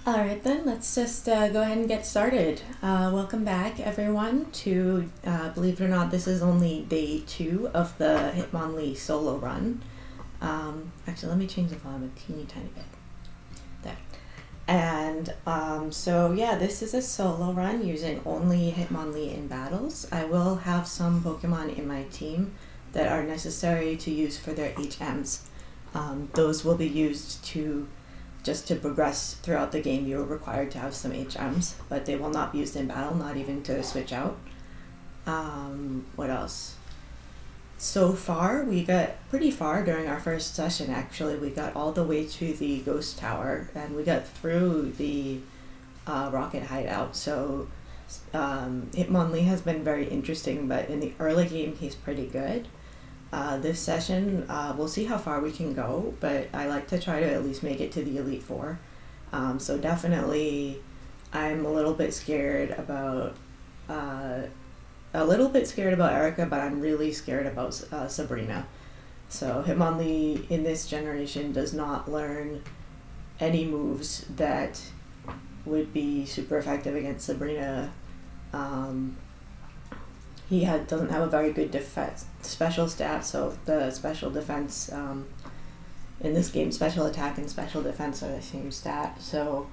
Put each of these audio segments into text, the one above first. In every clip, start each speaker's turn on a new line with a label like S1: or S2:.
S1: Alright then, let's just go ahead and get started. Welcome back everyone to, believe it or not, this is only day 2 of the HITMONLEE solo run. Actually, let me change the volume a teeny tiny bit. There. And so yeah, this is a solo run using only Hitmonlee in battles. I will have some Pokemon in my team that are necessary to use for their HMs. Those will be used to progress throughout the game. You're required to have some HMs, but they will not be used in battle, not even to switch out. What else? So far, we got pretty far during our first session, actually. We got all the way to the Ghost Tower, and we got through the Rocket Hideout. So Hitmonlee has been very interesting, but in the early game, he's pretty good. This session, we'll see how far we can go, but I like to try to at least make it to the Elite Four. So definitely, I'm a little bit scared about Erica, but I'm really scared about Sabrina. So Hitmonlee in this generation does not learn any moves that would be super effective against Sabrina. He doesn't have a very good special stat, so the special defense, in this game, special attack and special defense are the same stat, so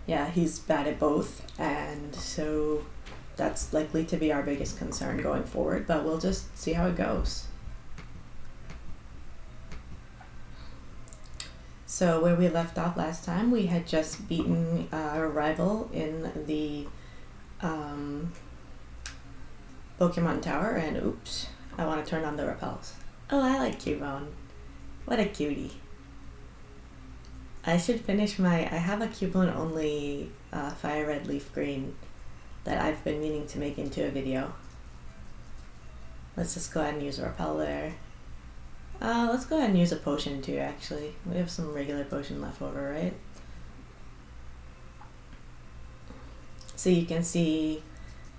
S1: yeah, he's bad at both, and so that's likely to be our biggest concern going forward, but we'll just see how it goes. So where we left off last time, we had just beaten our rival in the Pokemon Tower, and oops, I want to turn on the repels. Oh, I like Cubone. What a cutie. I should finish I have a Cubone only Fire Red Leaf Green that I've been meaning to make into a video. Let's just go ahead and use a repel there. Let's go ahead and use a potion too, actually. We have some regular potion left over, right? So you can see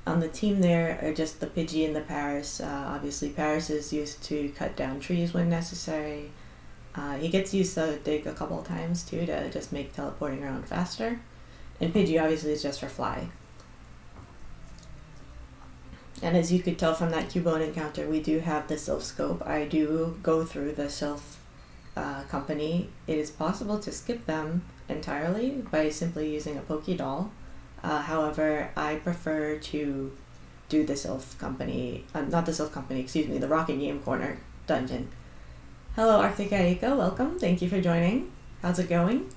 S1: on the team there are just the Pidgey and the Paris. Obviously Paris is used to cut down trees when necessary. He gets used to dig a couple times too to just make teleporting around faster. And Pidgey obviously is just for fly. And as you could tell from that Cubone encounter, we do have the Sylph Scope. I do go through the Sylph company. It is possible to skip them entirely by simply using a Pokédoll. However, I prefer to do the Sylph company, not the Sylph company, excuse me, the Rocket Game Corner dungeon. Hello Arctic Aiko, welcome, thank you for joining. How's it going?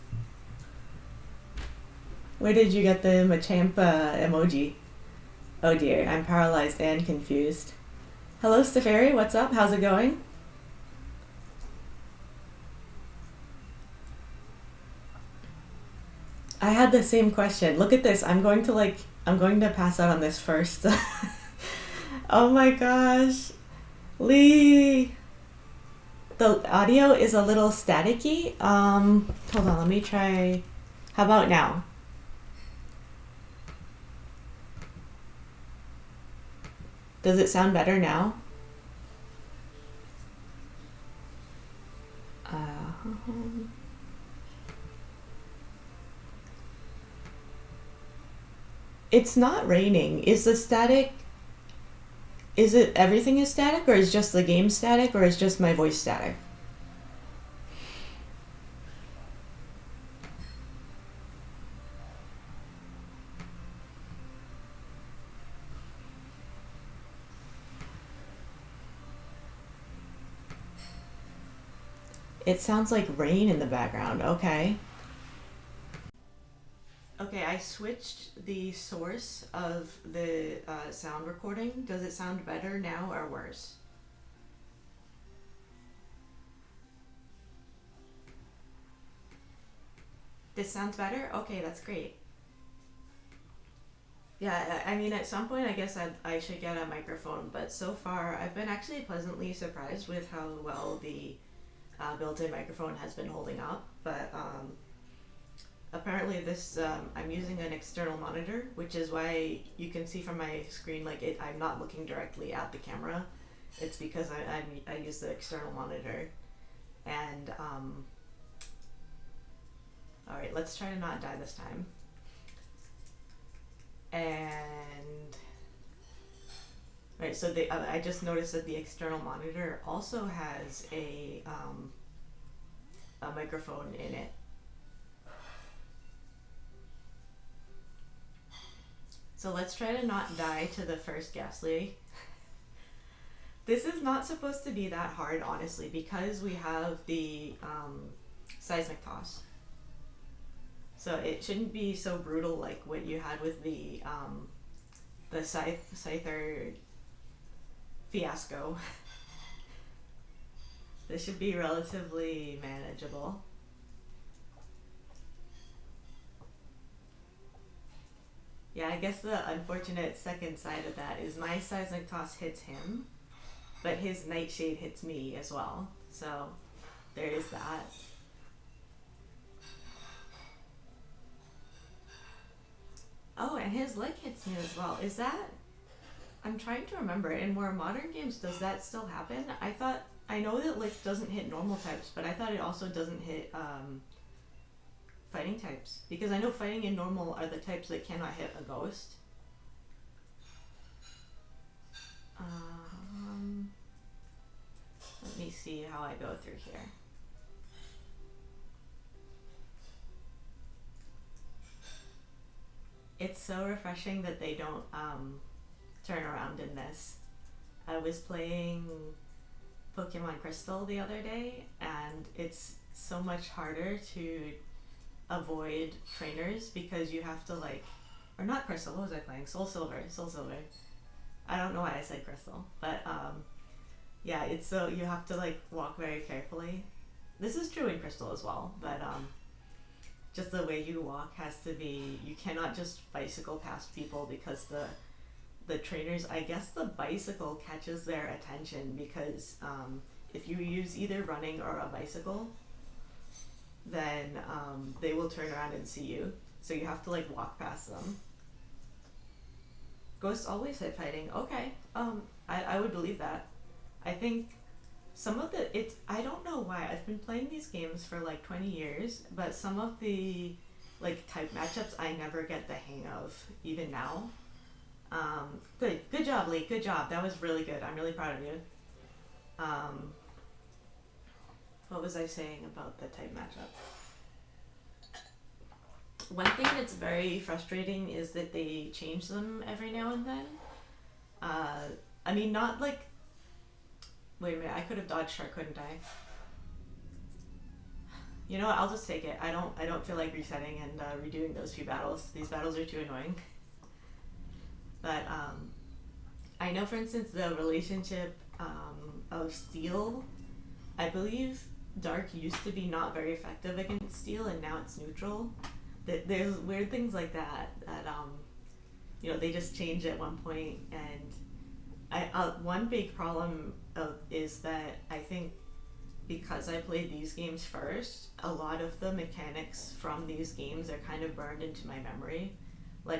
S1: Where did you get the Machamp emoji? Oh dear, I'm paralyzed and confused. Hello Stefari, what's up? How's it going? I had the same question. Look at this. I'm going to pass out on this first. Oh my gosh. Lee. The audio is a little staticky. Hold on, let me try. How about now? Does it sound better now? It's not raining. Is the static... Is it everything is static, or is just the game static, or is just my voice static? It sounds like rain in the background. Okay. Okay, I switched the source of the sound recording. Does it sound better now or worse? This sounds better? Okay, that's great. Yeah, I mean, at some point, I guess I should get a microphone, but so far, I've been actually pleasantly surprised with how well the built-in microphone has been holding up, but apparently this, I'm using an external monitor, which is why you can see from my screen, like, I'm not looking directly at the camera. It's because I use the external monitor. And, alright, let's try to not die this time. And, right, so I just noticed that the external monitor also has a microphone in it. So let's try to not die to the first ghastly. This is not supposed to be that hard, honestly, because we have the seismic toss. So it shouldn't be so brutal like what you had with the Scyther fiasco. This should be relatively manageable. Yeah, I guess the unfortunate second side of that is my seismic toss hits him, but his nightshade hits me as well. So there is that. Oh, and his leg hits me as well. Is that... I'm trying to remember. In more modern games, does that still happen? I know that Lick doesn't hit normal types, but I thought it also doesn't hit fighting types. Because I know fighting and normal are the types that cannot hit a ghost. Let me see how I go through here. It's so refreshing that they don't turn around in this. I was playing Pokemon Crystal the other day, and it's so much harder to avoid trainers because you have to or not Crystal, what was I playing? Soul Silver. I don't know why I said Crystal, but yeah, it's so you have to walk very carefully. This is true in Crystal as well, but just the way you walk has to be, you cannot just bicycle past people because the trainers, I guess the bicycle catches their attention because if you use either running or a bicycle, then they will turn around and see you. So you have to walk past them. Ghosts always hit fighting. Okay, I would believe that. I think some of I don't know why. I've been playing these games for 20 years, but some of the type matchups I never get the hang of, even now. Good job, Lee. Good job. That was really good. I'm really proud of you. What was I saying about the type matchup? One thing that's very frustrating is that they change them every now and then. I mean, not wait a minute, I could have dodged Shark, couldn't I? You know what, I'll just take it. I don't feel like resetting and redoing those few battles. These battles are too annoying. But I know, for instance, the relationship of Steel, I believe Dark used to be not very effective against Steel, and now it's neutral. There's weird things like that they just changed at one point, and one big problem is that I think because I played these games first, a lot of the mechanics from these games are kind of burned into my memory.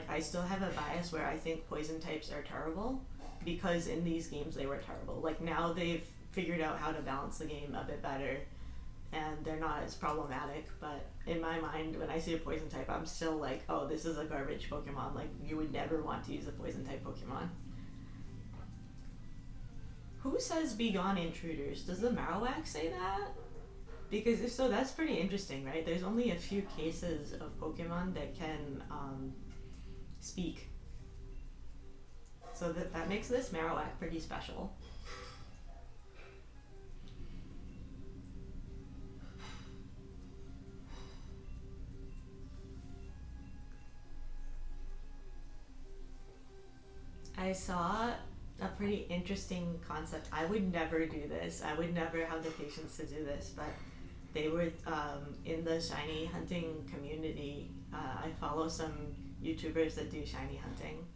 S1: I still have a bias where I think poison types are terrible because in these games they were terrible. Now they've figured out how to balance the game a bit better and they're not as problematic, but in my mind when I see a poison type I'm still oh, this is a garbage Pokemon. You would never want to use a poison type Pokemon. Who says be gone intruders? Does the Marowak say that? Because if so, that's pretty interesting, right? There's only a few cases of Pokemon that can speak. So that makes this Marowak pretty special. I saw a pretty interesting concept. I would never do this. I would never have the patience to do this, but they were in the shiny hunting community. I follow some YouTubers that do shiny hunting,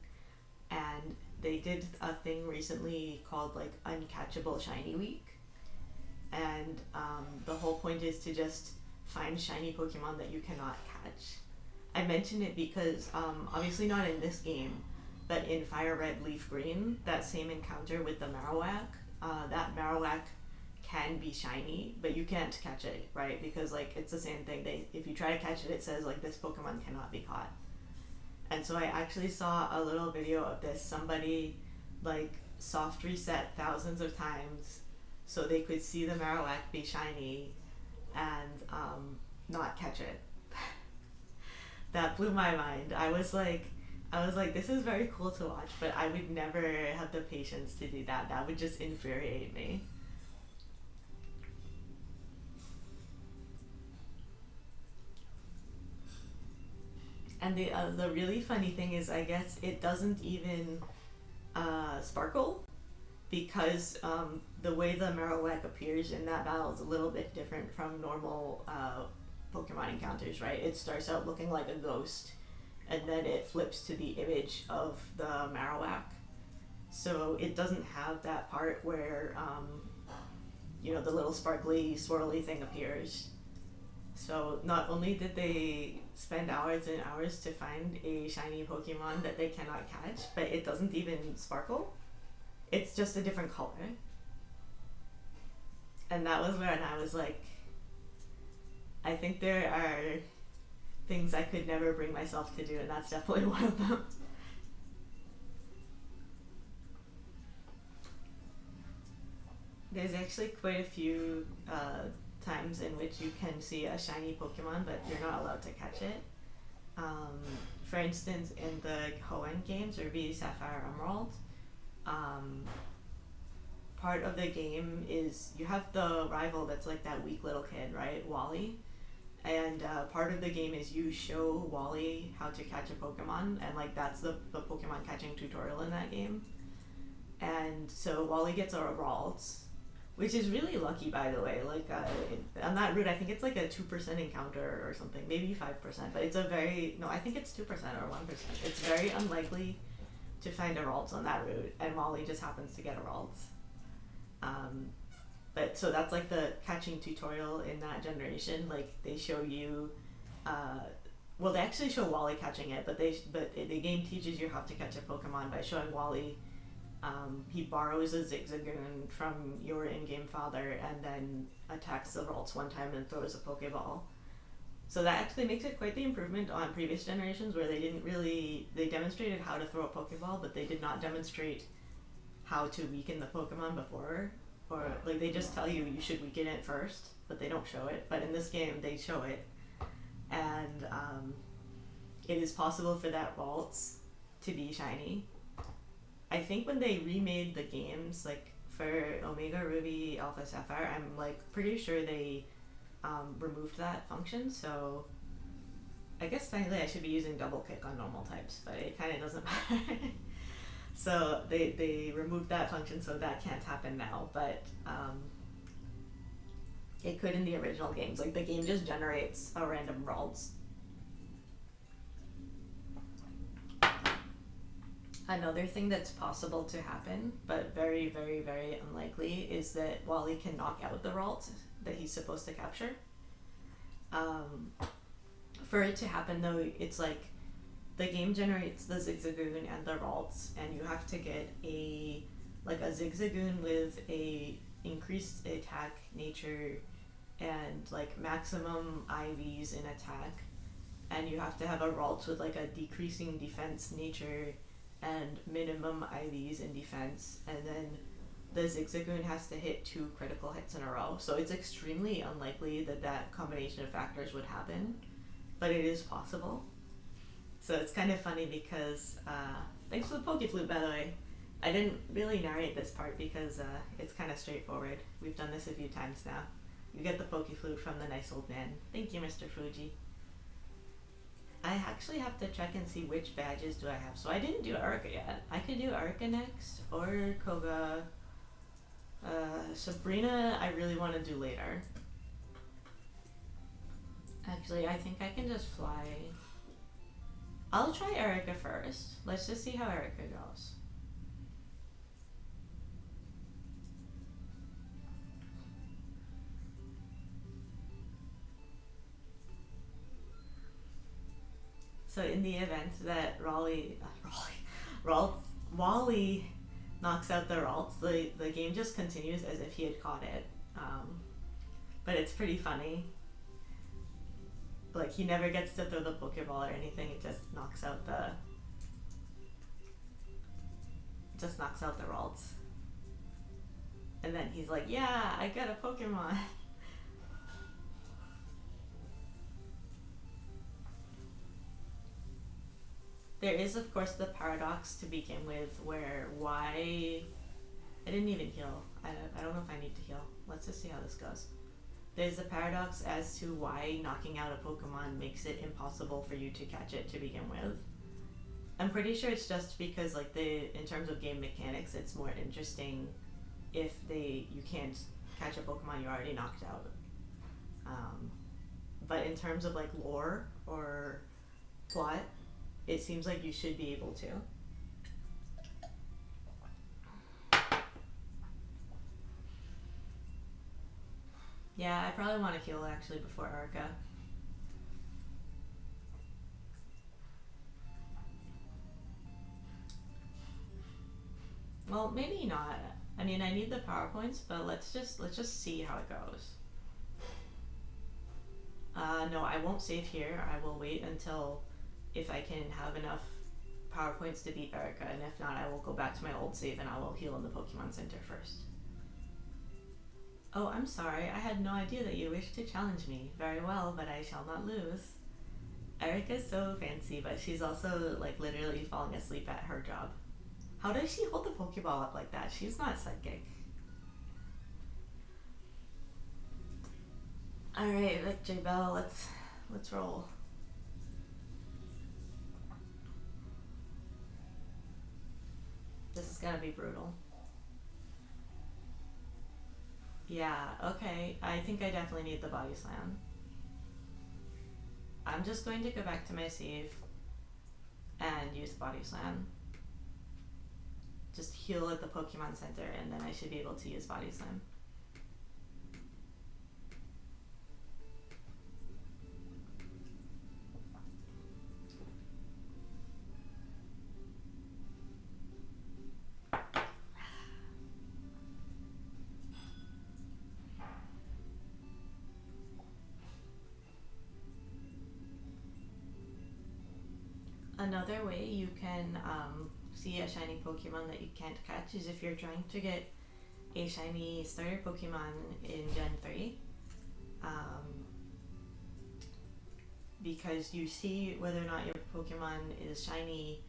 S1: and they did a thing recently called Uncatchable Shiny Week, and the whole point is to just find shiny Pokemon that you cannot catch. I mention it because obviously not in this game, but in Fire Red Leaf Green, that same encounter with the Marowak, that Marowak can be shiny, but you can't catch it, right? Because like it's the same thing. If you try to catch it, it says like this Pokemon cannot be caught. And so I actually saw a little video of this. Somebody like soft reset thousands of times so they could see the Marowak be shiny and not catch it. That blew my mind. I was like, this is very cool to watch, but I would never have the patience to do that. That would just infuriate me. And the really funny thing is, I guess it doesn't even sparkle, because the way the Marowak appears in that battle is a little bit different from normal Pokemon encounters, right? It starts out looking like a ghost, and then it flips to the image of the Marowak. So it doesn't have that part where, the little sparkly, swirly thing appears. So not only did they spend hours and hours to find a shiny Pokemon that they cannot catch, but it doesn't even sparkle. It's just a different color. And that was when I was like, I think there are things I could never bring myself to do, and that's definitely one of them. There's actually quite a few times in which you can see a shiny Pokemon, but you're not allowed to catch it. For instance, in the Hoenn games, Ruby, Sapphire, Emerald, part of the game is you have the rival that's like that weak little kid, right? Wally. And part of the game is you show Wally how to catch a Pokemon, and like that's the Pokemon catching tutorial in that game. And so Wally gets a Ralts, which is really lucky, by the way. Like on that route, I think it's like a 2% encounter or something, maybe 5%, but it's I think it's 2% or 1%. It's very unlikely to find a Ralts on that route, and Wally just happens to get a Ralts. But so that's like the catching tutorial in that generation. Like they show you, they actually show Wally catching it, but the game teaches you how to catch a Pokemon by showing Wally. He borrows a Zigzagoon from your in-game father and then attacks the Ralts one time and throws a Pokeball. So that actually makes it quite the improvement on previous generations, where they demonstrated how to throw a Pokeball, but they did not demonstrate how to weaken the Pokemon before. Or like they just tell you should weaken it first, but they don't show it. But in this game, they show it. And it is possible for that Ralts to be shiny. I think when they remade the games, like for Omega Ruby, Alpha Sapphire, I'm like pretty sure they removed that function. So I guess technically I should be using double kick on normal types, but it kind of doesn't matter. So they removed that function, so that can't happen now. But it could in the original games. Like the game just generates a random Ralts. Another thing that's possible to happen, but very, very, very unlikely, is that Wally can knock out the Ralts that he's supposed to capture. For it to happen, though, it's like the game generates the Zigzagoon and the Ralts, and you have to get a Zigzagoon with a increased attack nature and like maximum IVs in attack, and you have to have a Ralts with like a decreasing defense nature and minimum IVs in defense, and then the Zigzagoon has to hit 2 critical hits in a row. So it's extremely unlikely that combination of factors would happen, but it is possible. So it's kind of funny because, thanks for the Pokeflute, by the way. I didn't really narrate this part because it's kind of straightforward. We've done this a few times now. You get the Pokeflute from the nice old man. Thank you, Mr. Fuji. I actually have to check and see which badges do I have. So I didn't do Erica yet. I could do Erica next, or Koga. Sabrina, I really want to do later. Actually, I think I can just fly. I'll try Erica first. Let's just see how Erica goes. So in the event that Wally knocks out the Ralts, the game just continues as if he had caught it. But it's pretty funny. Like, he never gets to throw the Pokeball or anything, it just knocks out the Ralts. And then he's like, yeah, I got a Pokemon. There is, of course, the paradox to begin with, where why... I didn't even heal. I don't know if I need to heal. Let's just see how this goes. There's a paradox as to why knocking out a Pokemon makes it impossible for you to catch it to begin with. I'm pretty sure it's just because, like, in terms of game mechanics, it's more interesting if you can't catch a Pokemon you already knocked out. But in terms of, like, lore or plot, it seems like you should be able to. Yeah, I probably want to heal actually before Arca. Well, maybe not. I mean, I need the power points, but let's just see how it goes. No, I won't save here. I will wait until if I can have enough power points to beat Erica, and if not, I will go back to my old save and I will heal in the Pokemon Center first. Oh, I'm sorry. I had no idea that you wished to challenge me. Very well, but I shall not lose. Erica's so fancy, but she's also, like, literally falling asleep at her job. How does she hold the Pokeball up like that? She's not psychic. Alright, Rick J. Bell, let's roll. This is gonna be brutal. Yeah, okay. I think I definitely need the Body Slam. I'm just going to go back to my save and use Body Slam. Just heal at the Pokemon Center and then I should be able to use Body Slam. Another way you can see a shiny Pokemon that you can't catch is if you're trying to get a shiny starter Pokemon in Gen 3. Because you see whether or not your Pokemon is shiny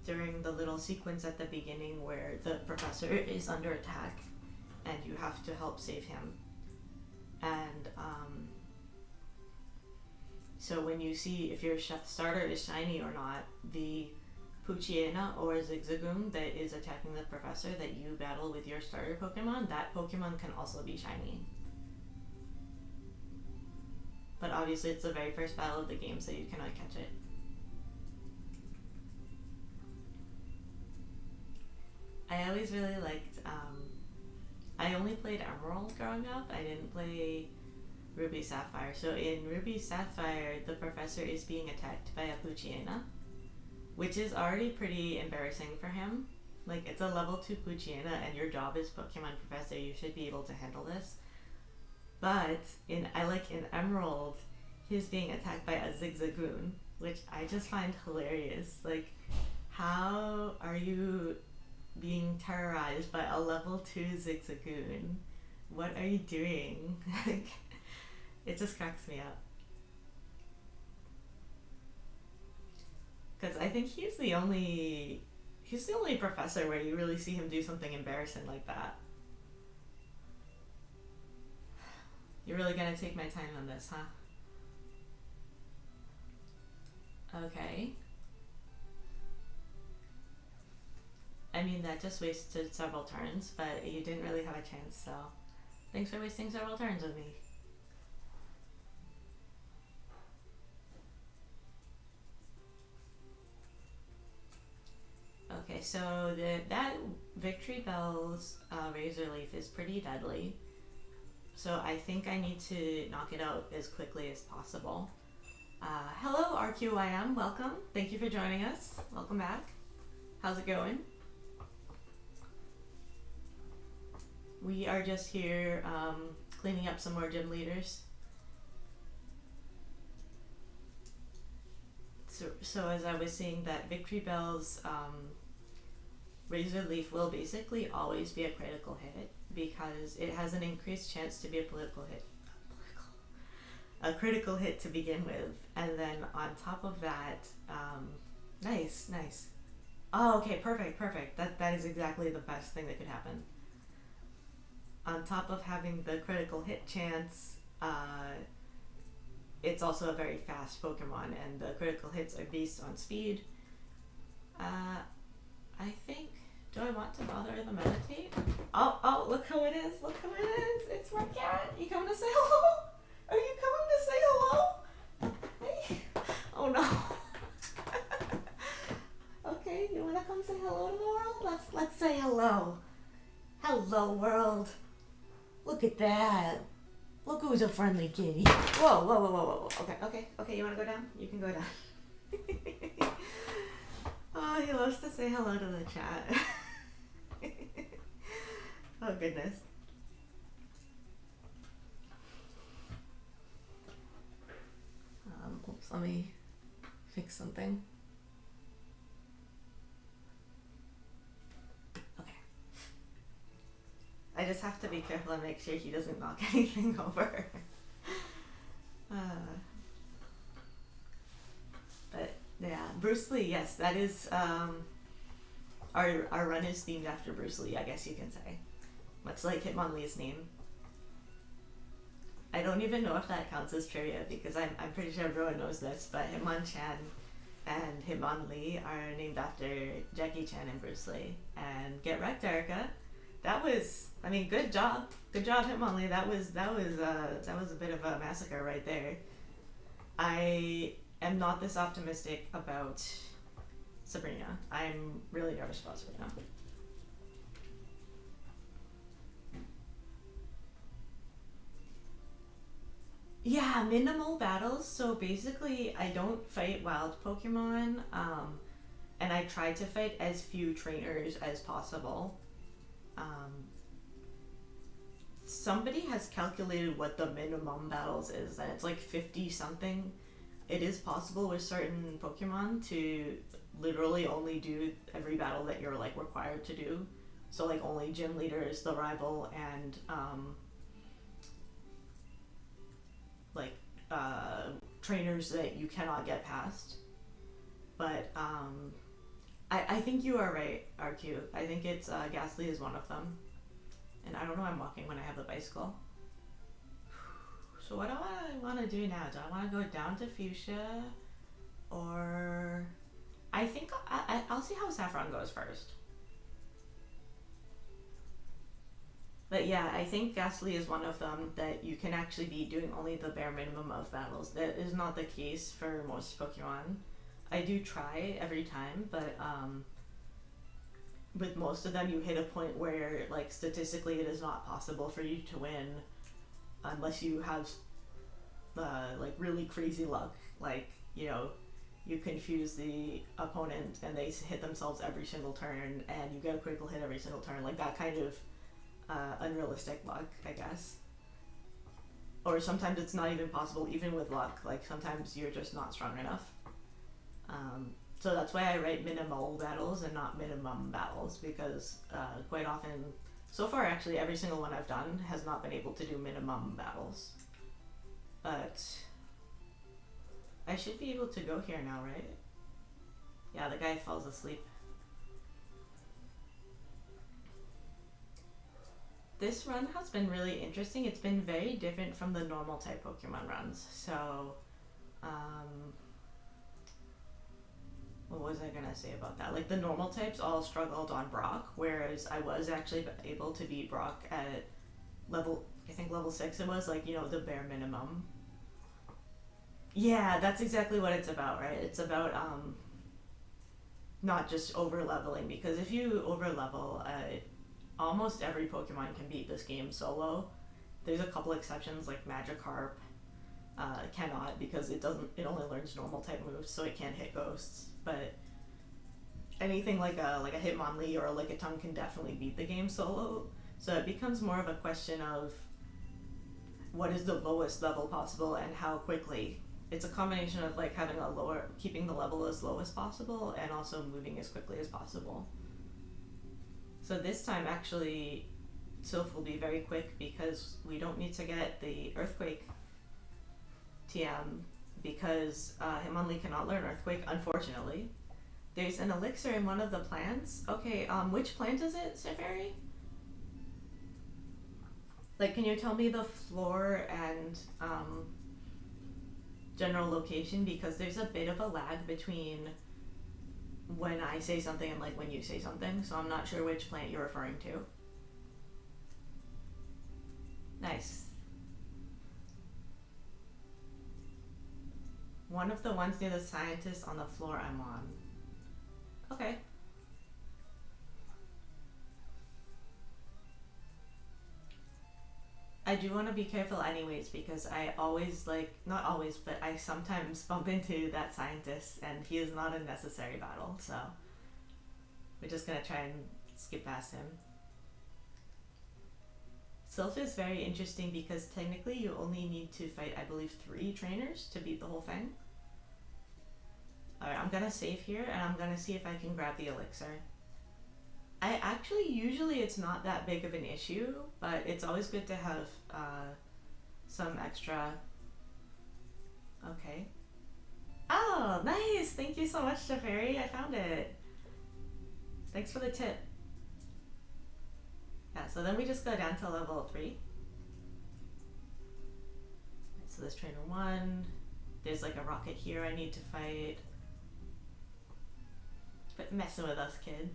S1: during the little sequence at the beginning where the professor is under attack and you have to help save him. And so when you see if your starter is shiny or not, the Poochyena or Zigzagoon that is attacking the professor that you battle with your starter Pokemon, that Pokemon can also be shiny. But obviously it's the very first battle of the game, so you cannot catch it. I always really liked, I only played Emerald growing up. I didn't play Ruby Sapphire. So in Ruby Sapphire, the professor is being attacked by a Poochyena, which is already pretty embarrassing for him. Like, it's a level 2 Poochyena and your job is Pokemon Professor. You should be able to handle this. But in Emerald, he's being attacked by a Zigzagoon, which I just find hilarious. Like, how are you being terrorized by a level 2 Zigzagoon? What are you doing? It just cracks me up. Because I think he's the only professor where you really see him do something embarrassing like that. You're really gonna take my time on this, huh? Okay. I mean, that just wasted several turns, but you didn't really have a chance, so thanks for wasting several turns with me. Okay, so that Victory Bell's Razor Leaf is pretty deadly. So I think I need to knock it out as quickly as possible. Hello RQIM, welcome. Thank you for joining us. Welcome back. How's it going? We are just here cleaning up some more gym leaders. So as I was saying, that Victory Bell's Razor Leaf will basically always be a critical hit because it has an increased chance to be a critical hit to begin with, and then on top of that, nice. Oh, okay, perfect. That is exactly the best thing that could happen. On top of having the critical hit chance, it's also a very fast Pokemon, and the critical hits are based on speed. I think. Do I want to bother the meditate? Oh, look who it is! It's my cat! You coming to say hello? Are you coming to say hello? Hey. Oh no. Okay, you wanna come say hello to the world? Let's say hello. Hello world. Look at that. Look who's a friendly kitty. Whoa. Okay, you wanna go down? You can go down. Oh, he loves to say hello to the chat. Oh goodness. Oops, let me fix something. Okay. I just have to be careful and make sure he doesn't knock anything over. But yeah, Bruce Lee, yes, that is, our run is themed after Bruce Lee, I guess you can say. Much like Hitmonlee's name. I don't even know if that counts as trivia because I'm pretty sure everyone knows this, but Hitmonchan and Hitmonlee are named after Jackie Chan and Bruce Lee. And get wrecked, Erica. That was, I mean, good job, Hitmonlee. That was a bit of a massacre right there. I am not this optimistic about Sabrina. I'm really nervous about Sabrina. Yeah, minimal battles. So basically, I don't fight wild Pokemon, and I try to fight as few trainers as possible. Somebody has calculated what the minimum battles is, and it's like 50 something. It is possible with certain Pokemon to literally only do every battle that you're like required to do. So like only gym leaders, the rival, and trainers that you cannot get past. But I think you are right, RQ. I think it's Ghastly is one of them. And I don't know, I'm walking when I have the bicycle. So what do I want to do now? Do I want to go down to Fuchsia? Or I think I'll see how Saffron goes first. But yeah, I think Ghastly is one of them that you can actually be doing only the bare minimum of battles. That is not the case for most Pokemon. I do try every time, but with most of them you hit a point where like statistically it is not possible for you to win unless you have like really crazy luck. Like, you know, you confuse the opponent and they hit themselves every single turn and you get a critical hit every single turn. Like that kind of unrealistic luck, I guess. Or sometimes it's not even possible even with luck. Like sometimes you're just not strong enough. So that's why I write minimal battles and not minimum battles, because quite often, so far actually every single one I've done has not been able to do minimum battles. But I should be able to go here now, right? Yeah, the guy falls asleep. This run has been really interesting. It's been very different from the normal type Pokemon runs. So, what was I gonna say about that? Like the normal types all struggled on Brock, whereas I was actually able to beat Brock at level, I think level 6 it was, like, you know, the bare minimum. Yeah, that's exactly what it's about, right? It's about not just over leveling, because if you over level, almost every Pokemon can beat this game solo. There's a couple exceptions, like Magikarp cannot, because it only learns normal type moves, so it can't hit ghosts. But anything like a Hitmonlee or a Lickitung can definitely beat the game solo. So it becomes more of a question of what is the lowest level possible and how quickly. It's a combination of like having a lower, keeping the level as low as possible and also moving as quickly as possible. So this time actually Sylph will be very quick because we don't need to get the Earthquake TM because Hitmonlee cannot learn Earthquake, unfortunately. There's an elixir in one of the plants. Okay, which plant is it, Safari? Like, can you tell me the floor and general location? Because there's a bit of a lag between when I say something and like when you say something, so I'm not sure which plant you're referring to. Nice. One of the ones near the scientist on the floor I'm on. Okay. I do want to be careful anyways because I always like, not always, but I sometimes bump into that scientist and he is not a necessary battle, so we're just gonna try and skip past him. Sylph is very interesting because technically you only need to fight, I believe, 3 trainers to beat the whole thing. Alright, I'm gonna save here and I'm gonna see if I can grab the elixir. I actually, usually it's not that big of an issue, but it's always good to have some extra. Okay. Oh, nice! Thank you so much, Jafari. I found it. Thanks for the tip. Yeah, so then we just go down to level 3. So there's trainer 1. There's like a rocket here I need to fight. Quit messing with us, kid.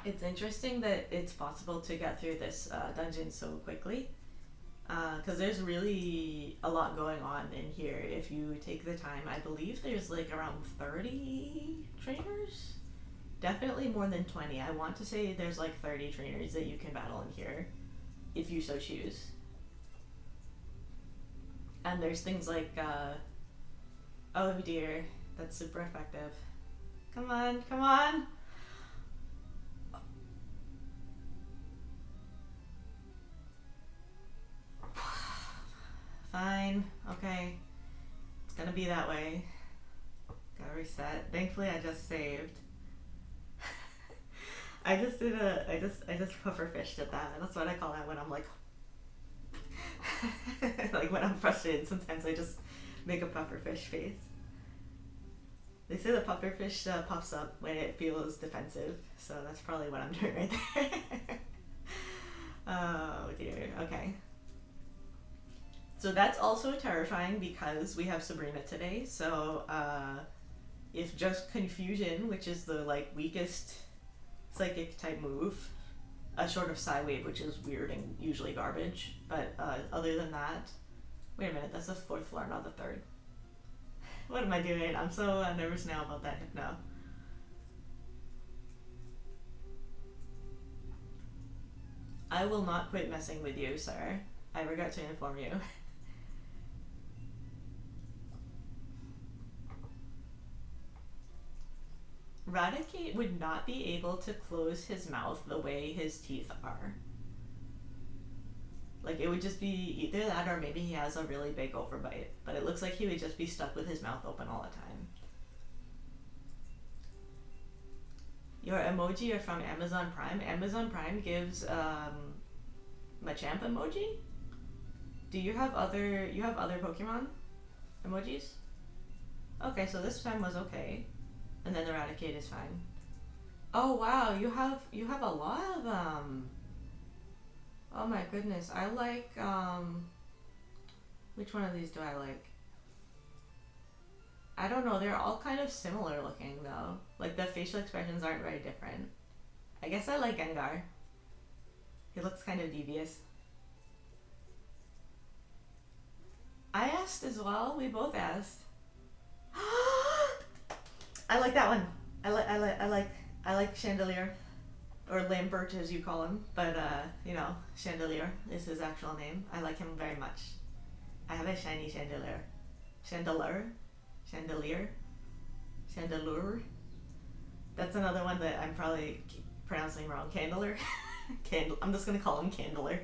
S1: It's interesting that it's possible to get through this dungeon so quickly, because there's really a lot going on in here if you take the time. I believe there's like around 30 trainers? Definitely more than 20. I want to say there's like 30 trainers that you can battle in here, if you so choose. And there's things like, oh dear, that's super effective. Come on, come on! Fine, okay. It's gonna be that way. Gotta reset. Thankfully I just saved. I just did I just puffer fished at that. That's what I call it when I'm like like when I'm frustrated, sometimes I just make a puffer fish face. They say the puffer fish pops up when it feels defensive, so that's probably what I'm doing right there. Oh dear, okay. So that's also terrifying because we have Sabrina today, so if just Confusion, which is the like weakest psychic type move, short of Psywave, which is weird and usually garbage, but other than that, wait a minute, that's the 4th floor, not the 3rd. What am I doing? I'm so nervous now about that Hypno. I will not quit messing with you, sir. I regret to inform you. Radicate would not be able to close his mouth the way his teeth are. Like, it would just be either that or maybe he has a really big overbite, but it looks like he would just be stuck with his mouth open all the time. Your emoji are from Amazon Prime. Amazon Prime gives Machamp emoji? Do you have other Pokemon emojis? Okay, so this time was okay. And then Eradicate is fine. Oh wow, you have a lot of them. Oh my goodness, I like which one of these do I like? I don't know, they're all kind of similar looking though. Like the facial expressions aren't very different. I guess I like Gengar. He looks kind of devious. I asked as well, we both asked. I like that one. I like Chandelier, or Lambert as you call him, but you know, Chandelier is his actual name. I like him very much. I have a shiny Chandelier. Chandelier? Chandelier? Chandelure? That's another one that I'm probably pronouncing wrong. Candler. I'm just gonna call him Candler.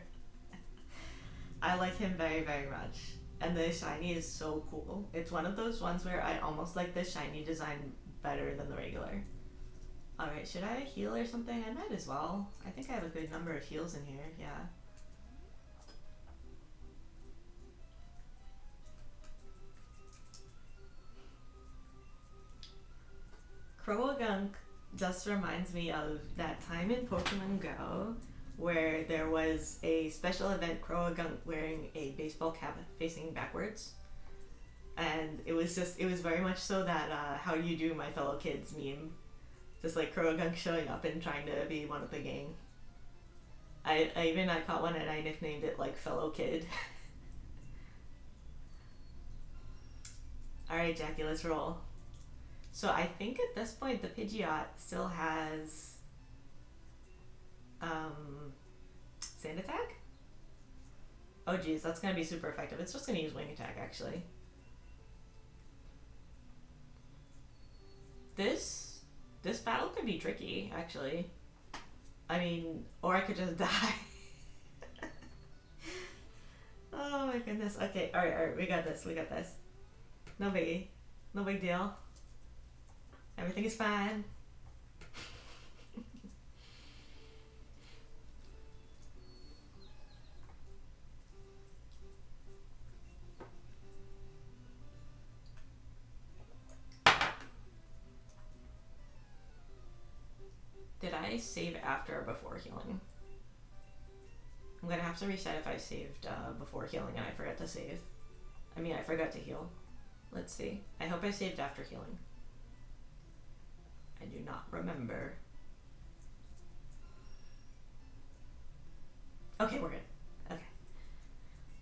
S1: I like him very, very much. And the shiny is so cool. It's one of those ones where I almost like the shiny design better than the regular. Alright, should I heal or something? I might as well. I think I have a good number of heals in here, yeah. Croagunk just reminds me of that time in Pokemon Go where there was a special event Croagunk wearing a baseball cap facing backwards. And it was very much so that how do you do my fellow kids meme. Just like Croagunk showing up and trying to be one of the gang. I caught one and I nicknamed it like fellow kid. Alright Jackie, let's roll. So I think at this point the Pidgeot still has Sand Attack? Oh geez, that's gonna be super effective. It's just gonna use Wing Attack actually. This battle could be tricky, actually. I mean, or I could just die. Oh my goodness. Okay, alright, we got this. No biggie. No big deal. Everything is fine. Did I save after or before healing? I'm gonna have to reset if I saved before healing and I forgot to save. I mean, I forgot to heal. Let's see. I hope I saved after healing. I do not remember. Okay, we're good. Okay.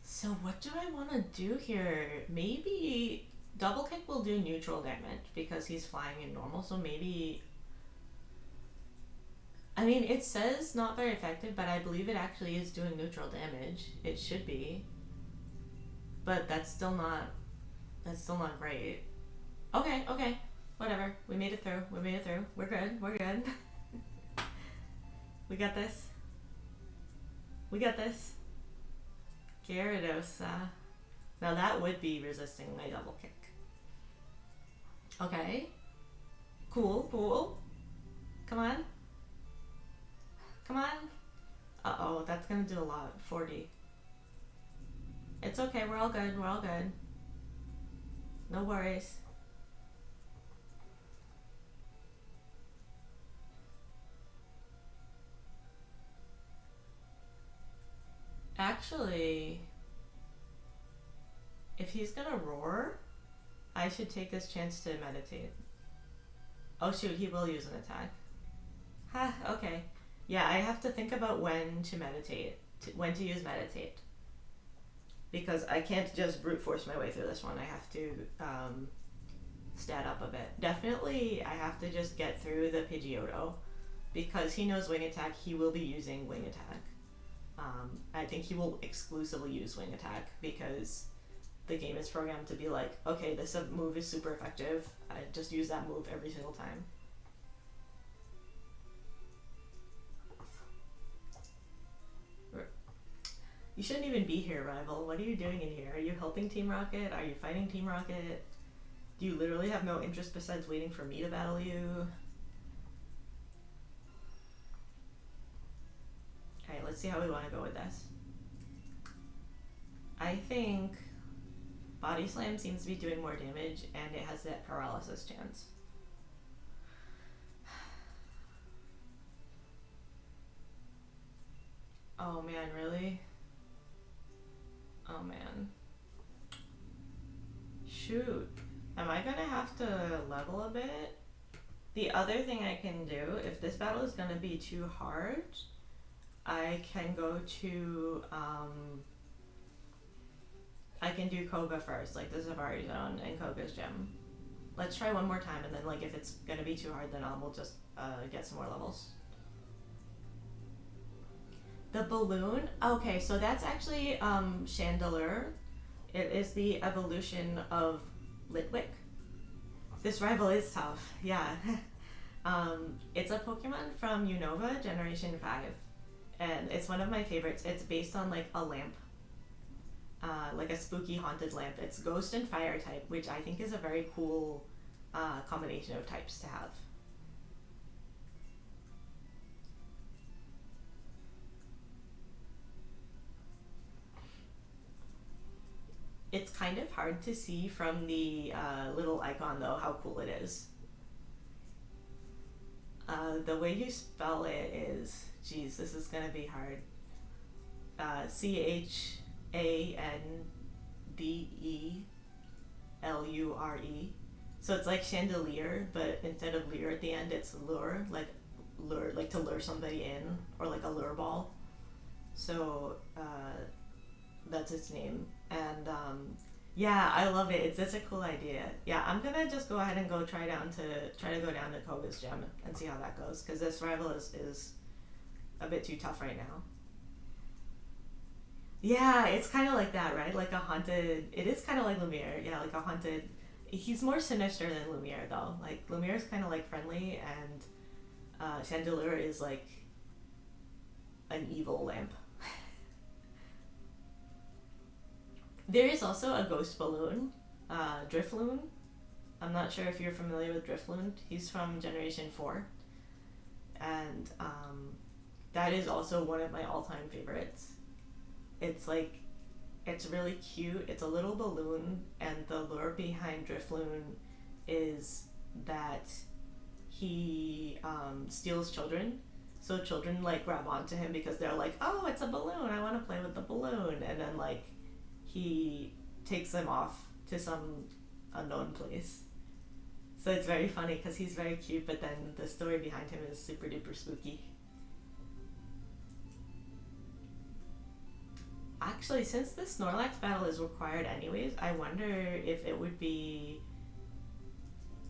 S1: So what do I want to do here? Maybe Double Kick will do neutral damage because he's flying in normal, so maybe... I mean, it says not very effective, but I believe it actually is doing neutral damage. It should be. But that's still not great. Okay. Whatever. We made it through. We're good. We got this. Gyarados. Now that would be resisting my Double Kick. Okay. Cool. Come on. Uh-oh, that's gonna do a lot. 40. It's okay, we're all good. No worries. Actually, if he's gonna roar, I should take this chance to meditate. Oh shoot, he will use an attack. Ha, okay. Yeah, I have to think about when to meditate, when to use meditate. Because I can't just brute force my way through this one. I have to stat up a bit. Definitely, I have to just get through the Pidgeotto. Because he knows Wing Attack, he will be using Wing Attack. I think he will exclusively use Wing Attack because the game is programmed to be like, okay, this move is super effective. I just use that move every single time. You shouldn't even be here, Rival. What are you doing in here? Are you helping Team Rocket? Are you fighting Team Rocket? Do you literally have no interest besides waiting for me to battle you? Alright, let's see how we want to go with this. I think Body Slam seems to be doing more damage and it has that paralysis chance. Oh man, really? Oh man. Shoot. Am I gonna have to level a bit? The other thing I can do, if this battle is gonna be too hard, I can go to, I can do Koga first, like the Safari Zone and Koga's Gym. Let's try one more time and then like if it's gonna be too hard then we'll just get some more levels. The balloon? Okay, so that's actually Chandelure. It is the evolution of Litwick. This rival is tough, yeah. It's a Pokemon from Unova, Generation 5. And it's one of my favorites. It's based on like a lamp, like a spooky haunted lamp. It's ghost and fire type, which I think is a very cool combination of types to have. It's kind of hard to see from the little icon though how cool it is. The way you spell it is, geez, this is gonna be hard. CHANDELURE. So it's like chandelier, but instead of leer at the end, it's lure, like to lure somebody in, or like a lure ball. So that's its name, and yeah, I love it. It's such a cool idea. Yeah, I'm gonna just go ahead and try to go down to Koga's gym and see how that goes, because this rival is a bit too tough right now. Yeah, it's kind of like that, right? Like a haunted. It is kind of like Lumiere. Yeah, like a haunted. He's more sinister than Lumiere though. Like Lumiere's kind of like friendly, and Chandelure is like an evil lamp. There is also a ghost balloon, Drifloon. I'm not sure if you're familiar with Drifloon. He's from Generation 4. And that is also one of my all-time favorites. It's really cute. It's a little balloon, and the lure behind Drifloon is that he steals children. So children like grab onto him because they're like, oh, it's a balloon, I want to play with the balloon. And then like he takes them off to some unknown place. So it's very funny because he's very cute, but then the story behind him is super duper spooky. Actually, since the Snorlax battle is required anyways, I wonder if it would be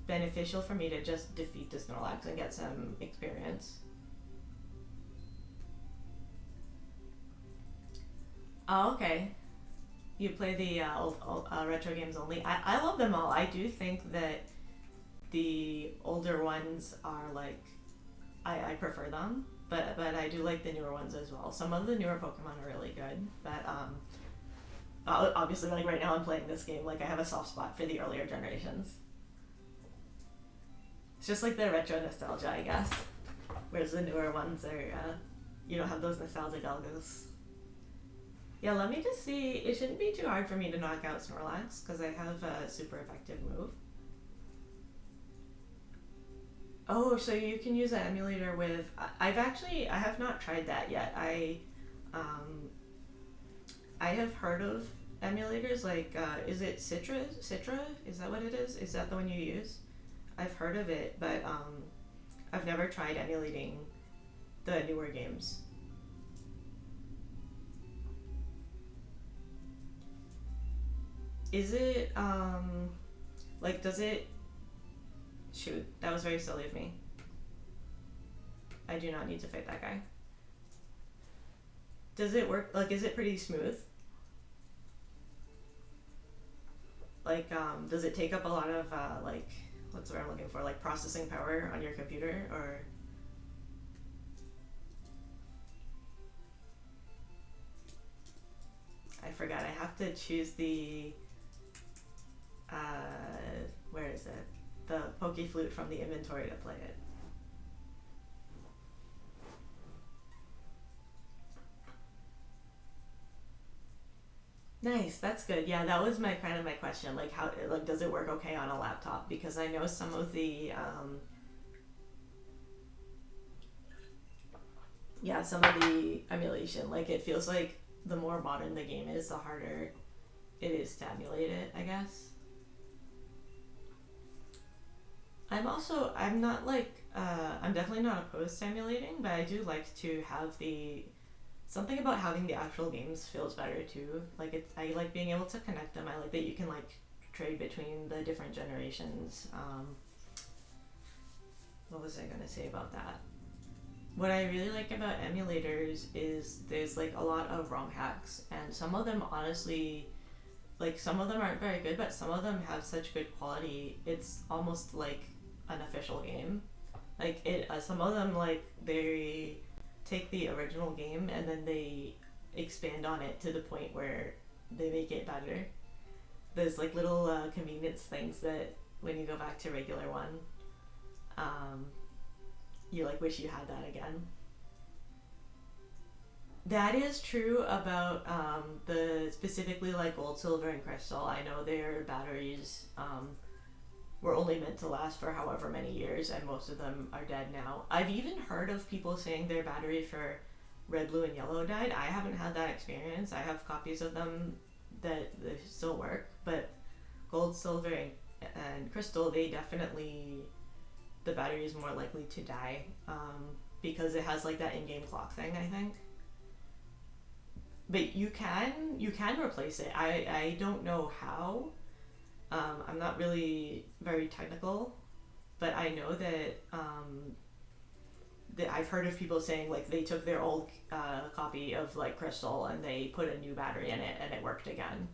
S1: beneficial for me to just defeat the Snorlax and get some experience. Oh, okay. You play the old retro games only. I love them all. I do think that the older ones are like, I prefer them, but I do like the newer ones as well. Some of the newer Pokemon are really good, but obviously like right now I'm playing this game, like I have a soft spot for the earlier generations. It's just like the retro nostalgia, I guess, whereas the newer ones are, you don't have those nostalgic algos. Yeah, let me just see. It shouldn't be too hard for me to knock out Snorlax because I have a super effective move. Oh, so you can use an emulator with... I have not tried that yet. I have heard of emulators like, is it Citra? Is that what it is? Is that the one you use? I've heard of it, but I've never tried emulating the newer games. Is it, like, does it... Shoot, that was very silly of me. I do not need to fight that guy. Does it work, like, is it pretty smooth? Like, does it take up a lot of, like, what's the word I'm looking for? Like, processing power on your computer, or... I forgot, I have to choose the... where is it? The Pokeflute from the inventory to play it. Nice, that's good. Yeah, that was my question. Like, how, like, does it work okay on a laptop? Because I know some of the emulation, like, it feels like the more modern the game is, the harder it is to emulate it, I guess. I'm not like, I'm definitely not opposed to emulating, but I do like to have something about having the actual games feels better too. Like, I like being able to connect them. I like that you can like trade between the different generations. What was I gonna say about that? What I really like about emulators is there's like a lot of ROM hacks, and some of them honestly, like, some of them aren't very good, but some of them have such good quality, it's almost like an official game. Like some of them, like they take the original game and then they expand on it to the point where they make it better. There's like little convenience things that when you go back to regular one, you like wish you had that again. That is true about the specifically like gold, silver, and crystal. I know their batteries were only meant to last for however many years, and most of them are dead now. I've even heard of people saying their battery for red, blue, and yellow died. I haven't had that experience. I have copies of them that they still work, but gold, silver, and crystal, they definitely, the battery is more likely to die because it has like that in-game clock thing, I think. But you can replace it. I don't know how. I'm not really very technical, but I know that that I've heard of people saying like they took their old copy of like crystal and they put a new battery in it and it worked again.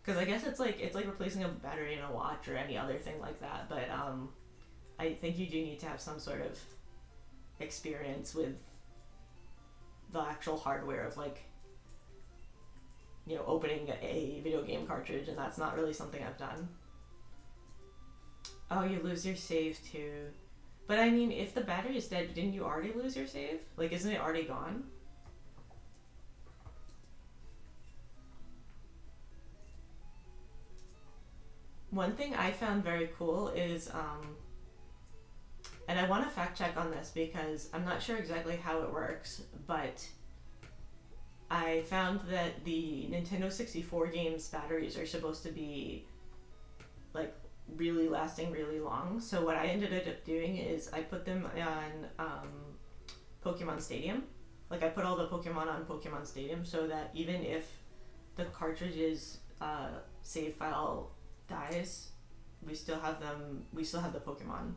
S1: Because I guess it's like replacing a battery in a watch or any other thing like that. But I think you do need to have some sort of experience with the actual hardware of like, you know, opening a video game cartridge, and that's not really something I've done. Oh, you lose your save too. But I mean, if the battery is dead, didn't you already lose your save? Like, isn't it already gone? One thing I found very cool is, and I want to fact check on this because I'm not sure exactly how it works, but I found that the Nintendo 64 games batteries are supposed to be like really lasting really long. So what I ended up doing is I put them on Pokemon Stadium. Like I put all the Pokemon on Pokemon Stadium so that even if the cartridge's save file dies, we still have the Pokemon.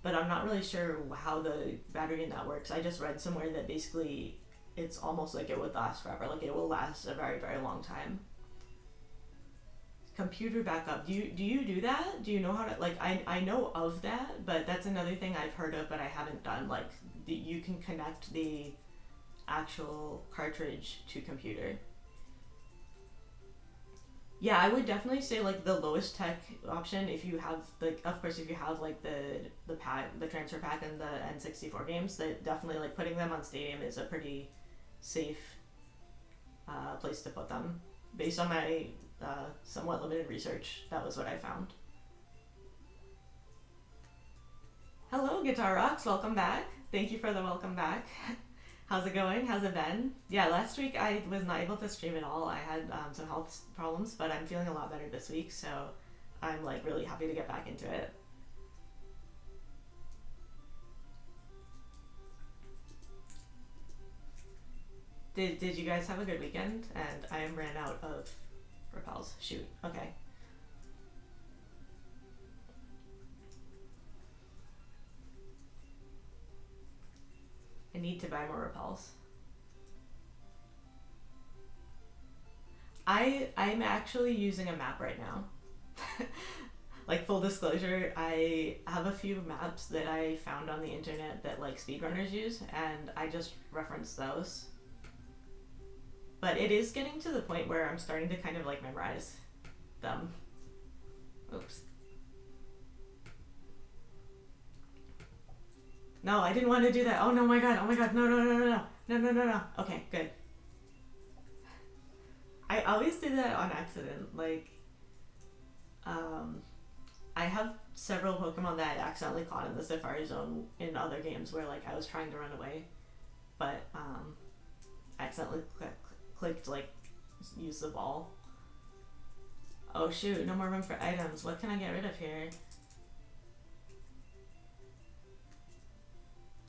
S1: But I'm not really sure how the battery in that works. I just read somewhere that basically it's almost like it would last forever. Like it will last a very, very long time. Computer backup. Do you do that? Do you know how to, like, I know of that, but that's another thing I've heard of but I haven't done. Like you can connect the actual cartridge to computer. Yeah, I would definitely say like the lowest tech option if you have like, of course, if you have like the pack, the transfer pack, and the N64 games, that definitely like putting them on Stadium is a pretty safe place to put them. Based on my somewhat limited research, that was what I found. Hello, Guitar Rocks, welcome back. Thank you for the welcome back. How's it going? How's it been? Yeah, last week I was not able to stream at all. I had some health problems, but I'm feeling a lot better this week, so I'm like really happy to get back into it. Did you guys have a good weekend? And I ran out of repels. Shoot. Okay. I need to buy more repels. I'm actually using a map right now. Like full disclosure, I have a few maps that I found on the internet that like speedrunners use, and I just reference those. But it is getting to the point where I'm starting to kind of like memorize them. Oops. No, I didn't want to do that. Oh no, my god, oh my god, no, no, no, no, no, no, no, no, no. Okay, good. I always do that on accident. Like, I have several Pokemon that I accidentally caught in the Safari Zone in other games where like I was trying to run away, but I accidentally clicked like use the ball. Oh shoot, no more room for items. What can I get rid of here?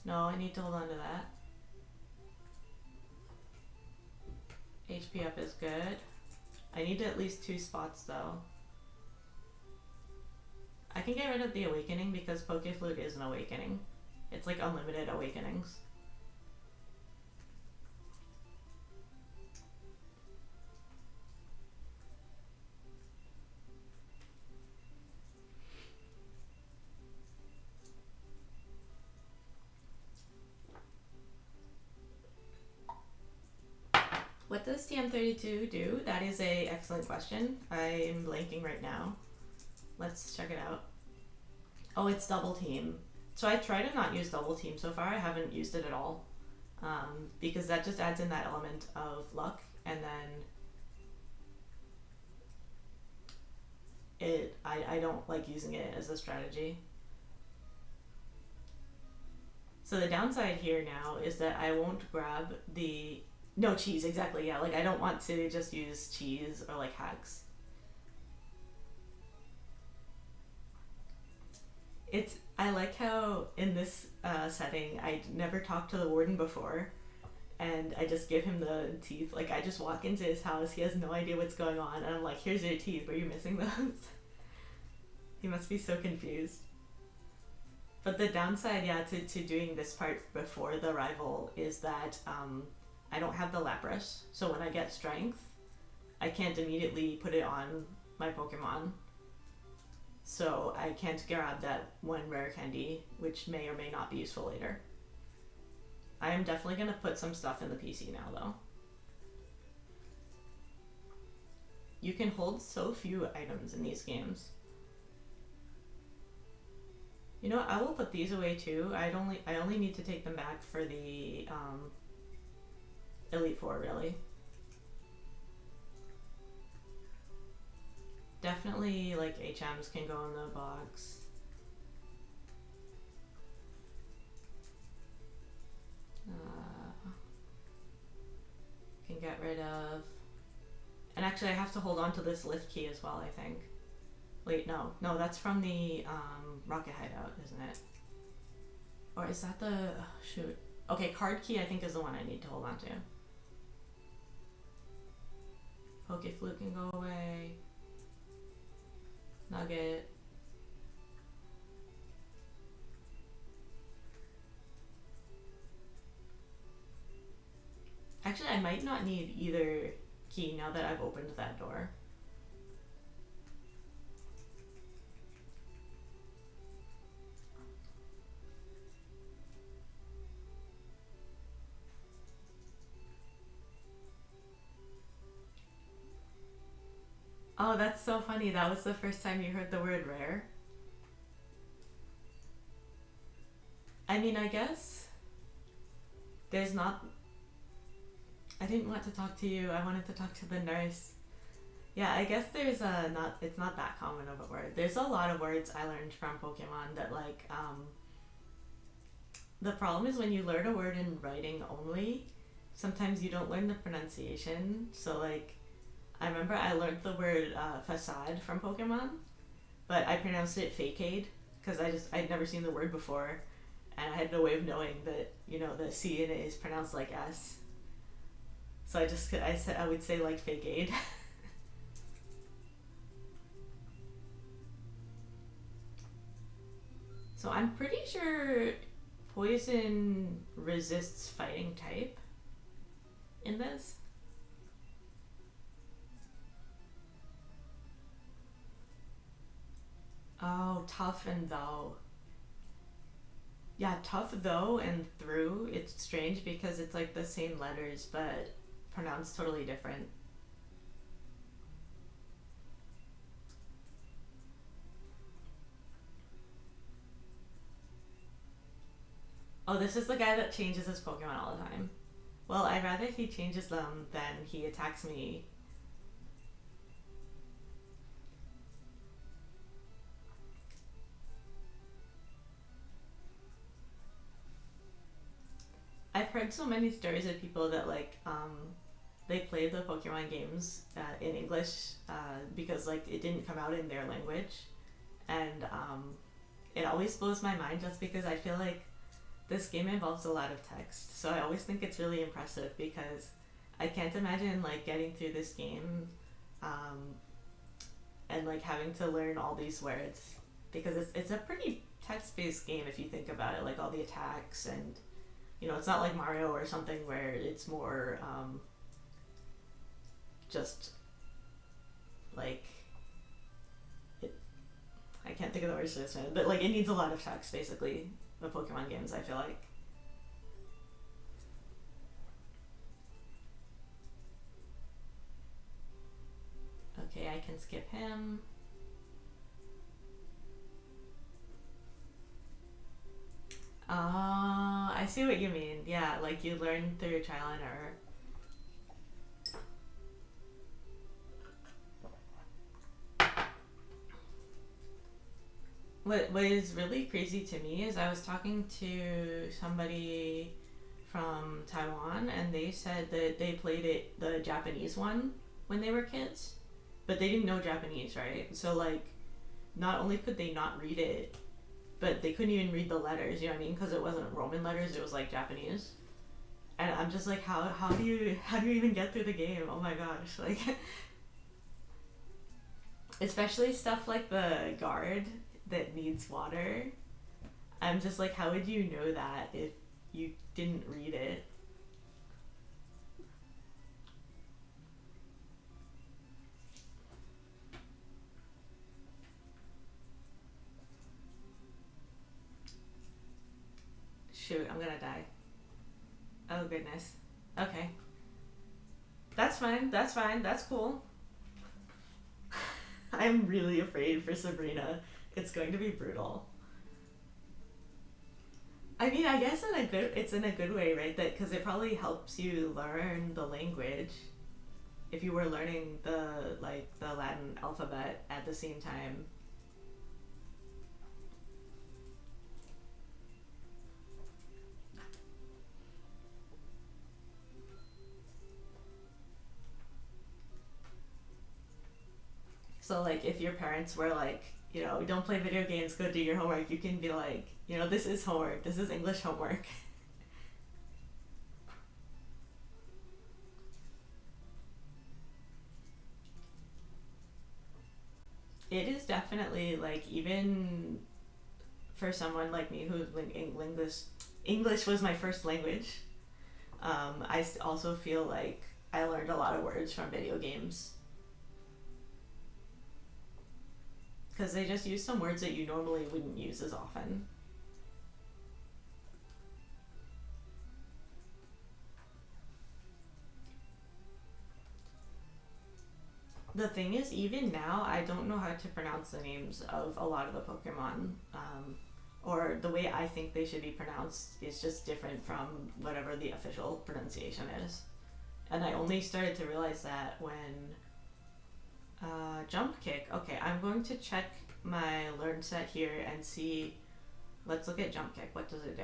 S1: No, I need to hold on to that. HP up is good. I need at least 2 spots though. I can get rid of the awakening because Pokeflute is an awakening. It's like unlimited awakenings. does TM32 do? That is a excellent question. I am blanking right now. Let's check it out. Oh, it's double team. So I try to not use double team so far. I haven't used it at all. Because that just adds in that element of luck, and then I don't like using it as a strategy. So the downside here now is that I won't grab the... No, cheese, exactly, yeah. Like, I don't want to just use cheese or, like, hacks. I like how in this setting, I'd never talked to the warden before, and I just give him the teeth. Like, I just walk into his house, he has no idea what's going on, and I'm like, here's your teeth, are you missing those? He must be so confused. But the downside, yeah, to doing this part before the rival is that I don't have the Lapras, so when I get strength, I can't immediately put it on my Pokemon. So I can't grab that one rare candy, which may or may not be useful later. I am definitely going to put some stuff in the PC now, though. You can hold so few items in these games. You know what, I will put these away too. I only need to take them back for the Elite Four, really. Definitely, like, HMs can go in the box. Can get rid of... And actually, I have to hold on to this lift key as well, I think. Wait, no, that's from the Rocket Hideout, isn't it? Or is that the... Oh, shoot. Okay, card key I think is the one I need to hold on to. Pokeflute can go away. Nugget. Actually, I might not need either key now that I've opened that door. Oh, that's so funny. That was the first time you heard the word rare. I mean, I guess there's not... I didn't want to talk to you. I wanted to talk to the nurse. Yeah, I guess there's it's not that common of a word. There's a lot of words I learned from Pokemon that, like, the problem is when you learn a word in writing only, sometimes you don't learn the pronunciation. So, like, I remember I learned the word facade from Pokemon, but I pronounced it fakeade because I'd never seen the word before, and I had no way of knowing that, you know, the C in it is pronounced like S. So I would say, like, fakeade. So I'm pretty sure poison resists fighting type in this. Oh, tough and though. Yeah, tough though and through. It's strange because it's like the same letters but pronounced totally different. Oh, this is the guy that changes his Pokemon all the time. Well, I'd rather he changes them than he attacks me. I've heard so many stories of people that, like, they played the Pokemon games in English because, like, it didn't come out in their language. And it always blows my mind just because I feel like this game involves a lot of text. So I always think it's really impressive because I can't imagine, like, getting through this game and, like, having to learn all these words because it's a pretty text-based game if you think about it, like all the attacks and... You know, it's not like Mario or something where it's more just like I can't think of the words for this one, but like it needs a lot of text basically. The Pokemon games, I feel like. I can skip him. I see what you mean. Yeah, like you learn through trial and error. What is really crazy to me is I was talking to somebody from Taiwan, and they said that they played the Japanese one when they were kids, but they didn't know Japanese, right? So like, not only could they not read it, but they couldn't even read the letters. You know what I mean? Because it wasn't Roman letters; it was like Japanese. And I'm just like, how do you even get through the game? Oh my gosh, like, especially stuff like the guard that needs water. I'm just like, how would you know that if you didn't read it? Shoot, I'm gonna die. Oh goodness. Okay. That's fine, that's fine, that's cool. I'm really afraid for Sabrina. It's going to be brutal. I mean, I guess it's in a good way, right? That because it probably helps you learn the language if you were learning the Latin alphabet at the same time. So like if your parents were like, you know, don't play video games, go do your homework, you can be like, you know, this is homework, this is English homework. It is definitely like, even for someone like me who's English was my first language. I also feel like I learned a lot of words from video games because they just use some words that you normally wouldn't use as often. The thing is, even now, I don't know how to pronounce the names of a lot of the Pokemon, or the way I think they should be pronounced is just different from whatever the official pronunciation is. And I only started to realize that when Jump Kick. Okay, I'm going to check my learn set here and see. Let's look at Jump Kick. What does it do?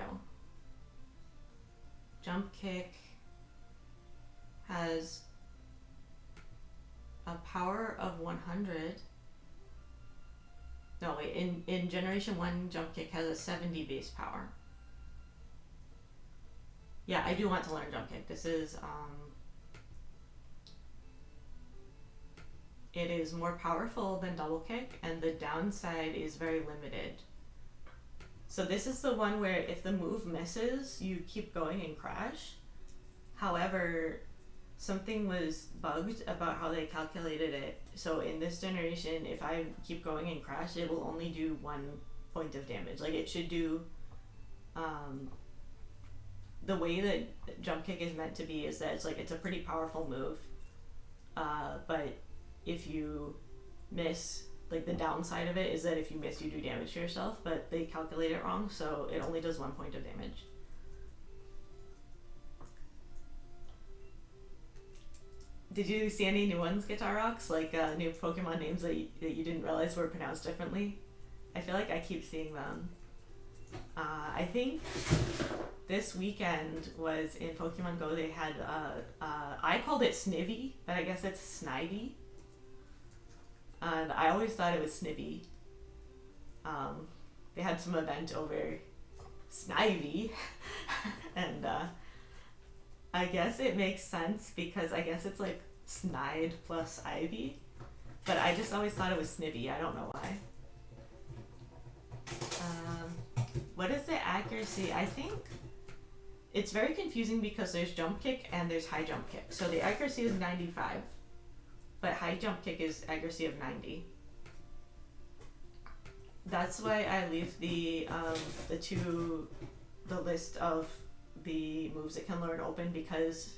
S1: Jump Kick has a power of 100. No, wait, in Generation 1, Jump Kick has a 70 base power. Yeah, I do want to learn Jump Kick. This is, it is more powerful than Double Kick, and the downside is very limited. So this is the one where if the move misses, you keep going and crash. However, something was bugged about how they calculated it. So in this generation, if I keep going and crash, it will only do 1 point of damage. Like it should do, the way that Jump Kick is meant to be is that it's a pretty powerful move. But if you miss, like the downside of it is that if you miss, you do damage to yourself, but they calculate it wrong, so it only does 1 point of damage. Did you see any new ones, Guitar Rocks? Like new Pokemon names that you didn't realize were pronounced differently? I feel like I keep seeing them. I think this weekend was in Pokemon Go. They had, I called it Snivy, but I guess it's Snivy. And I always thought it was Snivy. They had some event over Snivy. And I guess it makes sense because I guess it's like Snide plus Ivy. But I just always thought it was Snivy. I don't know why. What is the accuracy? I think it's very confusing because there's Jump Kick and there's High Jump Kick. So the accuracy is 95, but High Jump Kick is accuracy of 90. That's why I leave the list of the moves that can learn open, because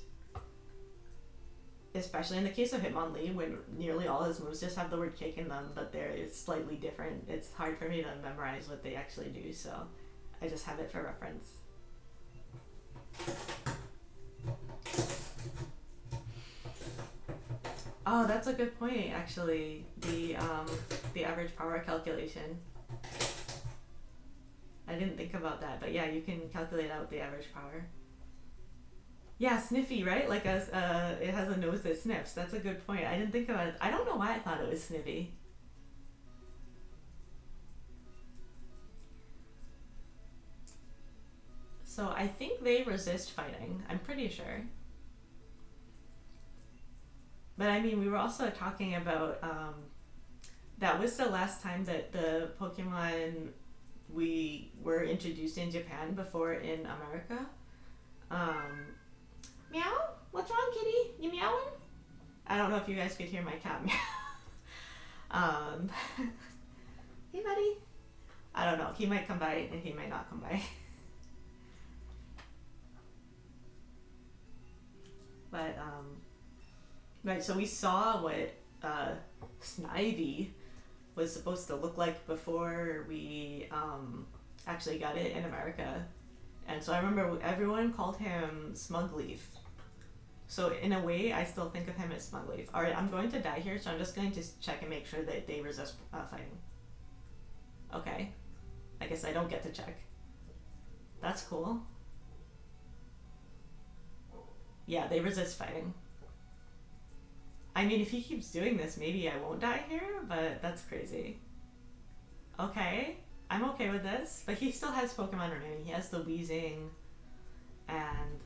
S1: especially in the case of Hitmonlee, when nearly all his moves just have the word kick in them, but it's slightly different. It's hard for me to memorize what they actually do, so I just have it for reference. Oh, that's a good point, actually. The average power calculation. I didn't think about that, but yeah, you can calculate out the average power. Yeah, sniffy, right? Like it has a nose that sniffs. That's a good point. I didn't think about it. I don't know why I thought it was sniffy. So I think they resist fighting. I'm pretty sure. But I mean, we were also talking about that was the last time that the Pokemon we were introduced in Japan before in America. Meow? What's wrong, kitty? You meowing? I don't know if you guys could hear my cat meow. Hey, buddy. I don't know. He might come by and he might not come by. But right. So we saw what Snivy was supposed to look like before we actually got it in America. And so I remember everyone called him Smugleaf. So in a way, I still think of him as Smugleaf. All right, I'm going to die here, so I'm just going to check and make sure that they resist fighting. Okay. I guess I don't get to check. That's cool. Yeah, they resist fighting. I mean, if he keeps doing this, maybe I won't die here, but that's crazy. Okay, I'm okay with this. But he still has Pokemon remaining. He has the Wheezing and...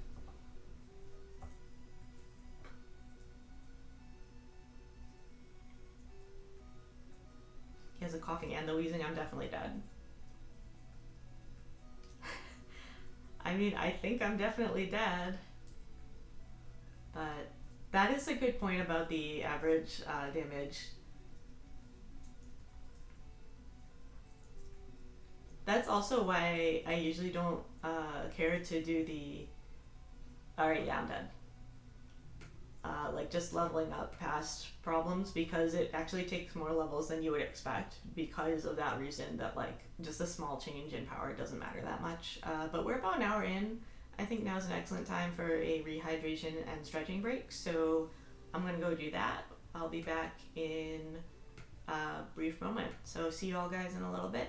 S1: he has a Coughing and the Wheezing. I'm definitely dead. I mean, I think I'm definitely dead. But that is a good point about the average damage. That's also why I usually don't care to do the... Alright, yeah, I'm dead. Like just leveling up past problems, because it actually takes more levels than you would expect because of that reason, that like just a small change in power doesn't matter that much. But we're about an hour in. I think now's an excellent time for a rehydration and stretching break, so I'm gonna go do that. I'll be back in a brief moment. So see you all guys in a little bit.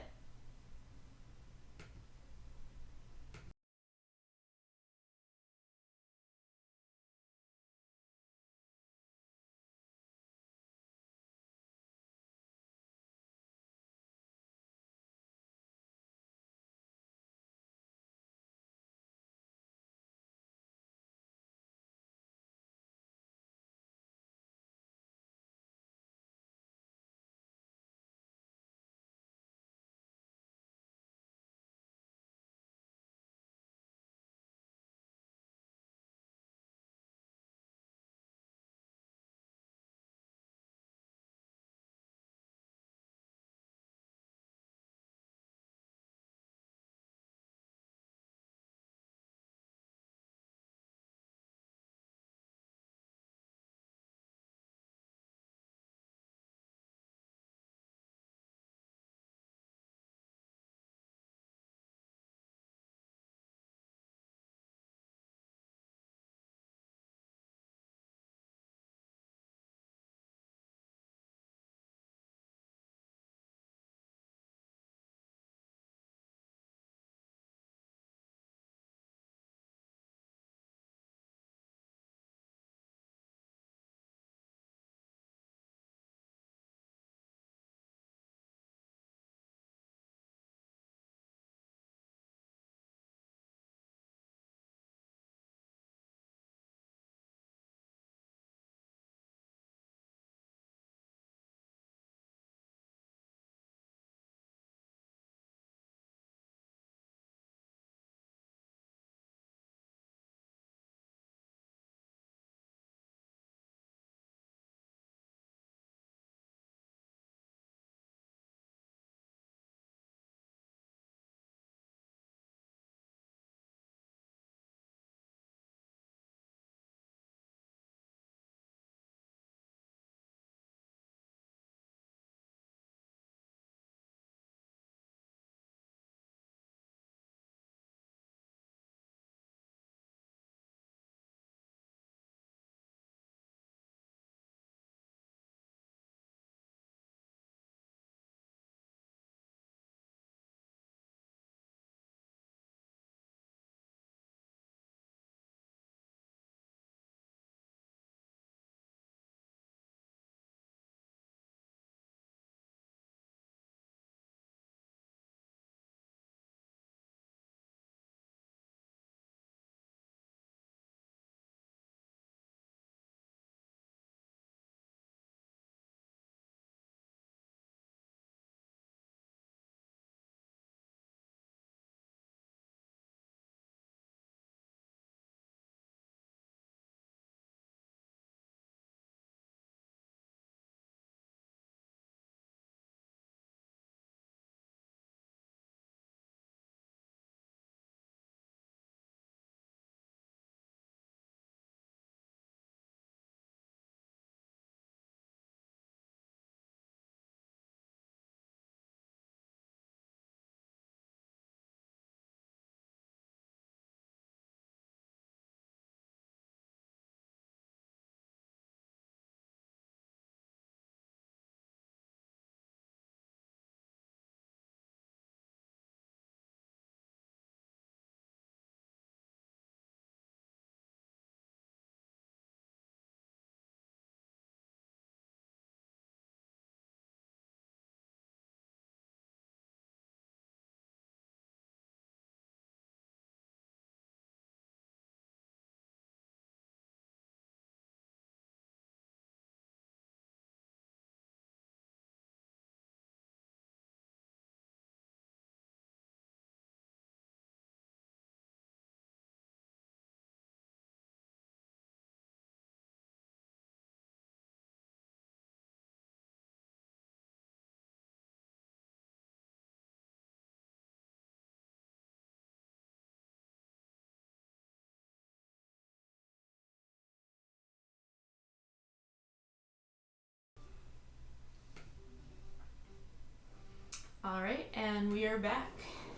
S1: Alright, and we are back.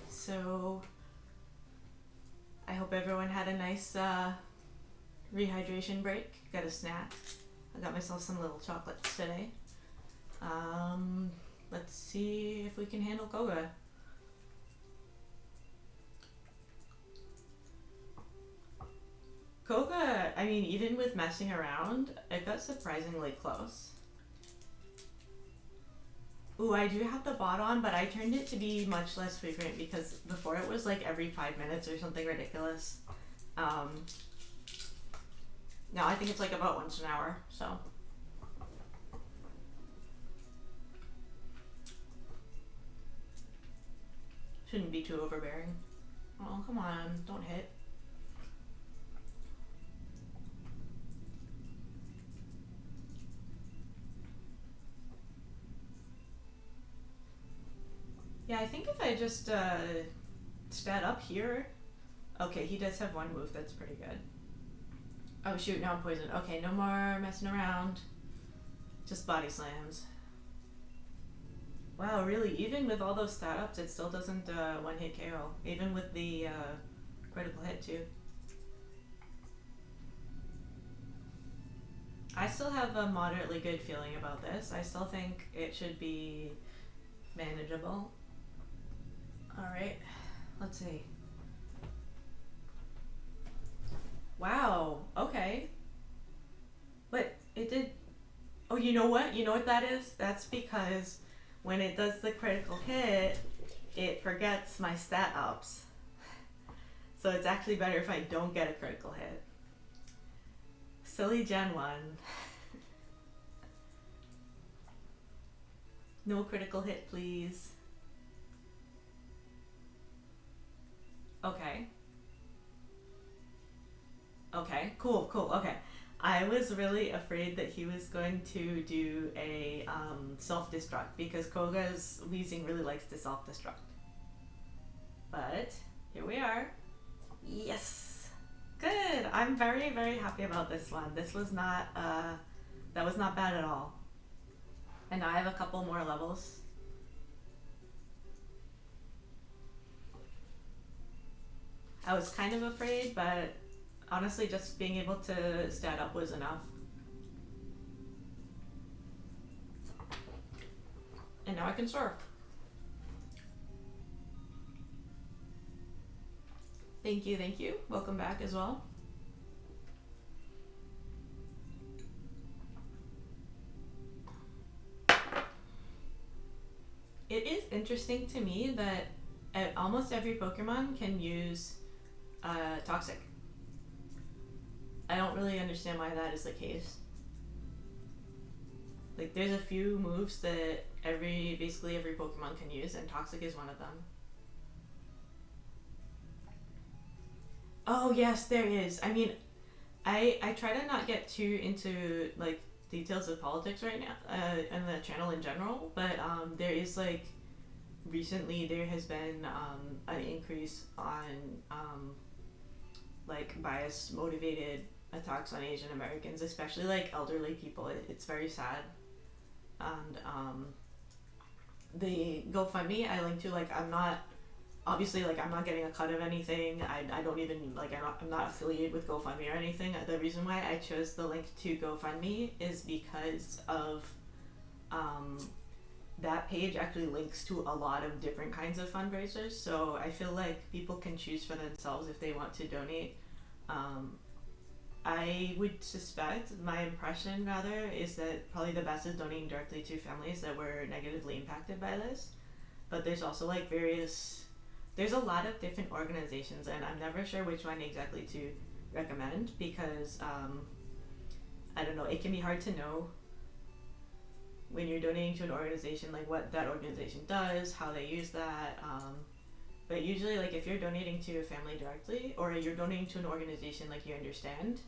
S1: So I hope everyone had a nice rehydration break. Got a snack. I got myself some little chocolates today. Let's see if we can handle Koga. Koga, I mean, even with messing around, it got surprisingly close. Ooh, I do have the bot on, but I turned it to be much less frequent because before it was like every 5 minutes or something ridiculous. Now I think it's like about once an hour, so. Shouldn't be too overbearing. Oh, come on, don't hit. Yeah, I think if I just stat up here. Okay, he does have one move that's pretty good. Oh shoot, now I'm poisoned. Okay, no more messing around. Just body slams. Wow, really, even with all those stat ups, it still doesn't one hit KO. Even with the critical hit too. I still have a moderately good feeling about this. I still think it should be manageable. Alright, let's see. Wow, okay. But it did... Oh, you know what? You know what that is? That's because when it does the critical hit, it forgets my stat ups. So it's actually better if I don't get a critical hit. Silly Gen 1. No critical hit, please. Okay. Okay, cool, okay. I was really afraid that he was going to do a self-destruct because Koga's Weezing really likes to self-destruct. But here we are. Yes! Good! I'm very, very happy about this one. This was not, that was not bad at all. And now I have a couple more levels. I was kind of afraid, but honestly just being able to stat up was enough. And now I can surf. Thank you, thank you. Welcome back as well. It is interesting to me that almost every Pokemon can use Toxic. I don't really understand why that is the case. Like, there's a few moves that basically every Pokemon can use, and Toxic is one of them. Oh yes, there is. I mean, I try to not get too into like details of politics right now, and the channel in general, but there is like recently there has been an increase on like bias motivated attacks on Asian Americans, especially like elderly people. It's very sad. And the GoFundMe I linked to, like, I'm not obviously, like, I'm not getting a cut of anything. I don't even, like, I'm not affiliated with GoFundMe or anything. The reason why I chose the link to GoFundMe is because of that page actually links to a lot of different kinds of fundraisers, so I feel like people can choose for themselves if they want to donate. I would suspect, my impression rather, is that probably the best is donating directly to families that were negatively impacted by this. But there's also like there's a lot of different organizations, and I'm never sure which one exactly to recommend because I don't know, it can be hard to know when you're donating to an organization, like what that organization does, how they use that. But usually, like, if you're donating to a family directly, or you're donating to an organization like you understand,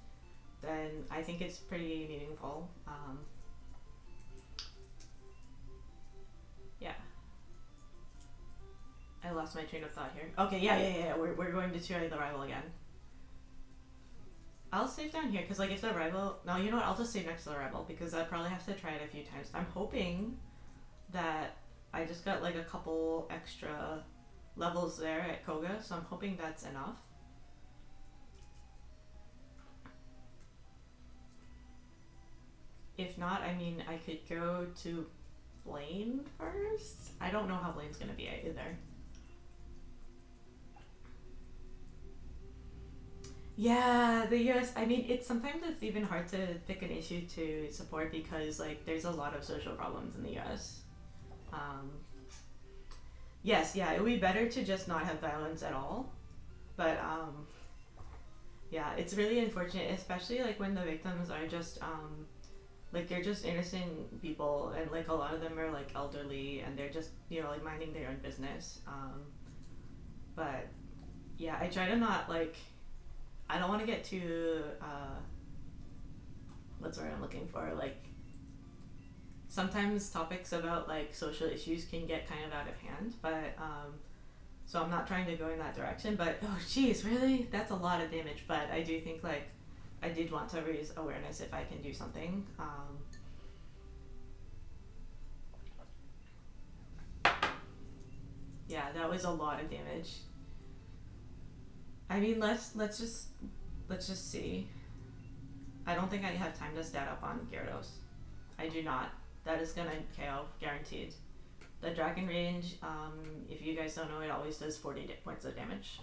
S1: then I think it's pretty meaningful. Yeah. I lost my train of thought here. Okay, yeah. We're going to try the rival again. I'll save down here, because, like, if the rival... No, you know what? I'll just save next to the rival, because I probably have to try it a few times. I'm hoping that I just got like a couple extra levels there at Koga, so I'm hoping that's enough. If not, I mean, I could go to Blaine first. I don't know how Blaine's gonna be either. Yeah, the US, I mean, sometimes it's even hard to pick an issue to support because like there's a lot of social problems in the US. Yes, yeah, it would be better to just not have violence at all. But yeah, it's really unfortunate, especially like when the victims are just like they're just innocent people, and like a lot of them are like elderly, and they're just, you know, like minding their own business. But yeah, I try to not like, I don't want to get too what's the word I'm looking for, like sometimes topics about like social issues can get kind of out of hand, but so I'm not trying to go in that direction. But oh geez, really, that's a lot of damage. But I do think like I did want to raise awareness if I can do something. Yeah, that was a lot of damage. I mean, let's just see. I don't think I have time to stat up on Gyarados. I do not. That is gonna KO, guaranteed. The Dragon Range, if you guys don't know, it always does 40 points of damage.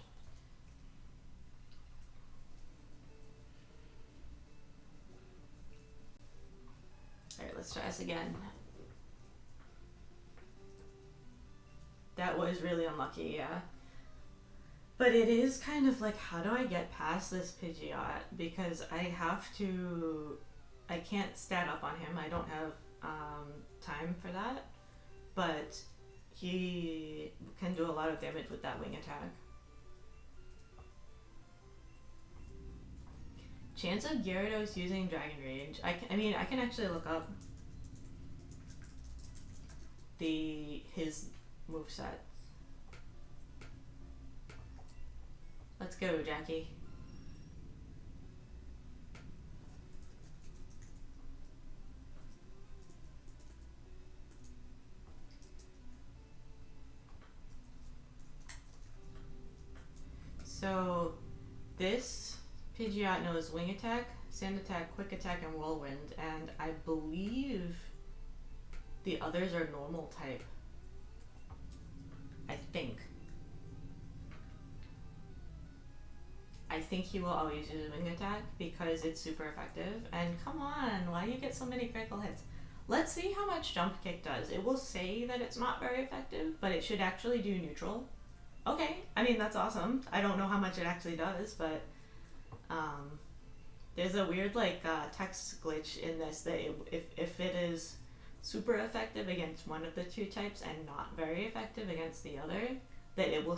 S1: Alright, let's try this again. That was really unlucky, yeah. But it is kind of like, how do I get past this Pidgeot? Because I can't stat up on him. I don't have time for that. But he can do a lot of damage with that wing attack. Chance of Gyarados using Dragon Rage. I can actually look up his moveset. Let's go, Jackie. So this Pidgeot knows Wing Attack, Sand Attack, Quick Attack, and Whirlwind, and I believe the others are normal type. I think he will always use Wing Attack because it's super effective. And come on, why do you get so many critical hits? Let's see how much Jump Kick does. It will say that it's not very effective, but it should actually do neutral. Okay, I mean, that's awesome. I don't know how much it actually does, but there's a weird like text glitch in this that if it is super effective against one of the two types and not very effective against the other, that it will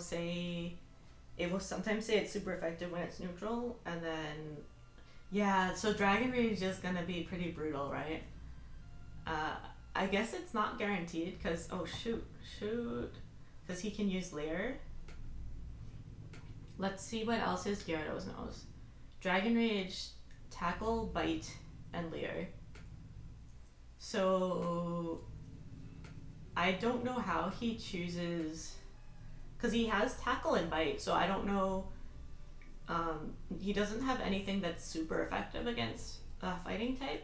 S1: sometimes say it's super effective when it's neutral, and then yeah, so Dragon Rage is gonna be pretty brutal, right? I guess it's not guaranteed because because he can use Lair. Let's see what else his Gyarados knows. Dragon Rage, Tackle, Bite, and Leer. So I don't know how he chooses, because he has Tackle and Bite, so I don't know. He doesn't have anything that's super effective against a fighting type,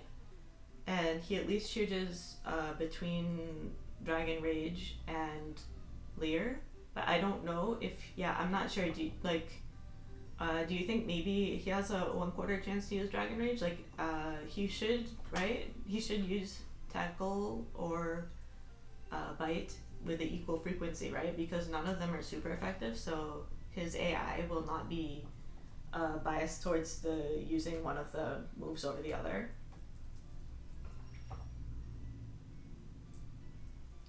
S1: and he at least chooses between Dragon Rage and Leer. But I don't know if, I'm not sure. Do you think maybe he has a 1/4 chance to use Dragon Rage? Like, he should, right? He should use Tackle or Bite with an equal frequency, right? Because none of them are super effective, so his AI will not be biased towards using one of the moves over the other.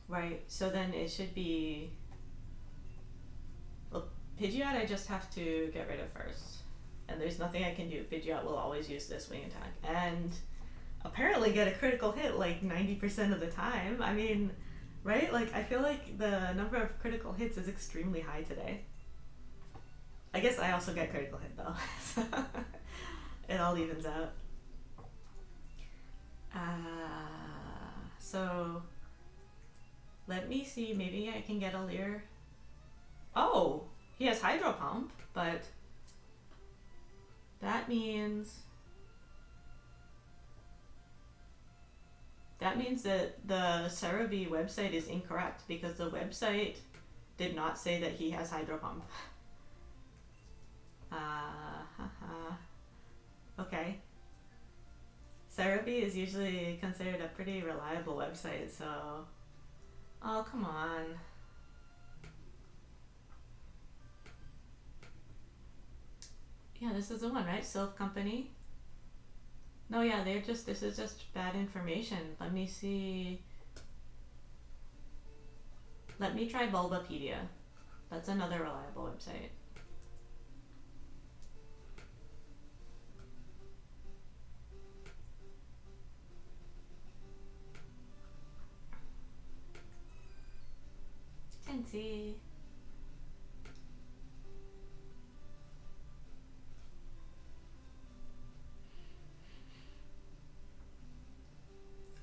S1: Right, so then it should be... Well, Pidgeot I just have to get rid of first. And there's nothing I can do. Pidgeot will always use this wing attack. And apparently get a critical hit like 90% of the time. I mean, right? Like, I feel like the number of critical hits is extremely high today. I guess I also get critical hit though. It all evens out. So Let me see, maybe I can get a Lear. Oh, he has Hydro Pump, but that means that the Cerebi website is incorrect because the website did not say that he has Hydro Pump. Okay. Cerebi is usually considered a pretty reliable website, so... Oh, come on. Yeah, this is the one, right? Sylph Company. No, yeah, this is just bad information. Let me see. Let me try Bulbapedia. That's another reliable website. Fancy.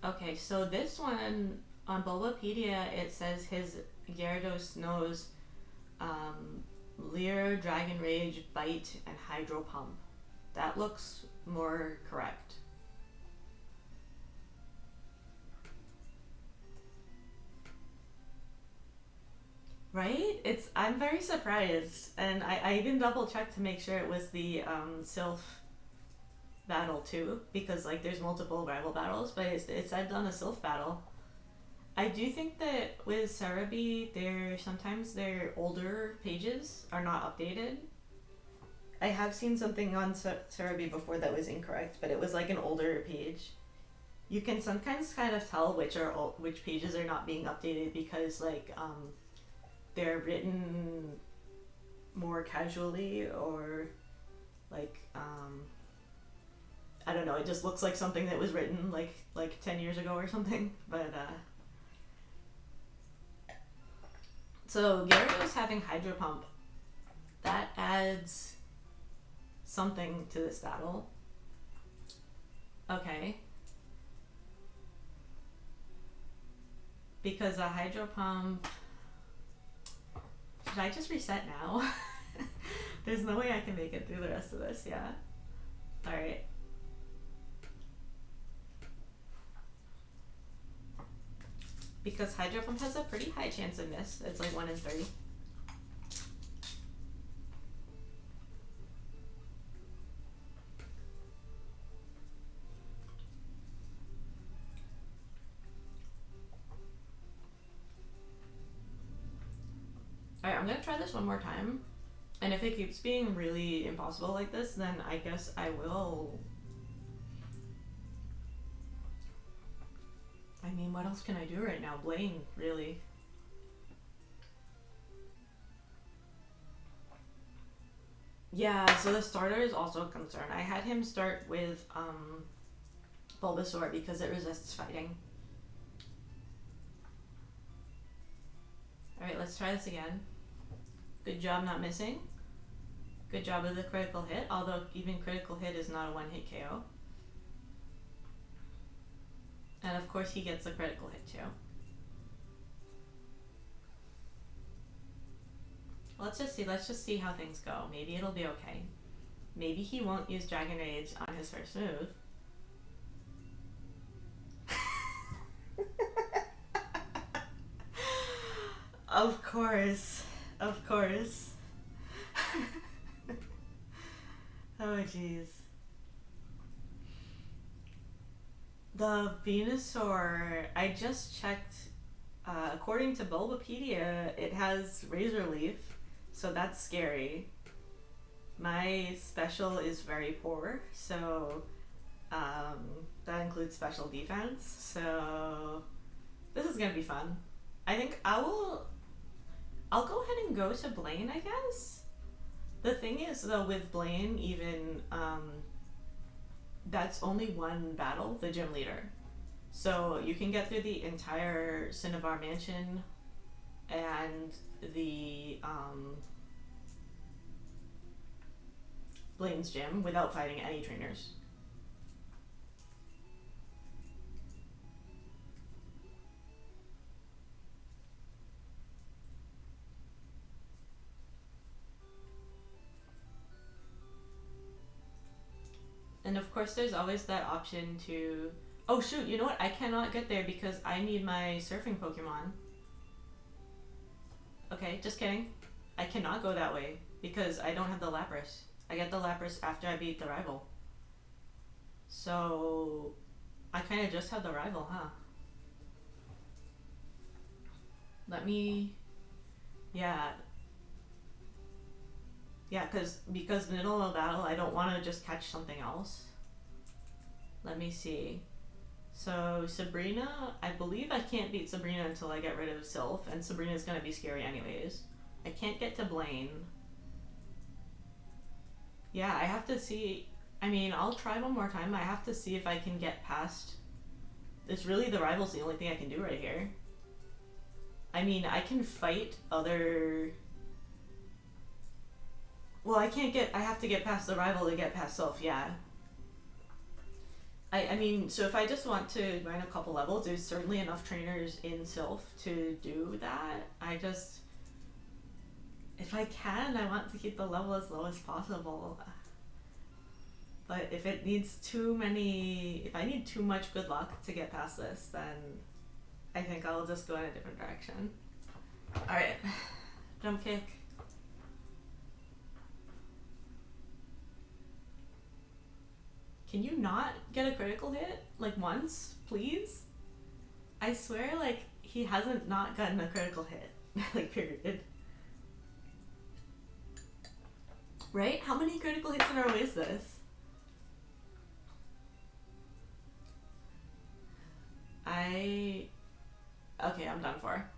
S1: Okay, so this one on Bulbapedia, it says his Gyarados knows Leer, Dragon Rage, Bite, and Hydro Pump. That looks more correct. Right? I'm very surprised, and I even double checked to make sure it was the Sylph battle too, because like there's multiple rival battles, but it said on a Sylph battle. I do think that with Cerebi, sometimes their older pages are not updated. I have seen something on Cerebi before that was incorrect, but it was like an older page. You can sometimes kind of tell which pages are not being updated because like they're written more casually, or like I don't know, it just looks like something that was written like 10 years ago or something. But so Gyarados having Hydro Pump, that adds something to this battle. Okay. Because a Hydro Pump... Should I just reset now? There's no way I can make it through the rest of this, yeah? Alright. Because Hydro Pump has a pretty high chance of miss. It's like 1 in 3. Alright, I'm gonna try this one more time. And if it keeps being really impossible like this, then I guess I will... I mean, what else can I do right now? Blaine, really. Yeah, so the starter is also a concern. I had him start with Bulbasaur because it resists fighting. Alright, let's try this again. Good job not missing. Good job with the critical hit, although even critical hit is not a one-hit KO. And of course he gets the critical hit too. Let's just see how things go. Maybe it'll be okay. Maybe he won't use Dragon Rage on his first move. Of course. Of course. Oh jeez. The Venusaur, I just checked, according to Bulbapedia, it has Razor Leaf, so that's scary. My special is very poor, so that includes special defense, so this is gonna be fun. I think I'll go ahead and go to Blaine, I guess. The thing is, though, with Blaine, even, that's only one battle, the gym leader. So you can get through the entire Cinnabar Mansion and the Blaine's gym without fighting any trainers. And of course there's always that option to... Oh shoot, you know what? I cannot get there because I need my surfing Pokemon. Okay, just kidding. I cannot go that way because I don't have the Lapras. I get the Lapras after I beat the rival. So I kind of just have the rival, huh? Let me... Yeah. Yeah, because middle of battle, I don't want to just catch something else. Let me see. So Sabrina, I believe I can't beat Sabrina until I get rid of Sylph, and Sabrina's gonna be scary anyways. I can't get to Blaine. Yeah, I have to see... I mean, I'll try one more time. I have to see if I can get past... It's really the rival's the only thing I can do right here. I mean, I can fight other... Well, I can't get... I have to get past the rival to get past Sylph, yeah. I mean, so if I just want to grind a couple levels, there's certainly enough trainers in Sylph to do that. I just... If I can, I want to keep the level as low as possible. But if it needs too many... If I need too much good luck to get past this, then I think I'll just go in a different direction. Alright. Jump kick. Can you not get a critical hit? Like once, please? I swear, like, he hasn't not gotten a critical hit. Like, period. Right? How many critical hits in a row is this? Okay, I'm done for.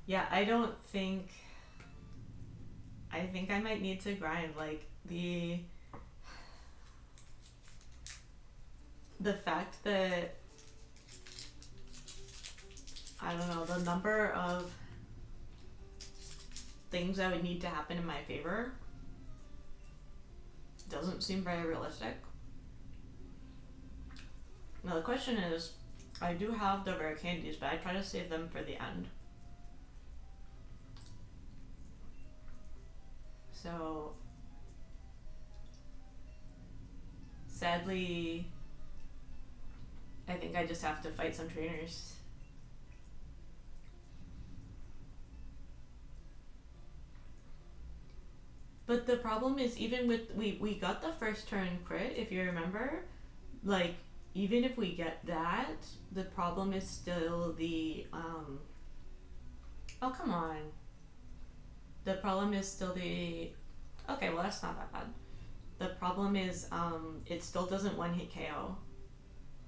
S1: Yeah, I don't think... I think I might need to grind, like, the fact that, I don't know, the number of things that would need to happen in my favor doesn't seem very realistic. Now the question is, I do have the rare candies, but I try to save them for the end. So, sadly, I think I just have to fight some trainers. But the problem is, even with... We got the first turn crit, if you remember. Like, even if we get that, the problem is still the... Oh, come on. The problem is still the... Okay, well that's not that bad. The problem is, it still doesn't one-hit KO.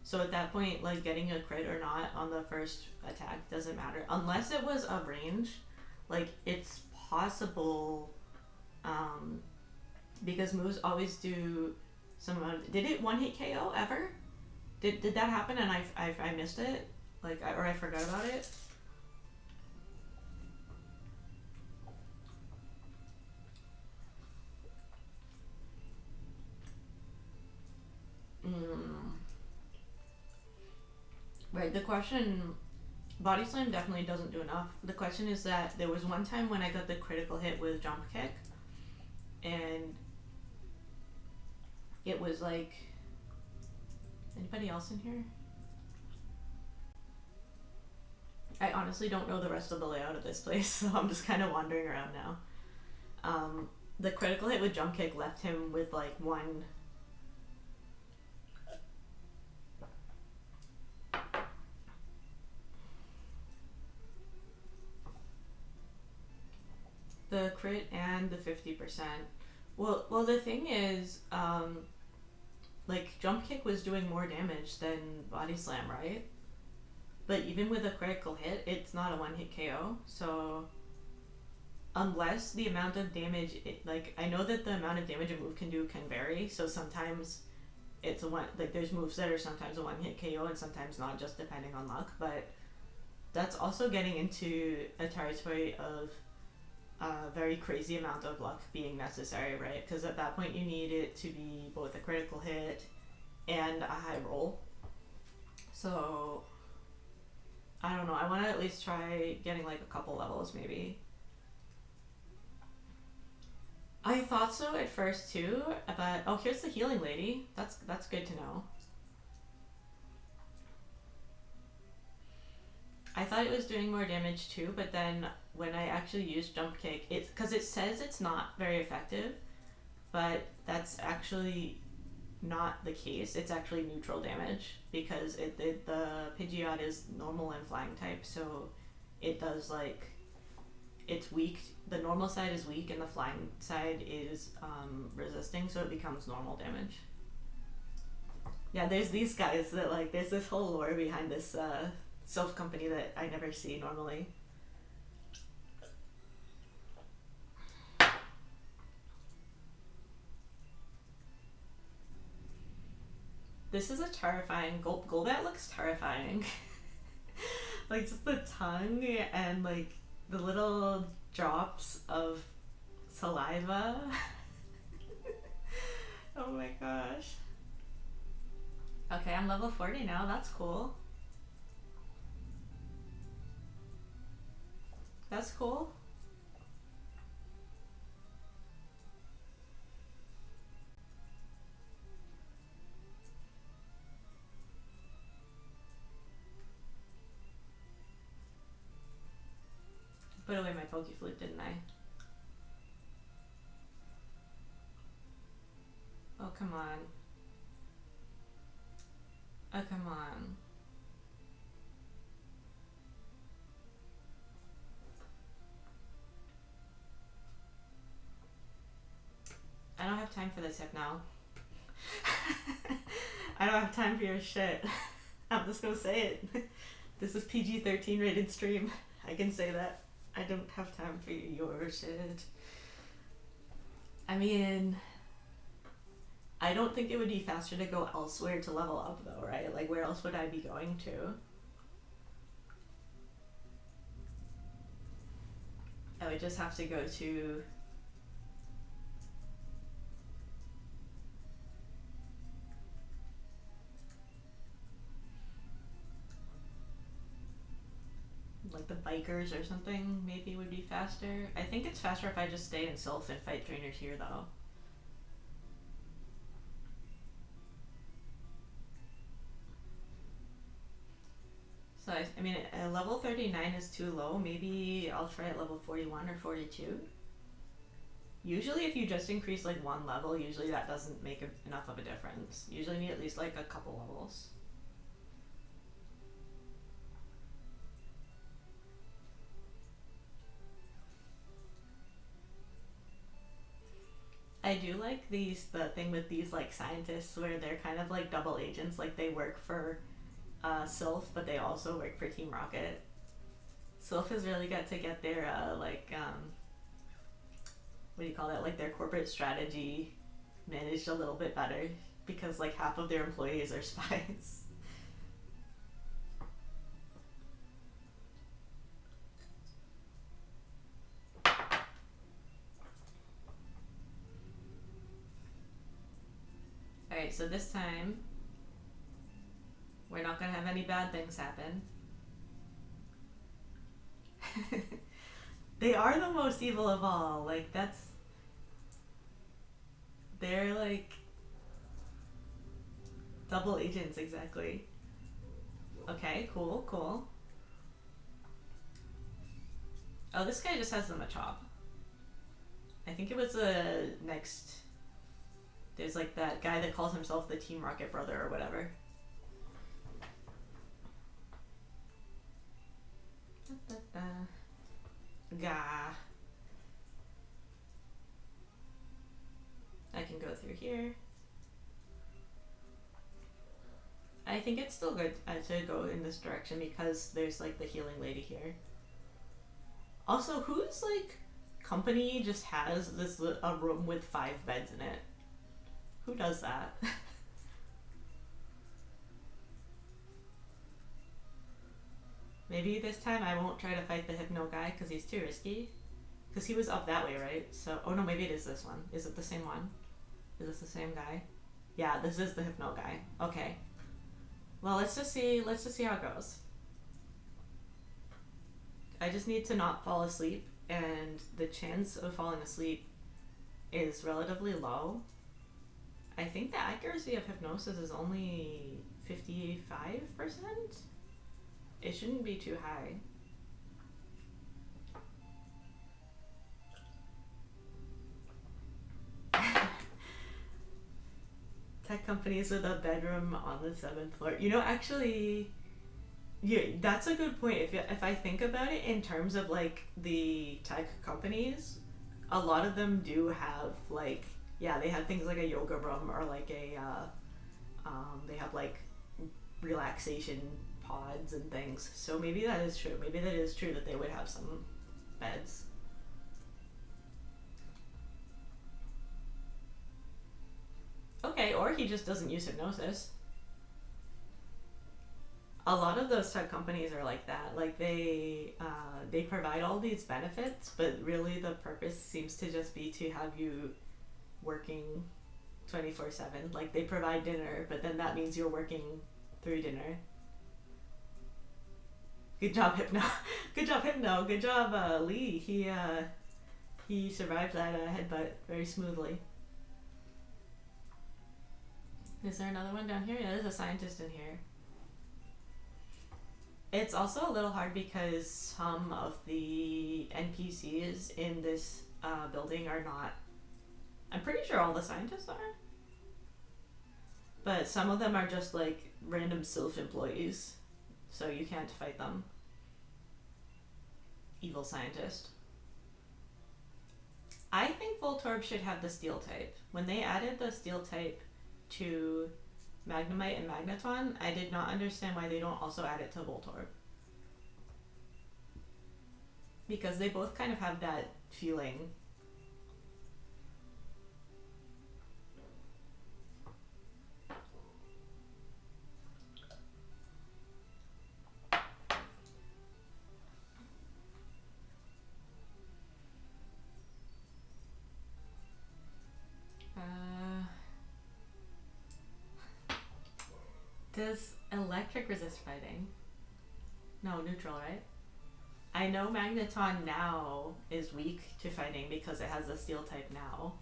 S1: So at that point, like, getting a crit or not on the first attack doesn't matter. Unless it was a range, like, it's possible, because moves always do some amount of... Did it one-hit KO ever? Did that happen and I missed it? Like, or I forgot about it? Right, the question... Body Slam definitely doesn't do enough. The question is that there was one time when I got the critical hit with Jump Kick, and it was like... Anybody else in here? I honestly don't know the rest of the layout of this place, so I'm just kind of wandering around now. The critical hit with Jump Kick left him with like one... The crit and the 50%. Well, the thing is, like, Jump Kick was doing more damage than Body Slam, right? But even with a critical hit, it's not a one-hit KO, so... Unless the amount of damage, like, I know that the amount of damage a move can do can vary, so sometimes it's a one... Like, there's moves that are sometimes a one-hit KO and sometimes not, just depending on luck, but that's also getting into a territory of a very crazy amount of luck being necessary, right? Because at that point you need it to be both a critical hit and a high roll. So, I don't know, I want to at least try getting like a couple levels maybe. I thought so at first too, but oh, here's the healing lady. That's good to know. I thought it was doing more damage too, but then when I actually used jump kick, it's because it says it's not very effective, but that's actually not the case. It's actually neutral damage because the Pidgeot is normal and flying type, so it does like it's weak. The normal side is weak and the flying side is resisting, so it becomes normal damage. Yeah, there's these guys that like there's this whole lore behind this Sylph company that I never see normally. This is a terrifying Golbat looks terrifying. Like just the tongue and like the little drops of saliva. Oh my gosh. Okay, I'm level 40 now. That's cool. That's cool. Put away my Pokeflute, didn't I? Oh, come on. Oh, come on. I don't have time for this Hypno. I don't have time for your shit. I'm just gonna say it. This is PG-13 rated stream. I can say that. I don't have time for your shit. I mean, I don't think it would be faster to go elsewhere to level up though, right? Like where else would I be going to? I would just have to go to like the bikers or something. Maybe would be faster. I think it's faster if I just stay in Sylph and fight trainers here though. So I mean, level 39 is too low. Maybe I'll try at level 41 or 42. Usually if you just increase like one level, usually that doesn't make enough of a difference. Usually need at least like a couple levels. I do like the thing with these like scientists where they're kind of like double agents, like they work for Sylph, but they also work for Team Rocket. Sylph has really got to get their what do you call that? Like their corporate strategy managed a little bit better because like half of their employees are spies. Alright, so this time we're not gonna have any bad things happen. They are the most evil of all. Like they're like double agents exactly. Okay, cool, cool. Oh, this guy just has the Machop. I think it was the next. There's like that guy that calls himself the Team Rocket brother or whatever. Gah. I can go through here. I think it's still good to go in this direction because there's like the healing lady here. Also, whose like company just has this a room with 5 beds in it? Who does that? Maybe this time I won't try to fight the Hypno guy because he's too risky. Because he was up that way, right? So, oh no, maybe it is this one. Is it the same one? Is this the same guy? Yeah, this is the Hypno guy. Okay. Well, let's just see how it goes. I just need to not fall asleep, and the chance of falling asleep is relatively low. I think the accuracy of hypnosis is only 55%. It shouldn't be too high. Tech companies with a bedroom on the 7th floor. You know, actually, yeah, that's a good point. If I think about it in terms of like the tech companies, a lot of them do have like, yeah, they have things like a yoga room or like a they have like relaxation pods and things. So maybe that is true. Maybe that is true that they would have some beds. Okay, or he just doesn't use hypnosis. A lot of those tech companies are like that. Like they provide all these benefits, but really the purpose seems to just be to have you working 24/7. Like they provide dinner, but then that means you're working through dinner. Good job, Hypno. Good job, Hypno. Good job, Lee. He survived that headbutt very smoothly. Is there another one down here? Yeah, there's a scientist in here. It's also a little hard because some of the NPCs in this building are not. I'm pretty sure all the scientists are. But some of them are just like random sylph employees, so you can't fight them. Evil scientist. I think Voltorb should have the steel type. When they added the steel type to Magnemite and Magneton, I did not understand why they don't also add it to Voltorb. Because they both kind of have that feeling. Does electric resist fighting? No, neutral, right? I know Magneton now is weak to fighting because it has a steel type now.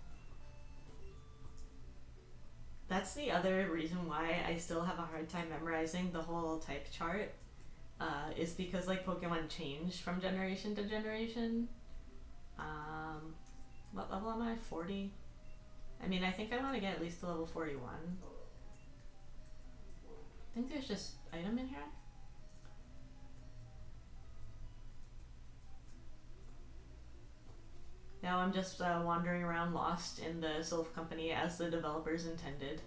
S1: That's the other reason why I still have a hard time memorizing the whole type chart. Is because like Pokemon change from generation to generation. What level am I? 40? I mean, I think I want to get at least to level 41. I think there's just item in here. Now I'm just wandering around lost in the Sylph Company as the developers intended.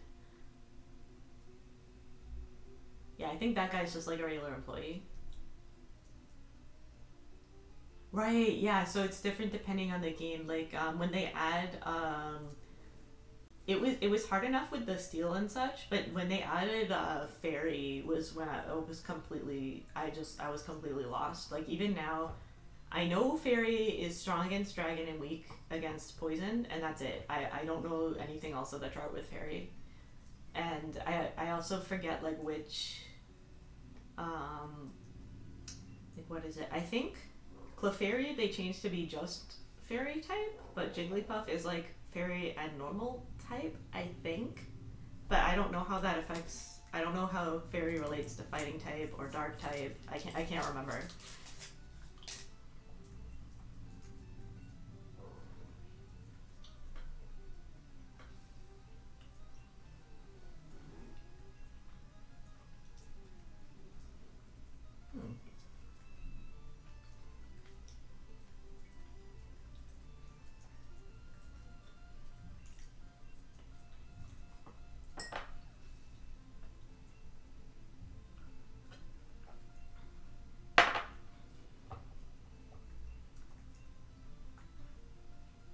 S1: Yeah, I think that guy's just like a regular employee. Right, yeah, so it's different depending on the game. Like when they add it was hard enough with the steel and such, but when they added fairy was when I was completely lost. Like even now, I know fairy is strong against dragon and weak against poison, and that's it. I don't know anything else of the chart with fairy, and I also forget like which like what is it? I think Clefairy they changed to be just fairy type, but Jigglypuff is like fairy and normal type, I think. But I don't know how that affects. I don't know how fairy relates to fighting type or dark type. I can't remember.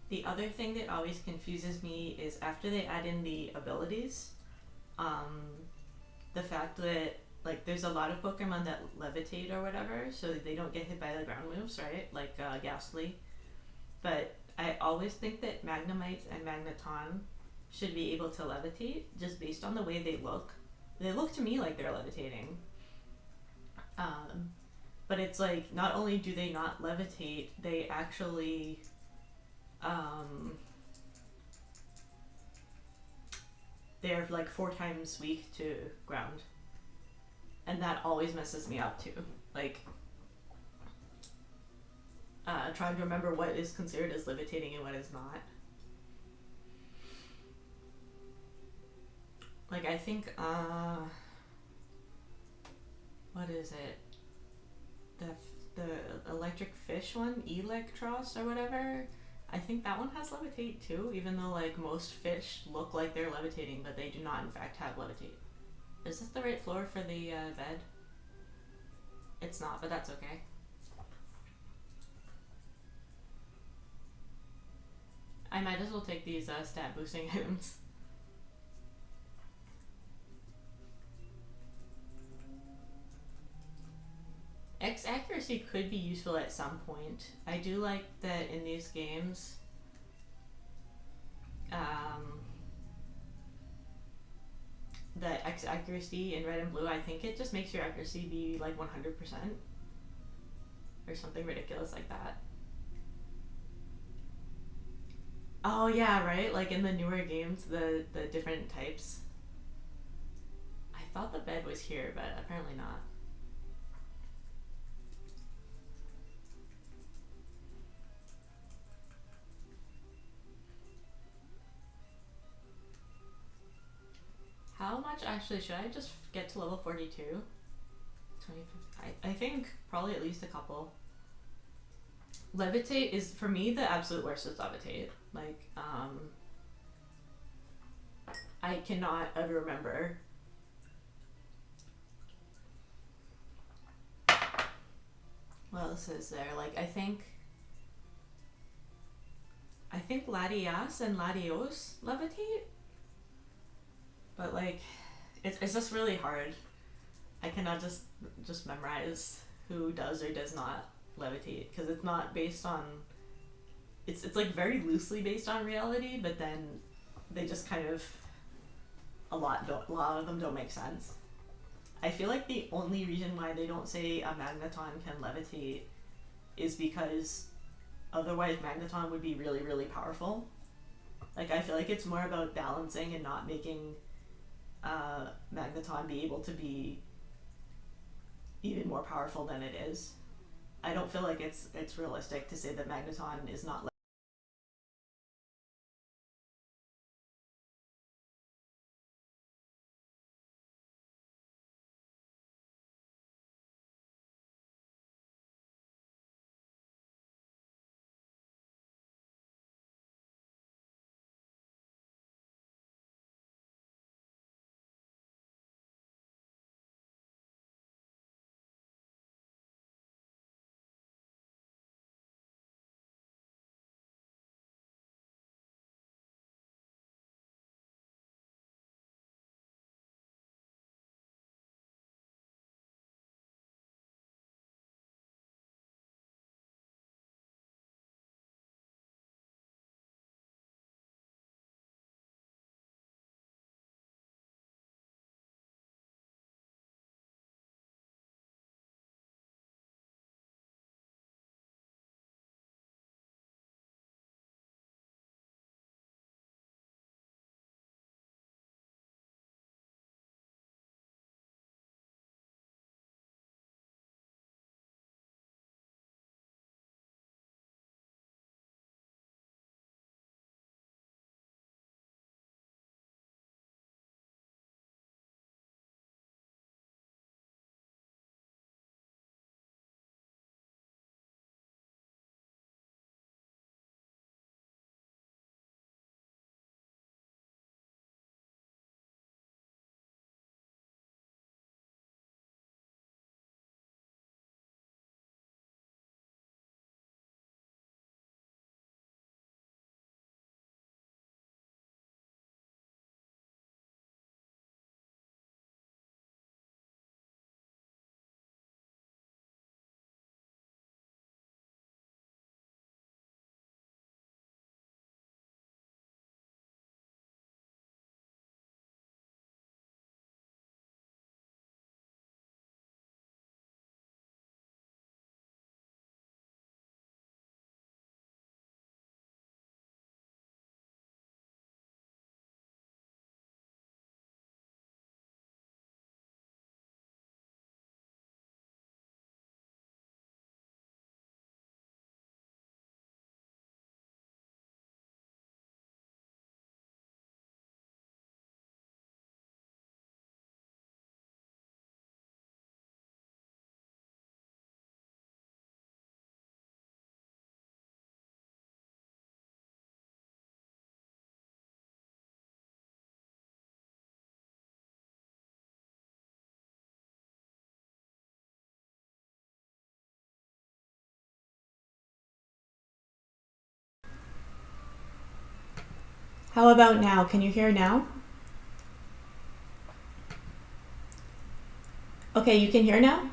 S1: The other thing that always confuses me is after they add in the abilities, the fact that like there's a lot of Pokemon that levitate or whatever, so they don't get hit by the ground moves, right? Like Ghastly. But I always think that Magnemite and Magneton should be able to levitate just based on the way they look. They look to me like they're levitating. But it's like not only do they not levitate, they actually they're like 4 times weak to ground, and that always messes me up too. Like, trying to remember what is considered as levitating and what is not. Like, I think, what is it? The electric fish one, Electros or whatever. I think that one has levitate too, even though like most fish look like they're levitating, but they do not in fact have levitate. Is this the right floor for the bed? It's not, but that's okay. I might as well take these stat boosting items. X accuracy could be useful at some point. I do like that in these games. The X accuracy in red and blue, I think it just makes your accuracy be like 100% or something ridiculous like that. Oh yeah, right. Like in the newer games, the different types. I thought the bed was here, but apparently not. How much actually should I just get to level 42? 25. I think probably at least a couple. Levitate is for me the absolute worst is levitate. Like, I cannot ever remember. What else is there? Like, I think Latias and Latios levitate, but like, it's just really hard. I cannot just memorize who does or does not levitate because it's not based on. It's like very loosely based on reality, but then they just kind of a lot of them don't make sense. I feel like the only reason why they don't say a magneton can levitate is because otherwise magneton would be really, really powerful. Like, I feel like it's more about balancing and not making magneton be able to be even more powerful than it is. I don't feel like it's realistic to say that magneton is not How about now? Can you hear now? Okay, you can hear now?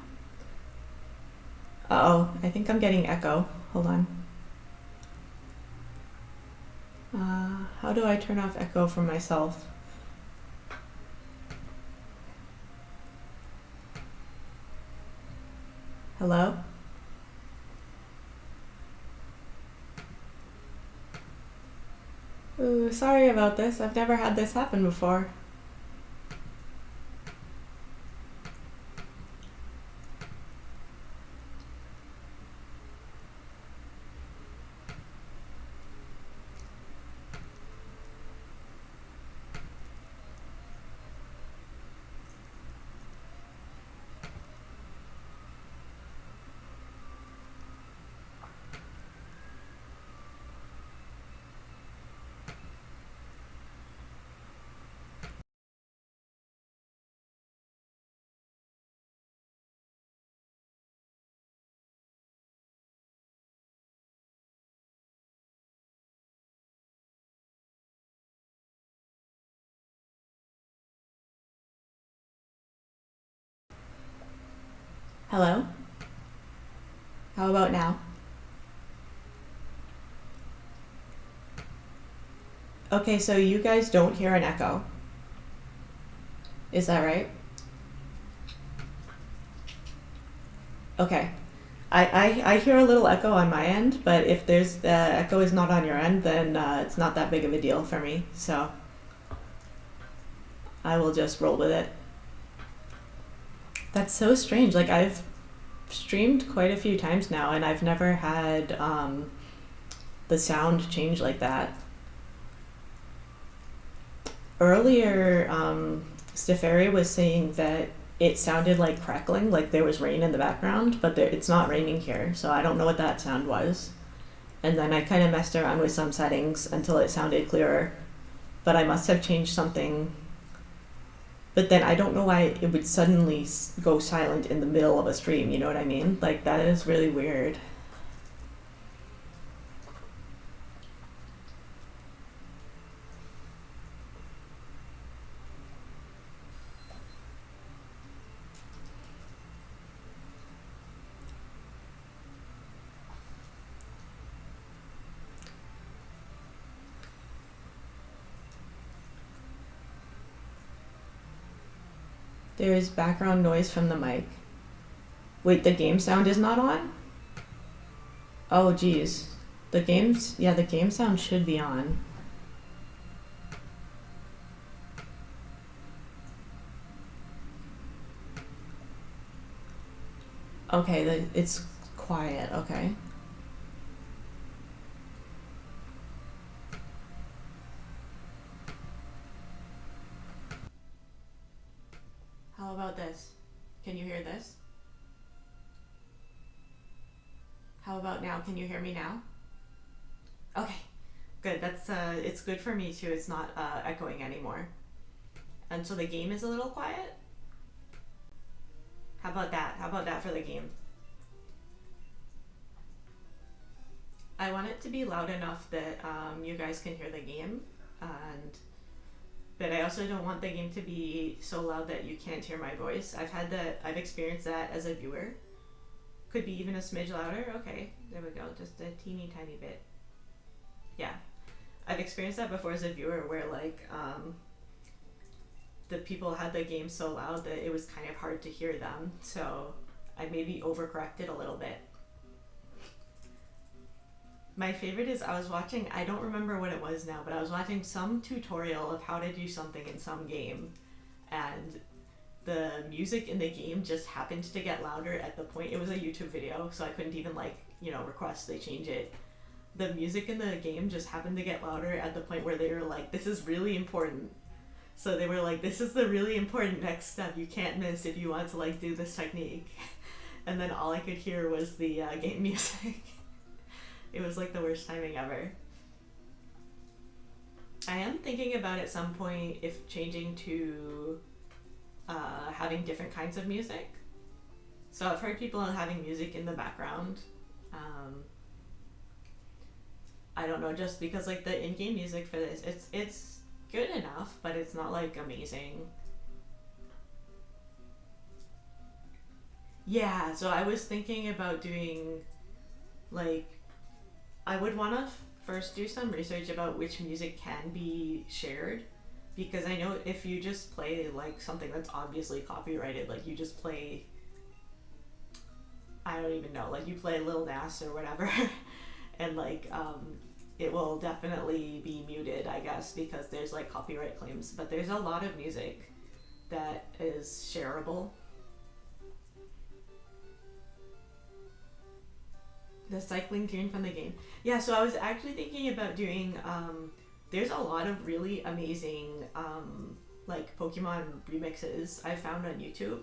S1: Uh-oh, I think I'm getting echo. Hold on. How do I turn off echo from myself? Hello? Ooh, sorry about this. I've never had this happen before. Hello? How about now? Okay, so you guys don't hear an echo. Is that right? Okay. I hear a little echo on my end, but if there's the echo is not on your end, then it's not that big of a deal for me. So I will just roll with it. That's so strange. Like I've streamed quite a few times now, and I've never had the sound change like that. Earlier, Stefari was saying that it sounded like crackling, like there was rain in the background, but it's not raining here, so I don't know what that sound was. And then I kind of messed around with some settings until it sounded clearer, but I must have changed something. But then I don't know why it would suddenly go silent in the middle of a stream, you know what I mean? Like that is really weird. There is background noise from the mic. Wait, the game sound is not on? Oh, geez. The game sound should be on. Okay, it's quiet, okay. How about this? Can you hear this? How about now? Can you hear me now? Okay, good. That's it's good for me too. It's not echoing anymore. And so the game is a little quiet? How about that? How about that for the game? I want it to be loud enough that you guys can hear the game, but I also don't want the game to be so loud that you can't hear my voice. I've experienced that as a viewer. Could be even a smidge louder. Okay, there we go. Just a teeny tiny bit. Yeah, I've experienced that before as a viewer, where like the people had the game so loud that it was kind of hard to hear them. So I maybe overcorrected a little bit. My favorite is I was watching, I don't remember what it was now, but I was watching some tutorial of how to do something in some game, and the music in the game just happened to get louder at the point, it was a YouTube video, so I couldn't even request they change it. The music in the game just happened to get louder at the point where they were like, this is really important. So they were like, this is the really important next step you can't miss if you want to do this technique. And then all I could hear was the game music. It was like the worst timing ever. I am thinking about at some point if changing to having different kinds of music. So I've heard people having music in the background. I don't know, just because like the in-game music for this, it's good enough, but it's not like amazing. Yeah, so I was thinking about doing like I would want to first do some research about which music can be shared, because I know if you just play like something that's obviously copyrighted, like you just play, I don't even know, like you play Lil Nas or whatever, and like it will definitely be muted, I guess, because there's like copyright claims. But there's a lot of music that is shareable. The cycling tune from the game. Yeah, so I was actually thinking about doing. There's a lot of really amazing like Pokemon remixes I found on YouTube,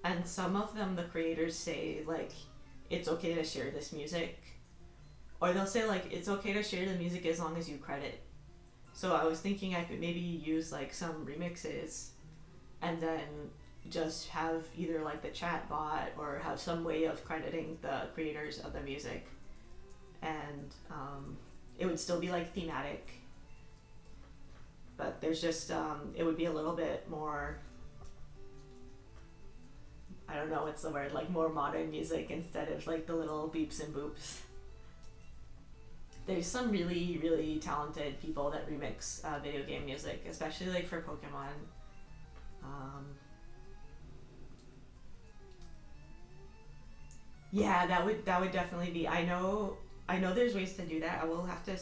S1: and some of them the creators say like it's okay to share this music, or they'll say like it's okay to share the music as long as you credit. So I was thinking I could maybe use like some remixes, and then just have either like the chat bot or have some way of crediting the creators of the music, and it would still be like thematic, but there's just it would be a little bit more, I don't know what's the word, like more modern music instead of like the little beeps and boops. There's some really, really talented people that remix video game music, especially like for Pokemon. Yeah, that would definitely be. I know there's ways to do that. I will have to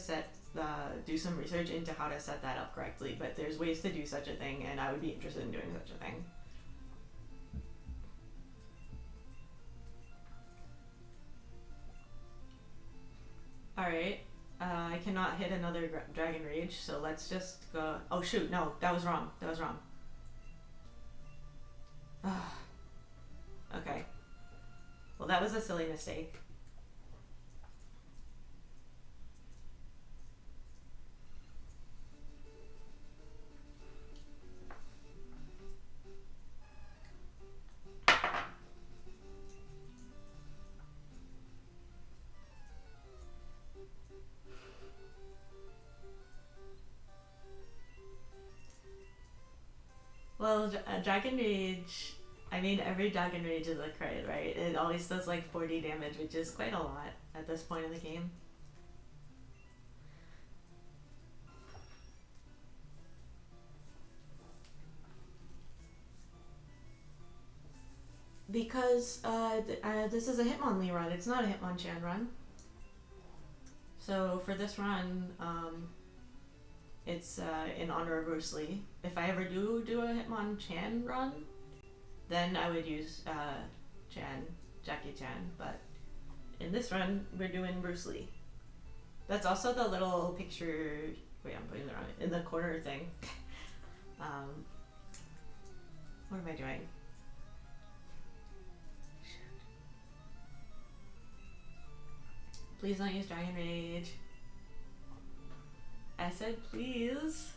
S1: do some research into how to set that up correctly, but there's ways to do such a thing, and I would be interested in doing such a thing. All right. I cannot hit another Dragon Rage, so let's just go. Oh shoot, no, that was wrong. That was wrong. Okay. Well, that was a silly mistake. Well, Dragon Rage, I mean, every Dragon Rage is a crit, right? It always does like 40 damage, which is quite a lot at this point in the game. Because this is a Hitmonlee run, it's not a Hitmonchan run. So for this run, it's in honor of Bruce Lee. If I ever do a Hitmonchan run, then I would use Jackie Chan, but in this run, we're doing Bruce Lee. That's also the little picture, wait, I'm putting it wrong, in the corner thing. What am I doing? Please don't use Dragon Rage. I said please.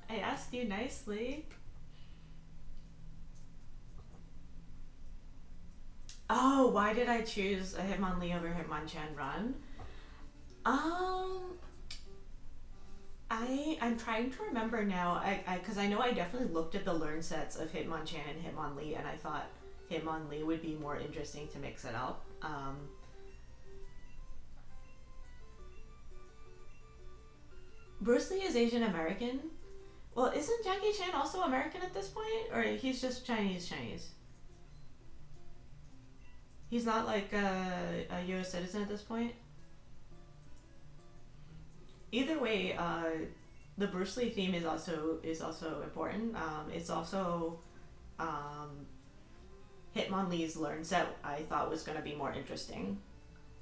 S1: I asked you nicely. Oh, why did I choose a Hitmonlee over Hitmonchan run? I'm trying to remember now. Because I know I definitely looked at the learn sets of Hitmonchan and Hitmonlee, and I thought Hitmonlee would be more interesting to mix it up. Bruce Lee is Asian American. Well, isn't Jackie Chan also American at this point, or he's just Chinese? He's not like a U.S. citizen at this point. Either way, the Bruce Lee theme is also important. It's also Hitmonlee's learn set I thought was going to be more interesting.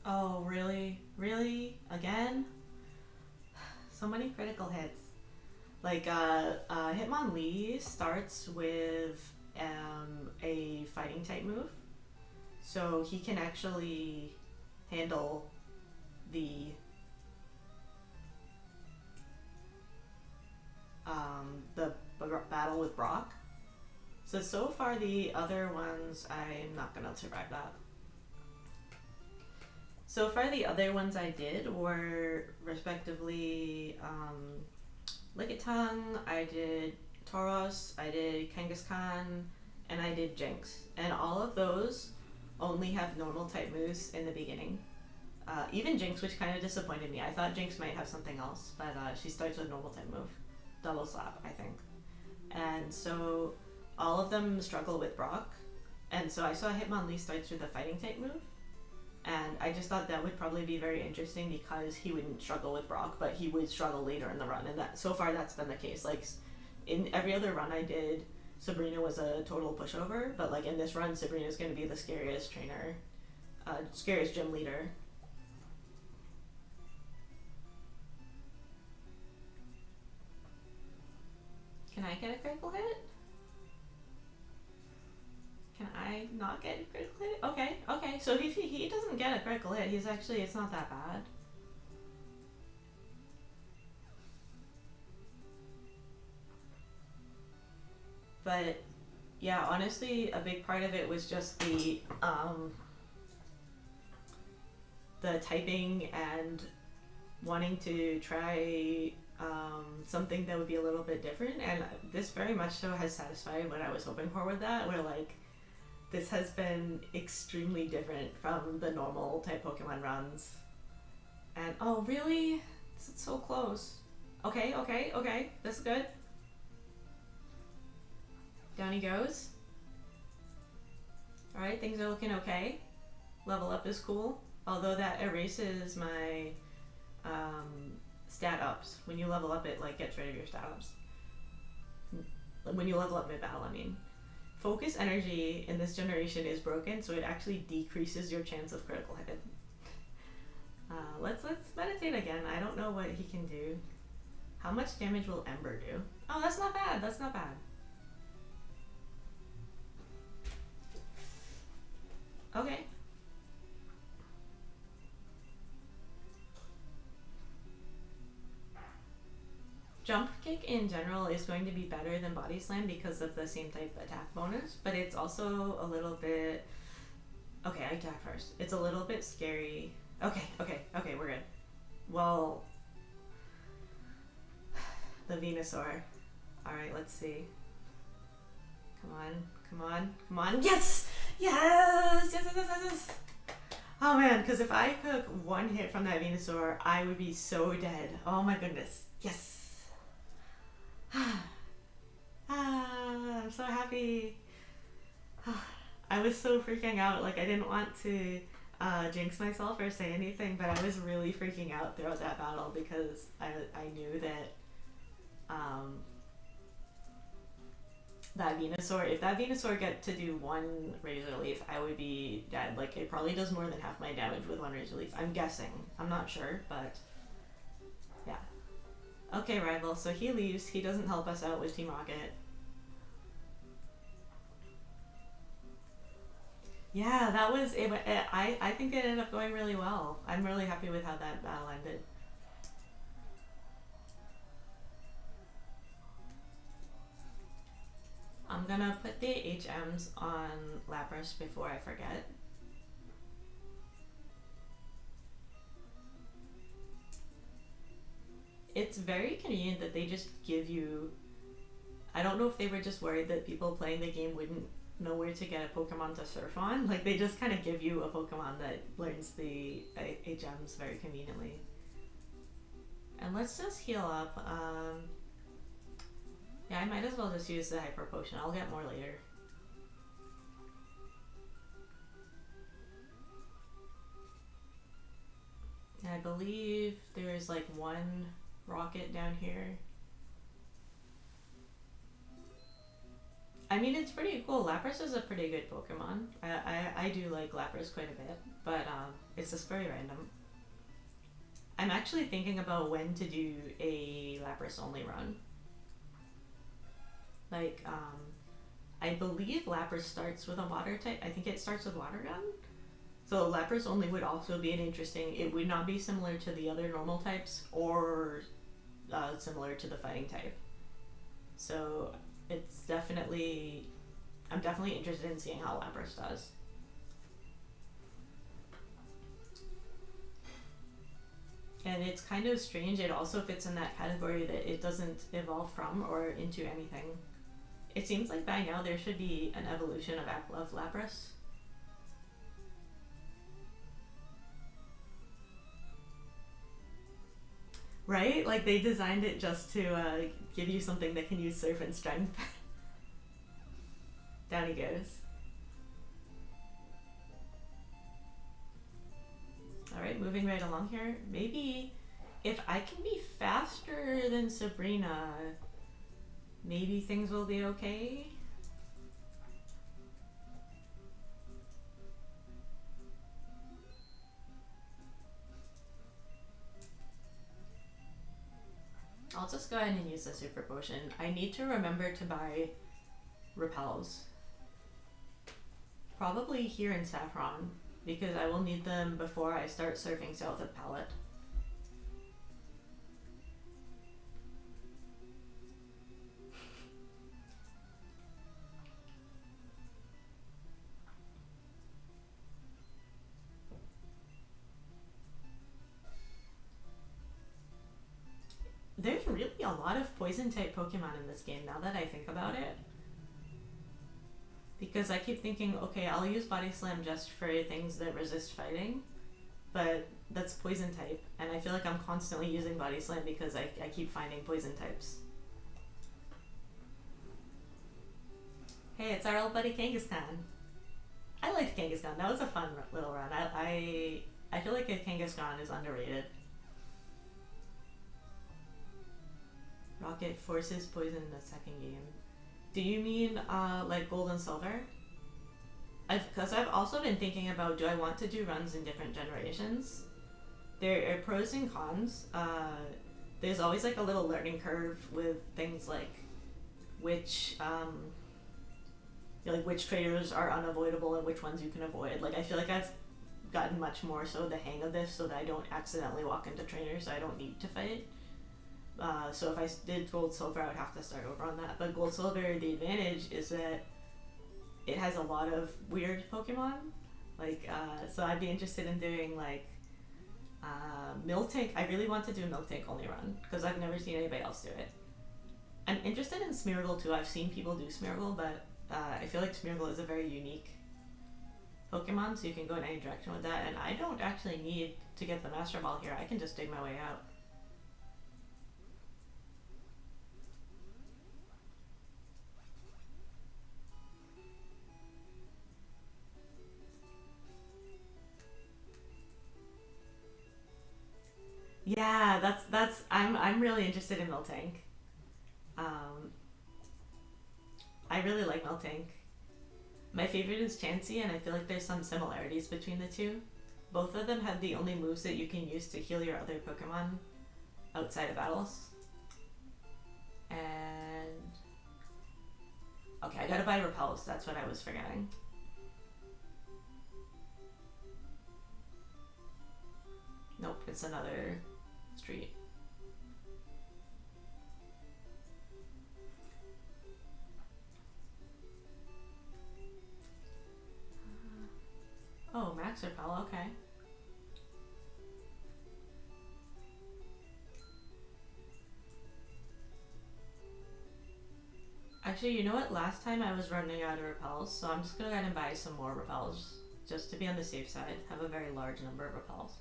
S1: Oh, really? Really? Again? So many critical hits. Like, Hitmonlee starts with a fighting type move. So he can actually handle the battle with Brock. So far the other ones, I'm not gonna survive that. So far, the other ones I did were respectively Lickitung, I did Tauros, I did Kangaskhan, and I did Jinx. And all of those only have normal type moves in the beginning. Even Jinx, which kind of disappointed me. I thought Jinx might have something else, but she starts with normal type move. Double slap, I think. And so all of them struggle with Brock. And so I saw Hitmonlee starts with a fighting type move. And I just thought that would probably be very interesting because he wouldn't struggle with Brock, but he would struggle later in the run. And that so far that's been the case. Like in every other run I did, Sabrina was a total pushover, but like in this run, Sabrina's going to be the scariest trainer, scariest gym leader. Can I get a critical hit? Can I not get a critical hit? Okay, okay. So if he doesn't get a critical hit, he's actually, it's not that bad. But yeah, honestly, a big part of it was just the typing and wanting to try something that would be a little bit different, and this very much so has satisfied what I was hoping for with that, where like this has been extremely different from the normal type Pokemon runs. And oh really? It's so close. Okay, okay, okay, that's good. Down he goes. Alright, things are looking okay. Level up is cool, although that erases my stat ups. When you level up, it like gets rid of your stat ups. When you level up mid-battle, I mean. Focus energy in this generation is broken, so it actually decreases your chance of critical hit. Let's meditate again. I don't know what he can do. How much damage will Ember do? Oh, that's not bad. That's not bad. Okay. Jump kick in general is going to be better than body slam because of the same type attack bonus, but it's also a little bit... Okay, I attack first. It's a little bit scary. Okay, okay, okay, we're good. Well, the Venusaur. Alright, let's see. Come on, come on, come on. Yes! Yes! Yes, yes, yes, yes, yes! Oh man, because if I took one hit from that Venusaur, I would be so dead. Oh my goodness. Yes! I'm so happy. I was so freaking out. Like I didn't want to jinx myself or say anything, but I was really freaking out throughout that battle because I knew that that Venusaur, if that Venusaur get to do one Razor Leaf, I would be dead. Like it probably does more than half my damage with one Razor Leaf. I'm guessing. I'm not sure, but yeah. Okay, rival, so he leaves. He doesn't help us out with Team Rocket. Yeah, that was it. I think it ended up going really well. I'm really happy with how that battle ended. I'm gonna put the HMs on Lapras before I forget. It's very convenient that they just give you... I don't know if they were just worried that people playing the game wouldn't know where to get a Pokemon to surf on. Like, they just kind of give you a Pokemon that learns the HMs very conveniently. And let's just heal up. Yeah, I might as well just use the Hyper Potion. I'll get more later. And I believe there's like one rocket down here. I mean, it's pretty cool. Lapras is a pretty good Pokemon. I do like Lapras quite a bit, but it's just very random. I'm actually thinking about when to do a Lapras only run. Like, I believe Lapras starts with a water type. I think it starts with Water Gun. So Lapras only would also be an interesting... It would not be similar to the other normal types or similar to the fighting type. So it's definitely... I'm definitely interested in seeing how Lapras does. and it's kind of strange. It also fits in that category that it doesn't evolve from or into anything. It seems like by now there should be an evolution of Lapras. Right? Like they designed it just to give you something that can use Surf and Strength. Down he goes. Alright, moving right along here. Maybe if I can be faster than Sabrina, maybe things will be okay. I'll just go ahead and use the Super Potion. I need to remember to buy repels. Probably here in Saffron, because I will need them before I start surfing south of Palette. There's really a lot of poison type Pokemon in this game now that I think about it. Because I keep thinking, okay, I'll use Body Slam just for things that resist fighting, but that's poison type, and I feel like I'm constantly using Body Slam because I keep finding poison types. Hey, it's our old buddy Kangaskhan. I liked Kangaskhan. That was a fun little run. I feel like a Kangaskhan is underrated. Rocket forces poison in the second game. Do you mean like gold and silver? Because I've also been thinking about, do I want to do runs in different generations? There are pros and cons. There's always like a little learning curve with things like which traders are unavoidable and which ones you can avoid. Like I feel like I've gotten much more so the hang of this so that I don't accidentally walk into trainers so I don't need to fight. So if I did gold silver, I would have to start over on that. But gold silver, the advantage is that it has a lot of weird Pokemon. Like, so I'd be interested in doing like Miltank. I really want to do a Miltank only run because I've never seen anybody else do it. I'm interested in Smeargle too. I've seen people do Smeargle, but I feel like Smeargle is a very unique Pokemon, so you can go in any direction with that. And I don't actually need to get the Master Ball here. I can just dig my way out. Yeah, I'm really interested in Miltank. Um, I really like Miltank. My favorite is Chansey, and I feel like there's some similarities between the two. Both of them have the only moves that you can use to heal your other Pokemon outside of battles. And okay, I gotta buy repels. That's what I was forgetting. Nope, it's another street. Oh, Max Repel, okay. Actually, you know what? Last time I was running out of repels, so I'm just gonna go ahead and buy some more repels just to be on the safe side. Have a very large number of repels.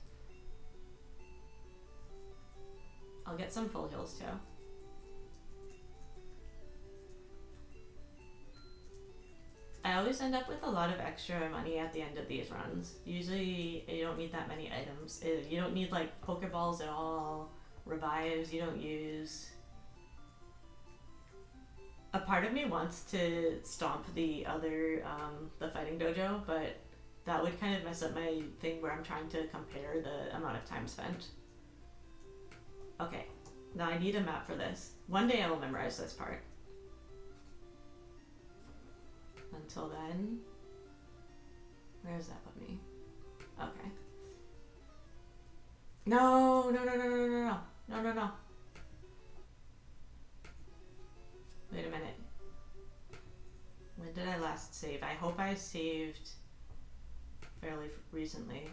S1: I'll get some full heals too. I always end up with a lot of extra money at the end of these runs. Usually you don't need that many items. You don't need like Pokeballs at all, revives you don't use. A part of me wants to stomp the other, the fighting dojo, but that would kind of mess up my thing where I'm trying to compare the amount of time spent. Okay, now I need a map for this. One day I will memorize this part. Until then, where does that put me? Okay. No, no, no, no, no, no, no, no, no, no. Wait a minute. When did I last save? I hope I saved fairly recently.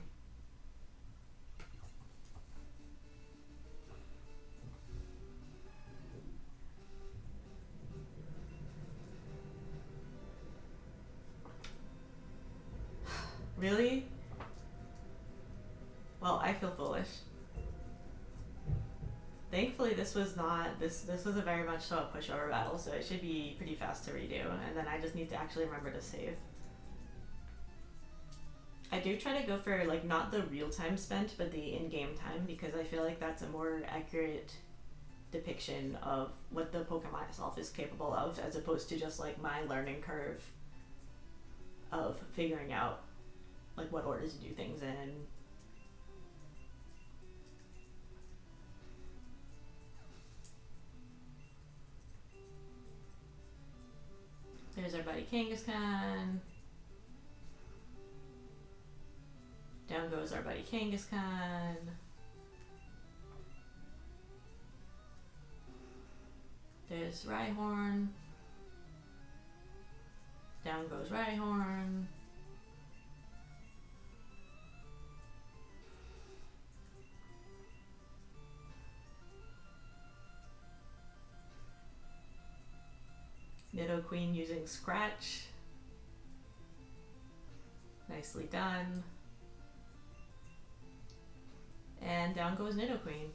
S1: Really? Well, I feel foolish. Thankfully, this was not this was a very much so a pushover battle, so it should be pretty fast to redo. And then I just need to actually remember to save. I do try to go for like not the real time spent, but the in-game time because I feel like that's a more accurate depiction of what the Pokemon itself is capable of, as opposed to just like my learning curve of figuring out like what order to do things in. There's our buddy Kangaskhan. Down goes our buddy Kangaskhan. There's Rhyhorn. Down goes Rhyhorn. Nidoqueen using Scratch. Nicely done. And down goes Nidoqueen.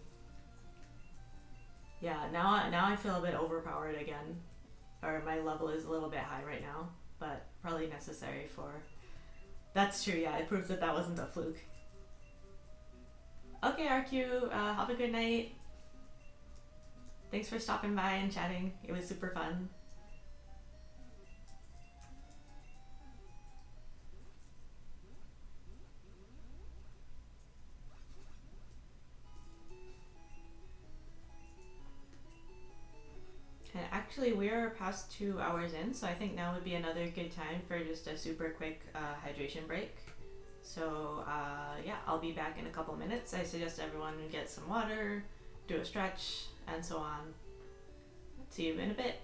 S1: Yeah, now I feel a bit overpowered again. Or my level is a little bit high right now, but probably necessary for... That's true, yeah, it proves that that wasn't a fluke. Okay, RQ, have a good night. Thanks for stopping by and chatting. It was super fun. And actually, we're past 2 hours in, so I think now would be another good time for just a super quick hydration break. So yeah, I'll be back in a couple minutes. I suggest everyone get some water, do a stretch, and so on. See you in a bit.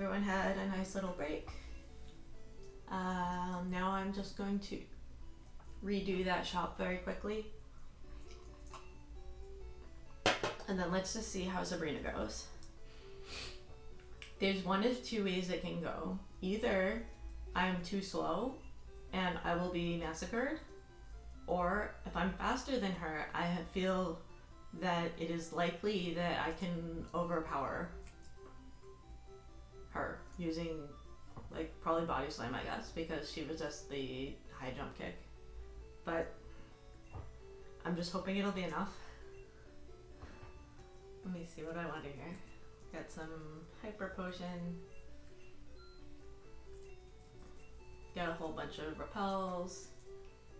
S1: everyone had a nice little break. Now I'm just going to redo that shop very quickly. And then let's just see how Sabrina goes. There's one of two ways it can go. Either I'm too slow and I will be massacred, or if I'm faster than her, I feel that it is likely that I can overpower her using, like, probably body slam, I guess, because she resists the high jump kick. But I'm just hoping it'll be enough. Let me see what I want to do here. Got some hyper potion. Got a whole bunch of repels.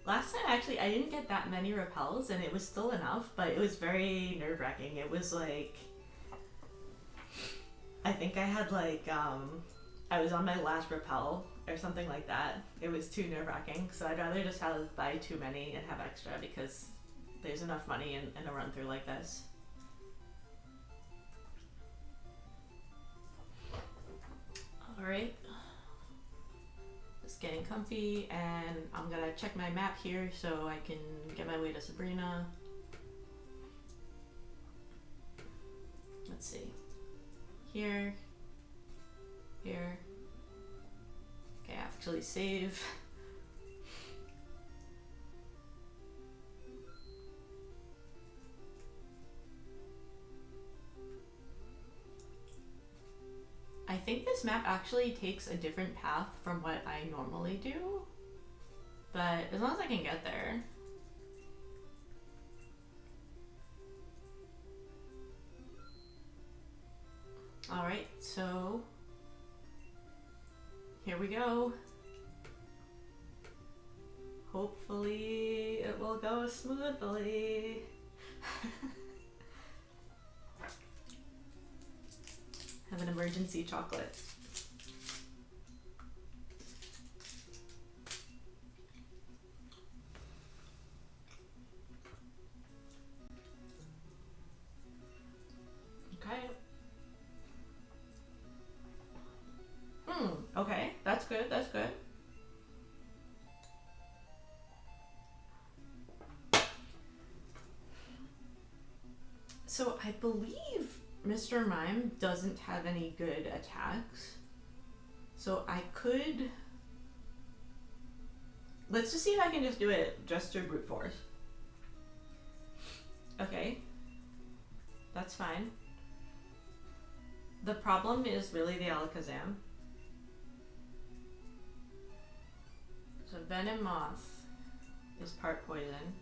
S1: Last time, actually, I didn't get that many repels, and it was still enough, but it was very nerve-wracking. It was like, I think I had like, I was on my last repel or something like that. It was too nerve-wracking, so I'd rather just buy too many and have extra, because there's enough money in a run-through like this. Alright. Just getting comfy, and I'm gonna check my map here so I can get my way to Sabrina. Let's see. Here. Here. Okay, actually save. I think this map actually takes a different path from what I normally do, but as long as I can get there. Alright, so here we go. Hopefully it will go smoothly. Have an emergency chocolate. Okay. Okay, that's good, that's good. So I believe Mr. Mime doesn't have any good attacks. So I could... Let's just see if I can just do it just through brute force. Okay. That's fine. The problem is really the Alakazam. So Venomoth is part poison.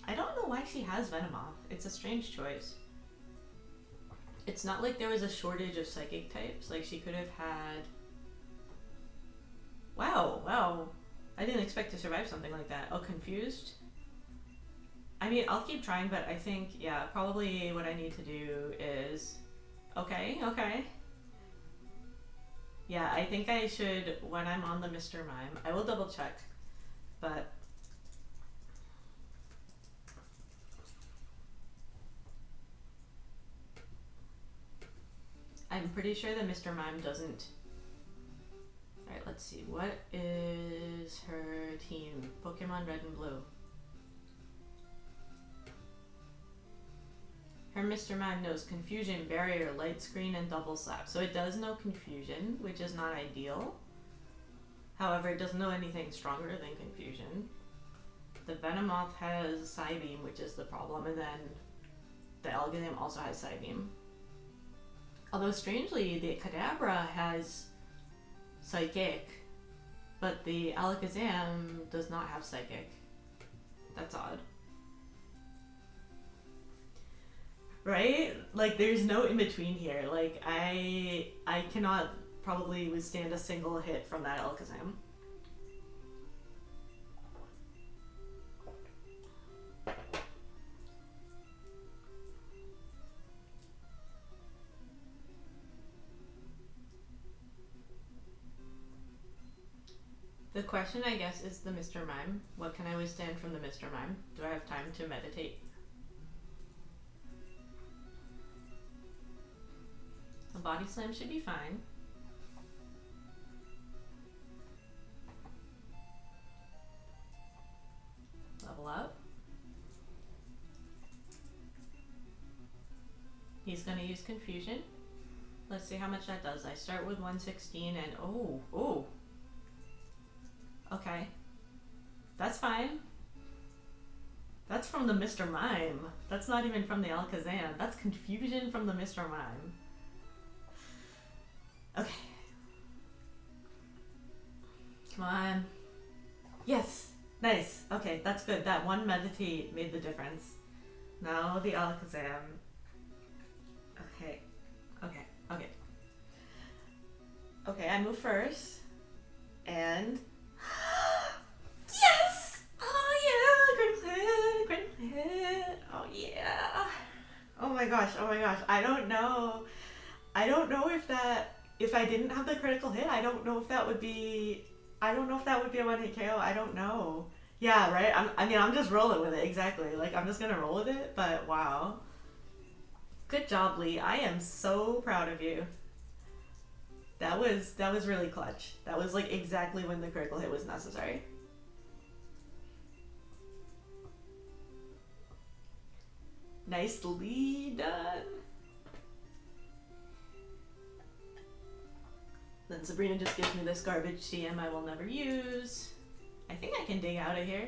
S1: I don't know why she has Venomoth. It's a strange choice. It's not like there was a shortage of psychic types. Like, she could have had... Wow. I didn't expect to survive something like that. Oh, confused? I mean, I'll keep trying, but I think, yeah, probably what I need to do is... Okay. Yeah, I think I should, when I'm on the Mr. Mime, I will double check, but... I'm pretty sure that Mr. Mime doesn't... Alright, let's see. What is her team? Pokemon Red and Blue. Her Mr. Mime knows Confusion, Barrier, Light Screen, and Double Slap. So it does know Confusion, which is not ideal. However, it doesn't know anything stronger than Confusion. The Venomoth has Psybeam, which is the problem, and then the Alakazam also has Psybeam. Although strangely, the Kadabra has Psychic, but the Alakazam does not have Psychic. That's odd. Right? Like, there's no in-between here. Like, I cannot probably withstand a single hit from that Alakazam. The question, I guess, is the Mr. Mime. What can I withstand from the Mr. Mime? Do I have time to meditate? A body slam should be fine. gonna use confusion. Let's see how much that does. I start with 116 and oh. Okay. That's fine. That's from the Mr. Mime. That's not even from the Alakazam. That's confusion from the Mr. Mime. Okay. Come on. Yes! Nice. Okay, that's good. That one meditate made the difference. Now the Alakazam. Okay. Okay, I move first. And... yes! Oh yeah! Great hit! Oh yeah! Oh my gosh. I don't know if I didn't have the critical hit, I don't know if that would be a one-hit KO. I don't know. Yeah, right? I'm just rolling with it, exactly. Like, I'm just gonna roll with it, but wow. Good job, Lee. I am so proud of you. That was really clutch. That was like exactly when the critical hit was necessary. Nicely done. Then Sabrina just gives me this garbage TM I will never use. I think I can dig out of here.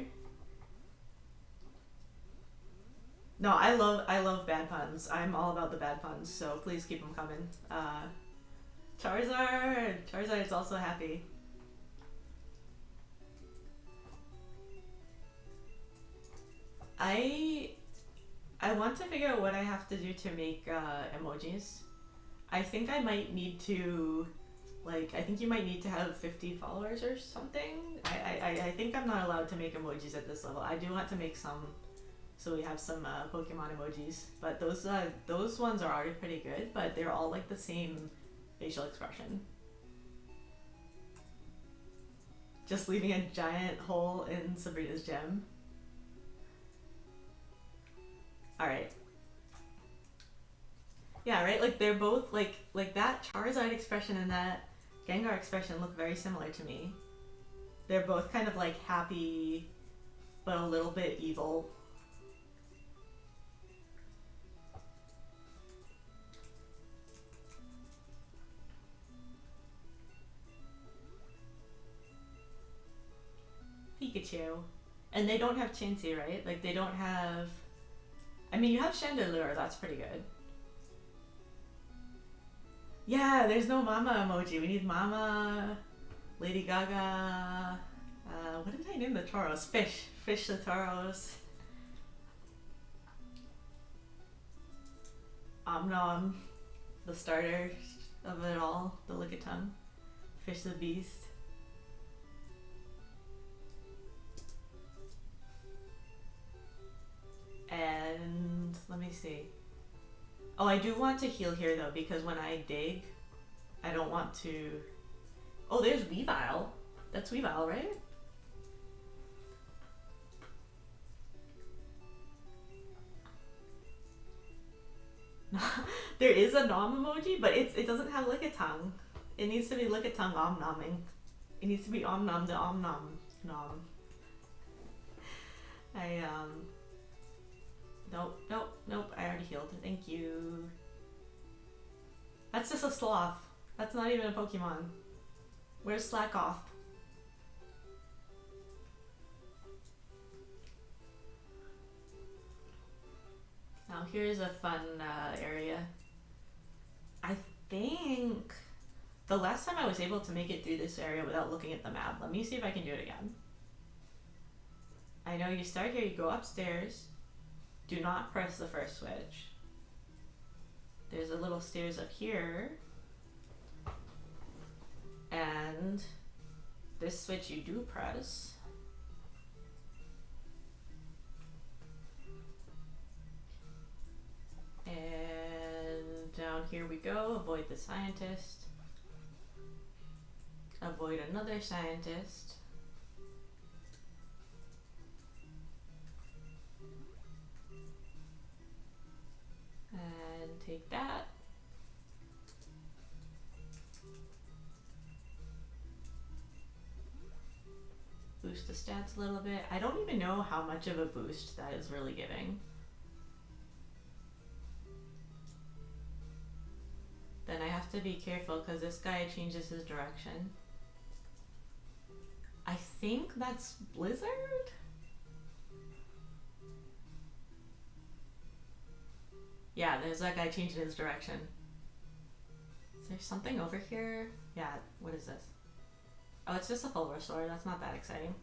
S1: No, I love bad puns. I'm all about the bad puns, so please keep them coming. Charizard is also happy. I want to figure out what I have to do to make emojis. I think I might need to, like, I think you might need to have 50 followers or something. I think I'm not allowed to make emojis at this level. I do want to make some, so we have some Pokemon emojis. But those ones are already pretty good, but they're all like the same facial expression. Just leaving a giant hole in Sabrina's gem. Alright. Yeah, right? Like, they're both, like that Charizard expression and that Gengar expression look very similar to me. They're both kind of, like, happy, but a little bit evil. Pikachu. And they don't have Chansey, right? Like, they don't have... I mean, you have Chandelure, that's pretty good. Yeah, there's no Mama emoji. We need Mama, Lady Gaga, what did I name the Tauros? Fish the Tauros. Omnom, the starter of it all, the Lickitung. Fish the Beast. And let me see. Oh, I do want to heal here though, because when I dig, I don't want to... Oh, there's Weavile. That's Weavile, right? There is a nom emoji, but it doesn't have Lickitung. It needs to be Lickitung omnomming. It needs to be omnom to omnom nom. Nope, I already healed. Thank you. That's just a sloth. That's not even a Pokemon. Where's Slack Off? Now here's a fun area. I think the last time I was able to make it through this area without looking at the map. Let me see if I can do it again. I know you start here, you go upstairs. Do not press the first switch. There's a little stairs up here. And this switch you do press. And down here we go. Avoid the scientist. Avoid another scientist. And take that. Boost the stats a little bit. I don't even know how much of a boost that is really giving. have to be careful because this guy changes his direction. I think that's Blizzard? Yeah, there's that guy changing his direction. Is there something over here? Yeah, what is this? Oh, it's just a full restore. That's not that exciting.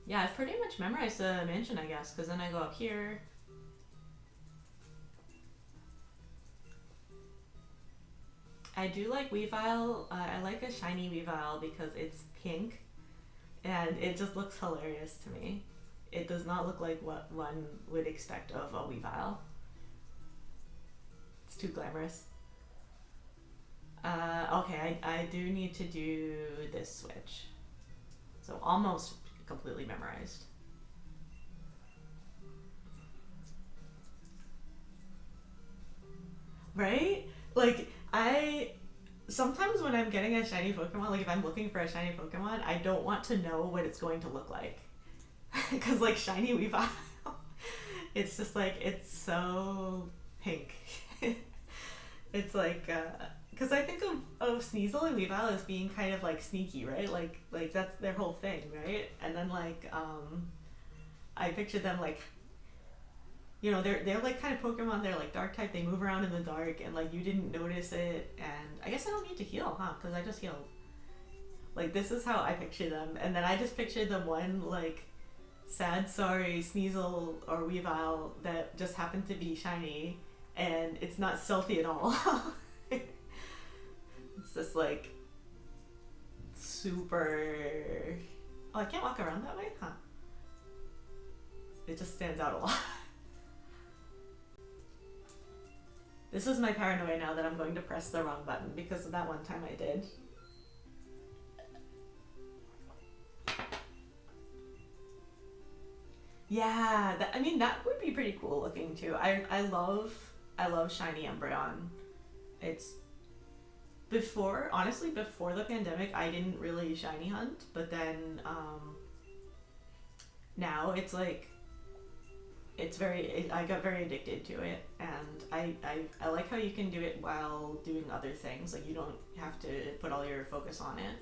S1: Yeah, I've pretty much memorized the mansion, I guess, because then I go up here. I do like Weavile. I like a shiny Weavile because it's pink and it just looks hilarious to me. It does not look like what one would expect of a Weavile. It's too glamorous. Okay, I do need to do this switch. So almost completely memorized. Right? Like, sometimes when I'm getting a shiny Pokemon, like if I'm looking for a shiny Pokemon, I don't want to know what it's going to look like. Because like shiny Weavile, it's just like, it's so pink. It's like, because I think of Sneasel and Weavile as being kind of like sneaky, right? Like that's their whole thing, right? And then like, I picture them like, you know, they're like kind of Pokemon, they're like dark type, they move around in the dark and like you didn't notice it, and I guess I don't need to heal, huh? Because I just healed. Like this is how I picture them, and then I just picture them one like sad, sorry Sneasel or Weavile that just happened to be shiny, and it's not stealthy at all. It's just like super. Oh, I can't walk around that way, huh? It just stands out a lot. This is my paranoia now that I'm going to press the wrong button because of that one time I did. Yeah, I mean that would be pretty cool looking too. I love shiny Umbreon. It's honestly before the pandemic I didn't really shiny hunt, but then now it's like I got very addicted to it, and I like how you can do it while doing other things. Like you don't have to put all your focus on it.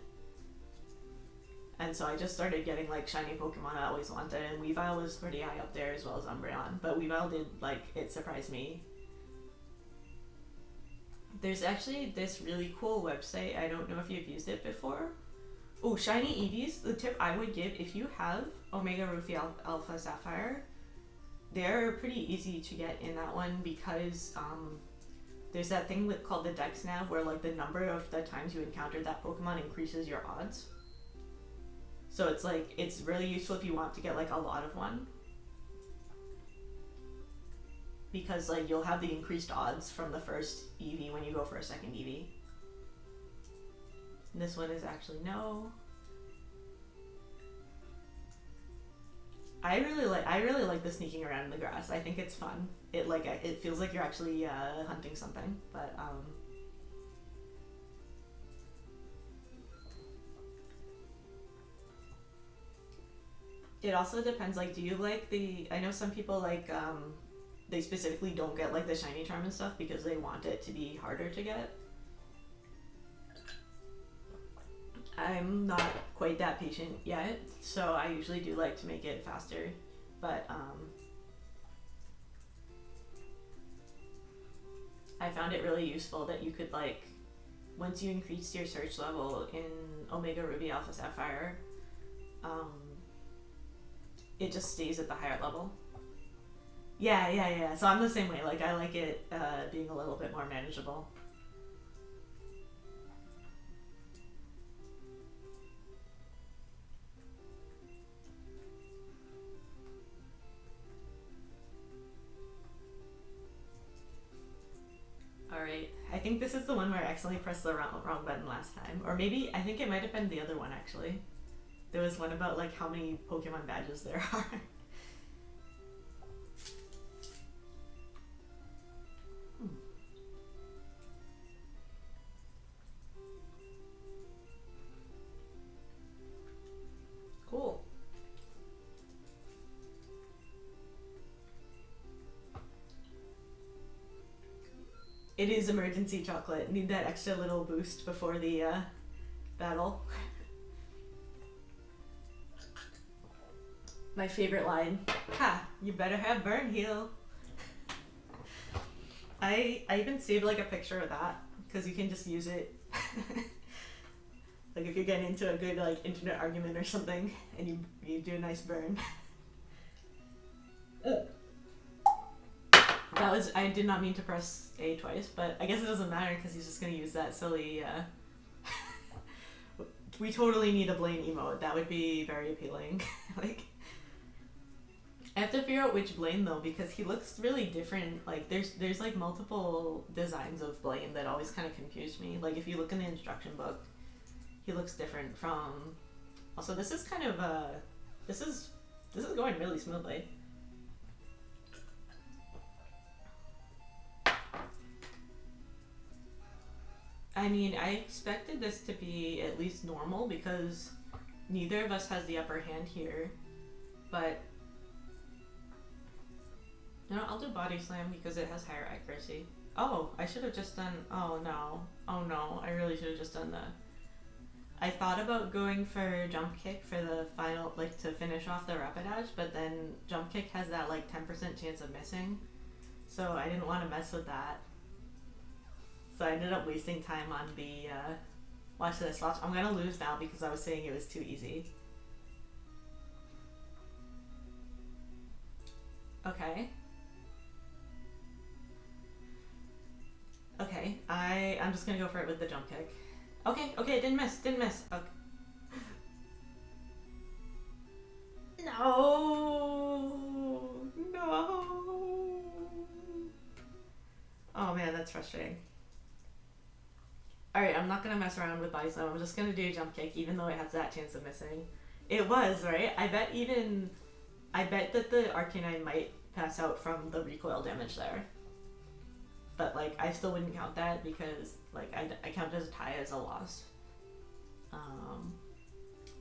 S1: And so I just started getting like shiny Pokemon I always wanted, and Weavile was pretty high up there as well as Umbreon. But Weavile did, like, it surprised me. There's actually this really cool website, I don't know if you've used it before. Oh, shiny Eevees, the tip I would give, if you have Omega Ruby Alpha Sapphire, they're pretty easy to get in that one because there's that thing called the Dex Nav where like the number of the times you encounter that Pokemon increases your odds. So it's like, it's really useful if you want to get like a lot of one. Because like you'll have the increased odds from the first Eevee when you go for a second Eevee. And this one is actually no. I really like the sneaking around in the grass. I think it's fun. It feels like you're actually hunting something, but it also depends, like, do you like I know some people like, they specifically don't get like the shiny charm and stuff because they want it to be harder to get. I'm not quite that patient yet, so I usually do like to make it faster, but I found it really useful that you could like, once you increased your search level in Omega Ruby Alpha Sapphire, it just stays at the higher level. Yeah. So I'm the same way. Like I like it being a little bit more manageable. Alright, I think this is the one where I accidentally pressed the wrong button last time. Or maybe, I think it might have been the other one actually. There was one about like how many Pokemon badges there are. Cool. It is emergency chocolate. Need that extra little boost before the battle. My favorite line. Ha! You better have burn heal. I even saved like a picture of that because you can just use it. Like if you're getting into a good like internet argument or something and you do a nice burn. That was, I did not mean to press A twice, but I guess it doesn't matter because he's just gonna use that silly, we totally need a Blaine emote. That would be very appealing. Like, I have to figure out which Blaine though, because he looks really different. Like there's like multiple designs of Blaine that always kind of confuse me. Like if you look in the instruction book, he looks different from, also this is kind of, this is going really smoothly. I mean, I expected this to be at least normal because neither of us has the upper hand here, but no, I'll do body slam because it has higher accuracy. Oh, I should have just done, oh no, I really should have just done I thought about going for jump kick for the final, like to finish off the rapidash, but then jump kick has that like 10% chance of missing, so I didn't want to mess with that. So I ended up wasting time on the, watch this, watch. I'm gonna lose now because I was saying it was too easy. Okay. Okay, I'm just gonna go for it with the jump kick. Okay, didn't miss. Okay. No. Oh man, that's frustrating. Alright, I'm not gonna mess around with body slam. I'm just gonna do a jump kick, even though it has that chance of missing. It was, right? I bet that the Arcanine might pass out from the recoil damage there. But like, I still wouldn't count that because like, I count as a tie as a loss.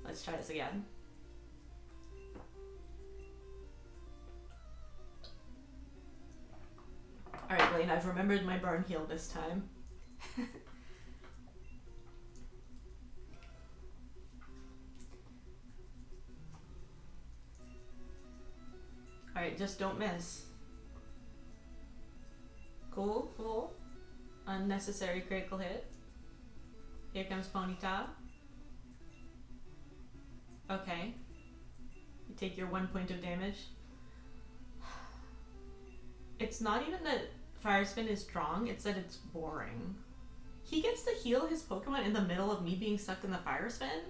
S1: Let's try this again. Alright, Blaine, I've remembered my burn heal this time. Alright, just don't miss. Cool. Unnecessary critical hit. Here comes Ponyta. Okay. You take your 1 point of damage. It's not even that Fire Spin is strong, it's that it's boring. He gets to heal his Pokemon in the middle of me being stuck in the Fire Spin?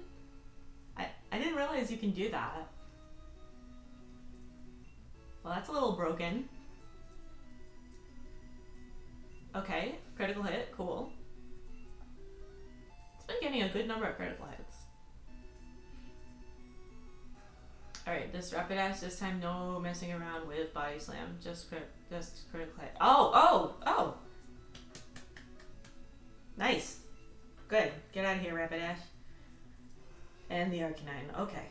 S1: I didn't realize you can do that. Well, that's a little broken. Okay, critical hit, cool. It's been getting a good number of critical hits. Alright, this Rapidash, this time no messing around with Body Slam, just critical hit. Oh! Nice. Good. Get out of here, Rapidash. And the Arcanine. Okay.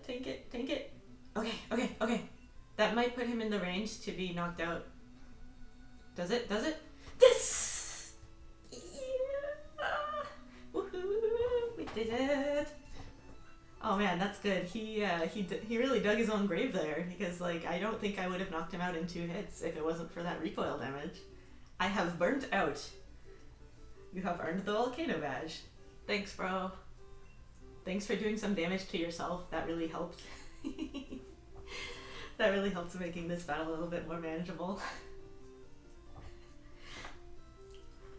S1: Tank it. Okay. That might put him in the range to be knocked out. Does it? This! Yeah! Woohoo! We did it! Oh man, that's good. He really dug his own grave there because like I don't think I would have knocked him out in 2 hits if it wasn't for that recoil damage. I have burnt out. You have earned the Volcano Badge. Thanks, bro. Thanks for doing some damage to yourself. That really helped. That really helps making this battle a little bit more manageable.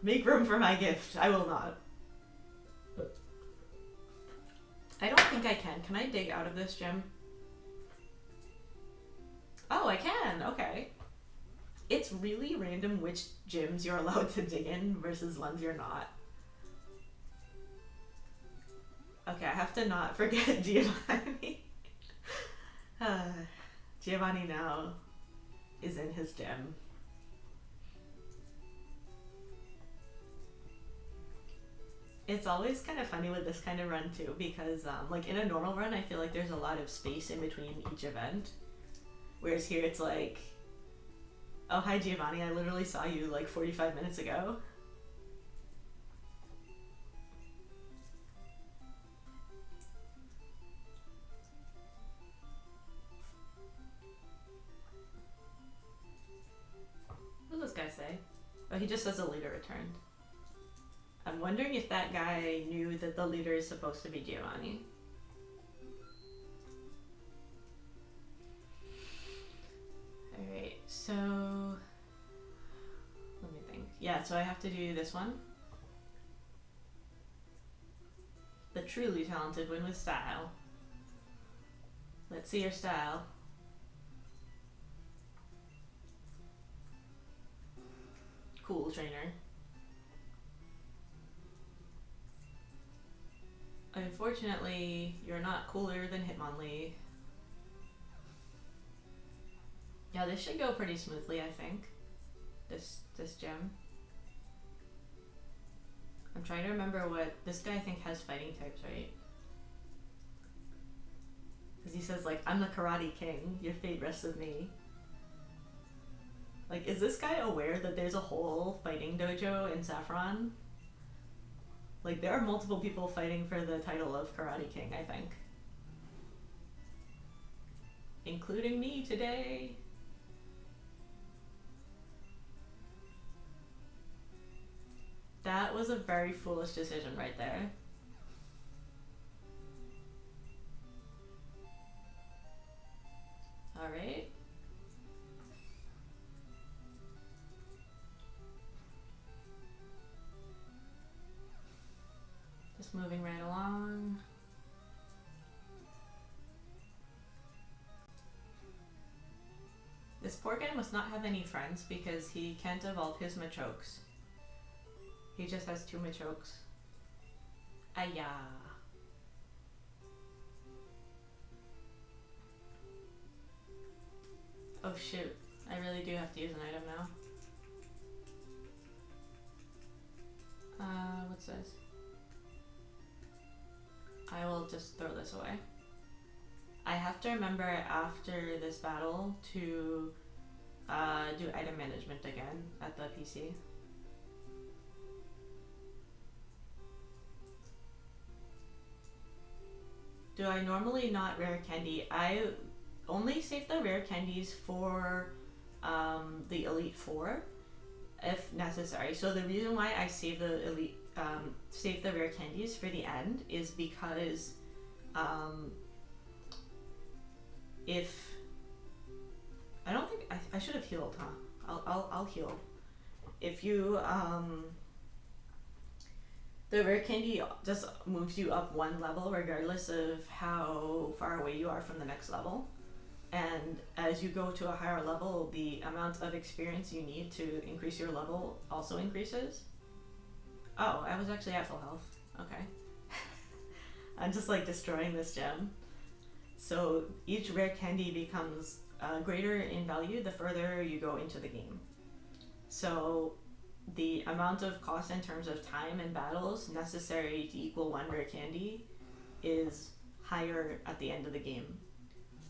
S1: Make room for my gift. I will not. I don't think I can. Can I dig out of this gym? Oh, I can. Okay. It's really random which gyms you're allowed to dig in versus ones you're not. Okay, I have to not forget Giovanni. Giovanni now is in his gym. It's always kind of funny with this kind of run too because like in a normal run I feel like there's a lot of space in between each event. Whereas here it's like, oh, hi Giovanni, I literally saw you like 45 minutes ago. What does this guy say? Oh, he just says the leader returned. I'm wondering if that guy knew that the leader is supposed to be Giovanni. Alright, so let me think. Yeah, so I have to do this one. The truly talented win with style. Let's see your style. Cool, trainer. Unfortunately, you're not cooler than Hitmonlee. Yeah, this should go pretty smoothly, I think. This gem. I'm trying to remember what this guy I think has fighting types, right? Because he says like, I'm the Karate King, your fate rests with me. Like, is this guy aware that there's a whole fighting dojo in Saffron? Like, there are multiple people fighting for the title of Karate King, I think. Including me today. That was a very foolish decision right there. Alright. Just moving right along. This poor guy must not have any friends because he can't evolve his Machokes. He just has 2 Machokes. Ayah. Oh shoot, I really do have to use an item now. What's this? I will just throw this away. I have to remember after this battle to do item management again at the PC. Do I normally not rare candy? I only save the rare candies for the Elite Four if necessary. So the reason why I save the Elite save the rare candies for the end is because if I don't think I should have healed, huh? I'll heal. If you the rare candy just moves you up 1 level regardless of how far away you are from the next level. And as you go to a higher level, the amount of experience you need to increase your level also increases. Oh, I was actually at full health. Okay. I'm just like destroying this gem. So each rare candy becomes greater in value the further you go into the game. So the amount of cost in terms of time and battles necessary to equal 1 rare candy is higher at the end of the game.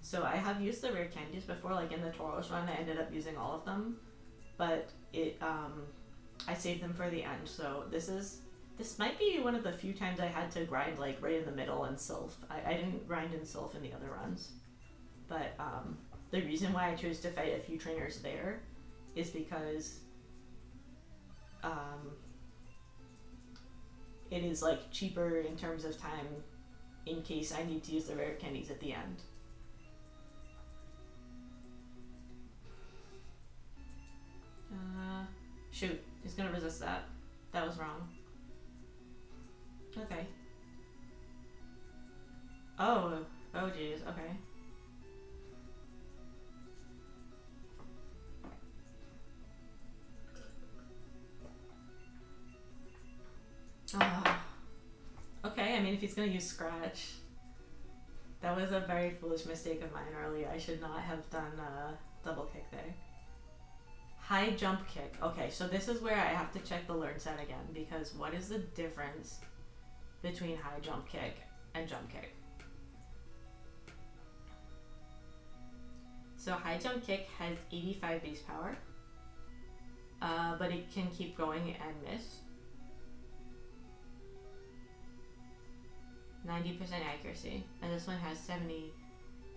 S1: So I have used the rare candies before, like in the Tauros run I ended up using all of them, but it I saved them for the end. So this might be one of the few times I had to grind like right in the middle in Sylph. I didn't grind in Sylph in the other runs, but the reason why I chose to fight a few trainers there is because it is like cheaper in terms of time in case I need to use the rare candies at the end. Shoot, he's gonna resist that. That was wrong. Okay. Oh geez, okay. Okay, I mean if he's gonna use Scratch. That was a very foolish mistake of mine earlier. I should not have done a double kick there. High jump kick. Okay, so this is where I have to check the learn set again, because what is the difference between high jump kick and jump kick? So high jump kick has 85 base power, but it can keep going and miss. 90% accuracy, and this one has 70.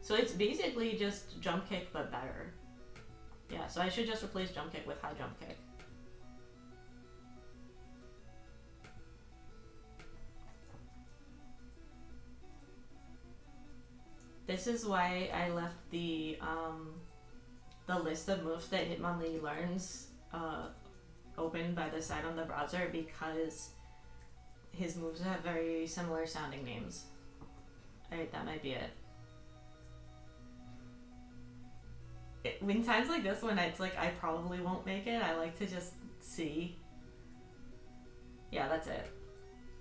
S1: So it's basically just jump kick but better. Yeah, so I should just replace jump kick with high jump kick. This is why I left the list of moves that Hitmonlee learns open by the side on the browser, because his moves have very similar sounding names. Alright, that might be it. In times like this, when it's like I probably won't make it, I like to just see. Yeah, that's it.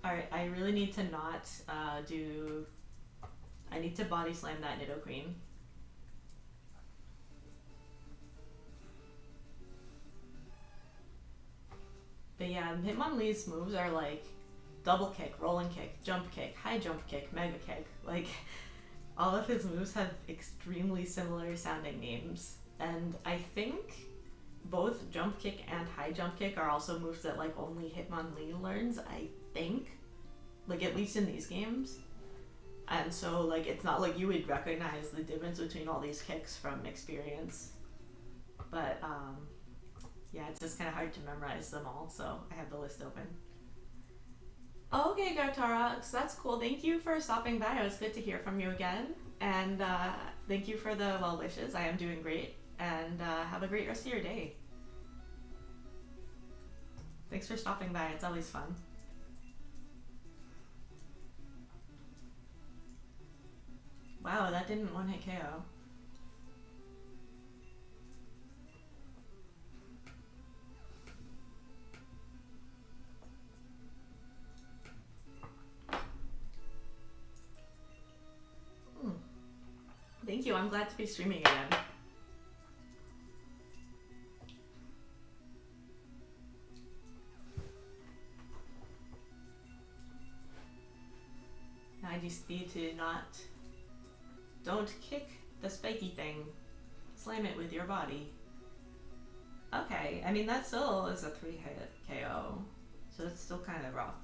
S1: Alright, I really need to not do... I need to body slam that Nidoqueen. But yeah, Hitmonlee's moves are like double kick, rolling kick, jump kick, high jump kick, mega kick. Like, all of his moves have extremely similar sounding names. And I think both jump kick and high jump kick are also moves that like only Hitmonlee learns, I think. Like, at least in these games. And so, like, it's not like you would recognize the difference between all these kicks from experience. But, yeah, it's just kind of hard to memorize them all, so I have the list open. Okay, Gartara, so that's cool. Thank you for stopping by. It was good to hear from you again. And thank you for the well wishes. I am doing great. And have a great rest of your day. Thanks for stopping by. It's always fun. Wow, that didn't one-hit KO. Thank you, I'm glad to be streaming again. Now I just need to not... Don't kick the spiky thing. Slam it with your body. Okay, I mean that still is a 3-hit KO, so it's still kind of rough.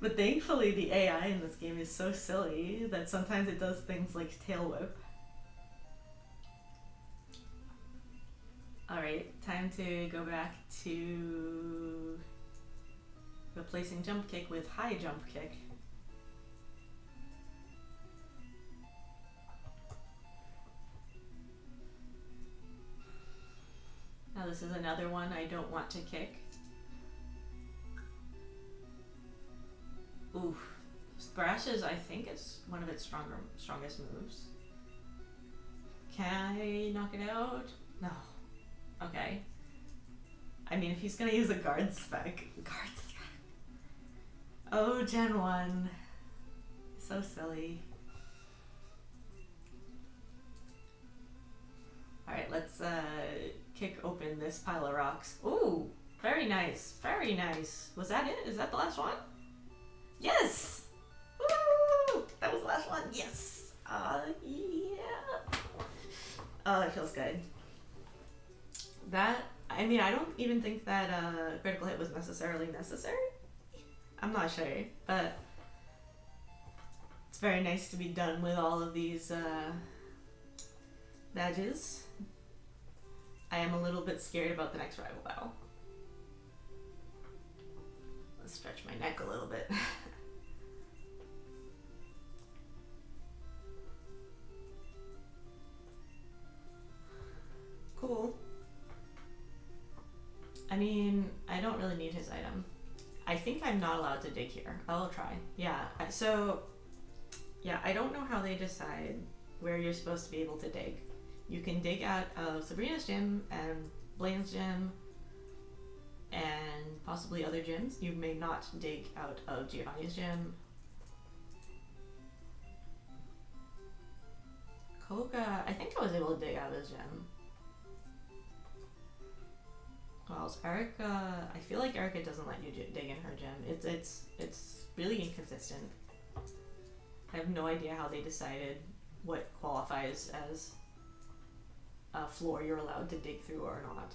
S1: But thankfully the AI in this game is so silly that sometimes it does things like tail whip. Alright, time to go back to replacing jump kick with high jump kick. Now this is another one I don't want to kick. Oof. Thrash is, I think, it's one of its strongest moves. Can I knock it out? No. Okay. I mean, if he's gonna use a guard spec. Oh, Gen 1. So silly. Alright, let's kick open this pile of rocks. Ooh, very nice, very nice. Was that it? Is that the last one? Yes! Woo! That was the last one, yes! Yeah. Oh, it feels good. That, I mean, I don't even think that critical hit was necessarily necessary. I'm not sure, but it's very nice to be done with all of these badges. I am a little bit scared about the next rival battle. Let's stretch my neck a little bit. Cool. I mean, I don't really need his item. I think I'm not allowed to dig here. I will try. Yeah, so, yeah, I don't know how they decide where you're supposed to be able to dig. You can dig out of Sabrina's gym and Blaine's gym and possibly other gyms. You may not dig out of Giovanni's gym. Koga, I think I was able to dig out of his gym. Well, Erica, I feel like Erica doesn't let you dig in her gym. It's really inconsistent. I have no idea how they decided what qualifies as a floor you're allowed to dig through or not.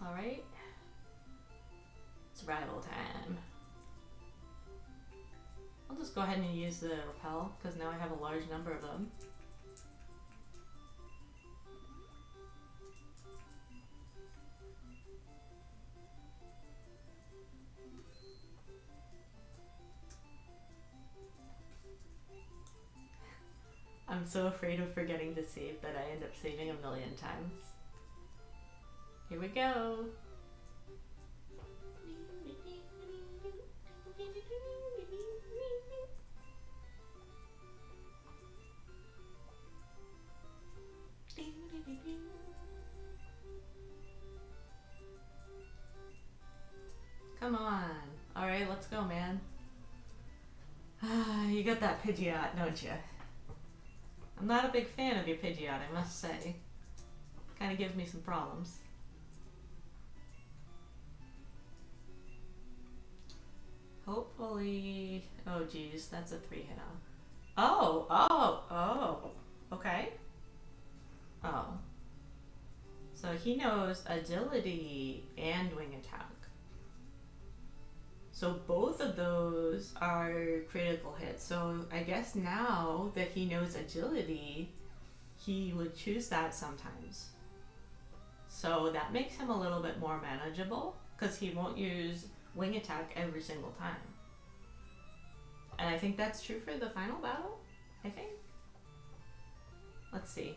S1: Alright. Survival time. I'll just go ahead and use the repel, because now I have a large number of them. I'm so afraid of forgetting to save that I end up saving a million times. Here we go! Come on. Alright, let's go, man. You got that Pidgeot, don't you? I'm not a big fan of your Pidgeot, I must say. Kinda gives me some problems. Hopefully... Oh geez, that's a 3-hit. Oh! Okay. Oh. So he knows agility and wing attack. So both of those are critical hits. So I guess now that he knows agility, he would choose that sometimes. So that makes him a little bit more manageable, because he won't use wing attack every single time. And I think that's true for the final battle, I think. Let's see.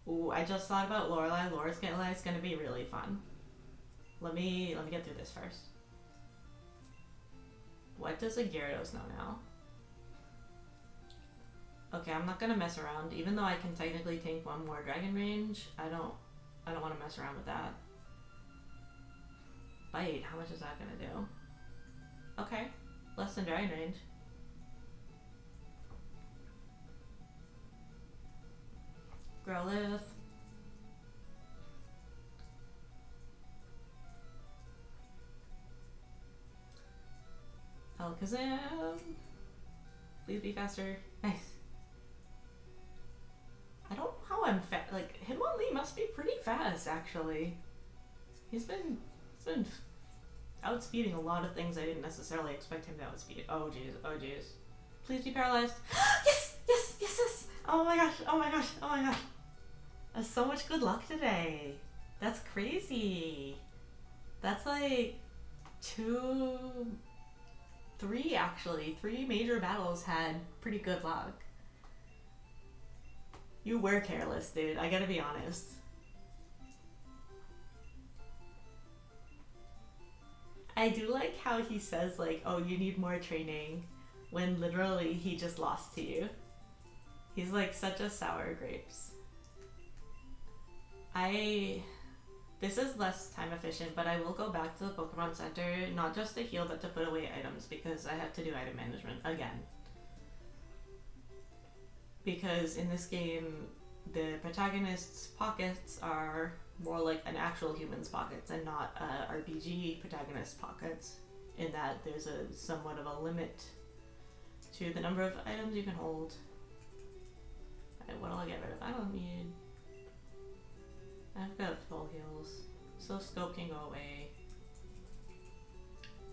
S1: Ooh, I just thought about Lorelei. Lorelei is going to be really fun. Let me get through this first. What does a Gyarados know now? Okay, I'm not gonna mess around. Even though I can technically take one more Dragon Range, I don't want to mess around with that. Bite, how much is that gonna do? Okay, less than Dragon Range. Growlithe. Alakazam. Please be faster. Nice. I don't know how I'm fast. Like, Hitmonlee must be pretty fast, actually. He's been outspeeding a lot of things I didn't necessarily expect him to outspeed. Oh jeez, oh jeez. Please be paralyzed. Yes, yes, yes, yes. Oh my gosh, oh my gosh, oh my gosh. That's so much good luck today. That's crazy. That's like three actually. 3 major battles had pretty good luck. You were careless, dude. I gotta be honest. I do like how he says like, oh, you need more training, when literally he just lost to you. He's like such a sour grapes. This is less time efficient, but I will go back to the Pokemon Center, not just to heal, but to put away items, because I have to do item management again. Because in this game, the protagonist's pockets are more like an actual human's pockets and not RPG protagonist pockets, in that there's a somewhat of a limit to the number of items you can hold. Alright, what'll I get rid of? I don't need... I've got full heals, so scope can go away.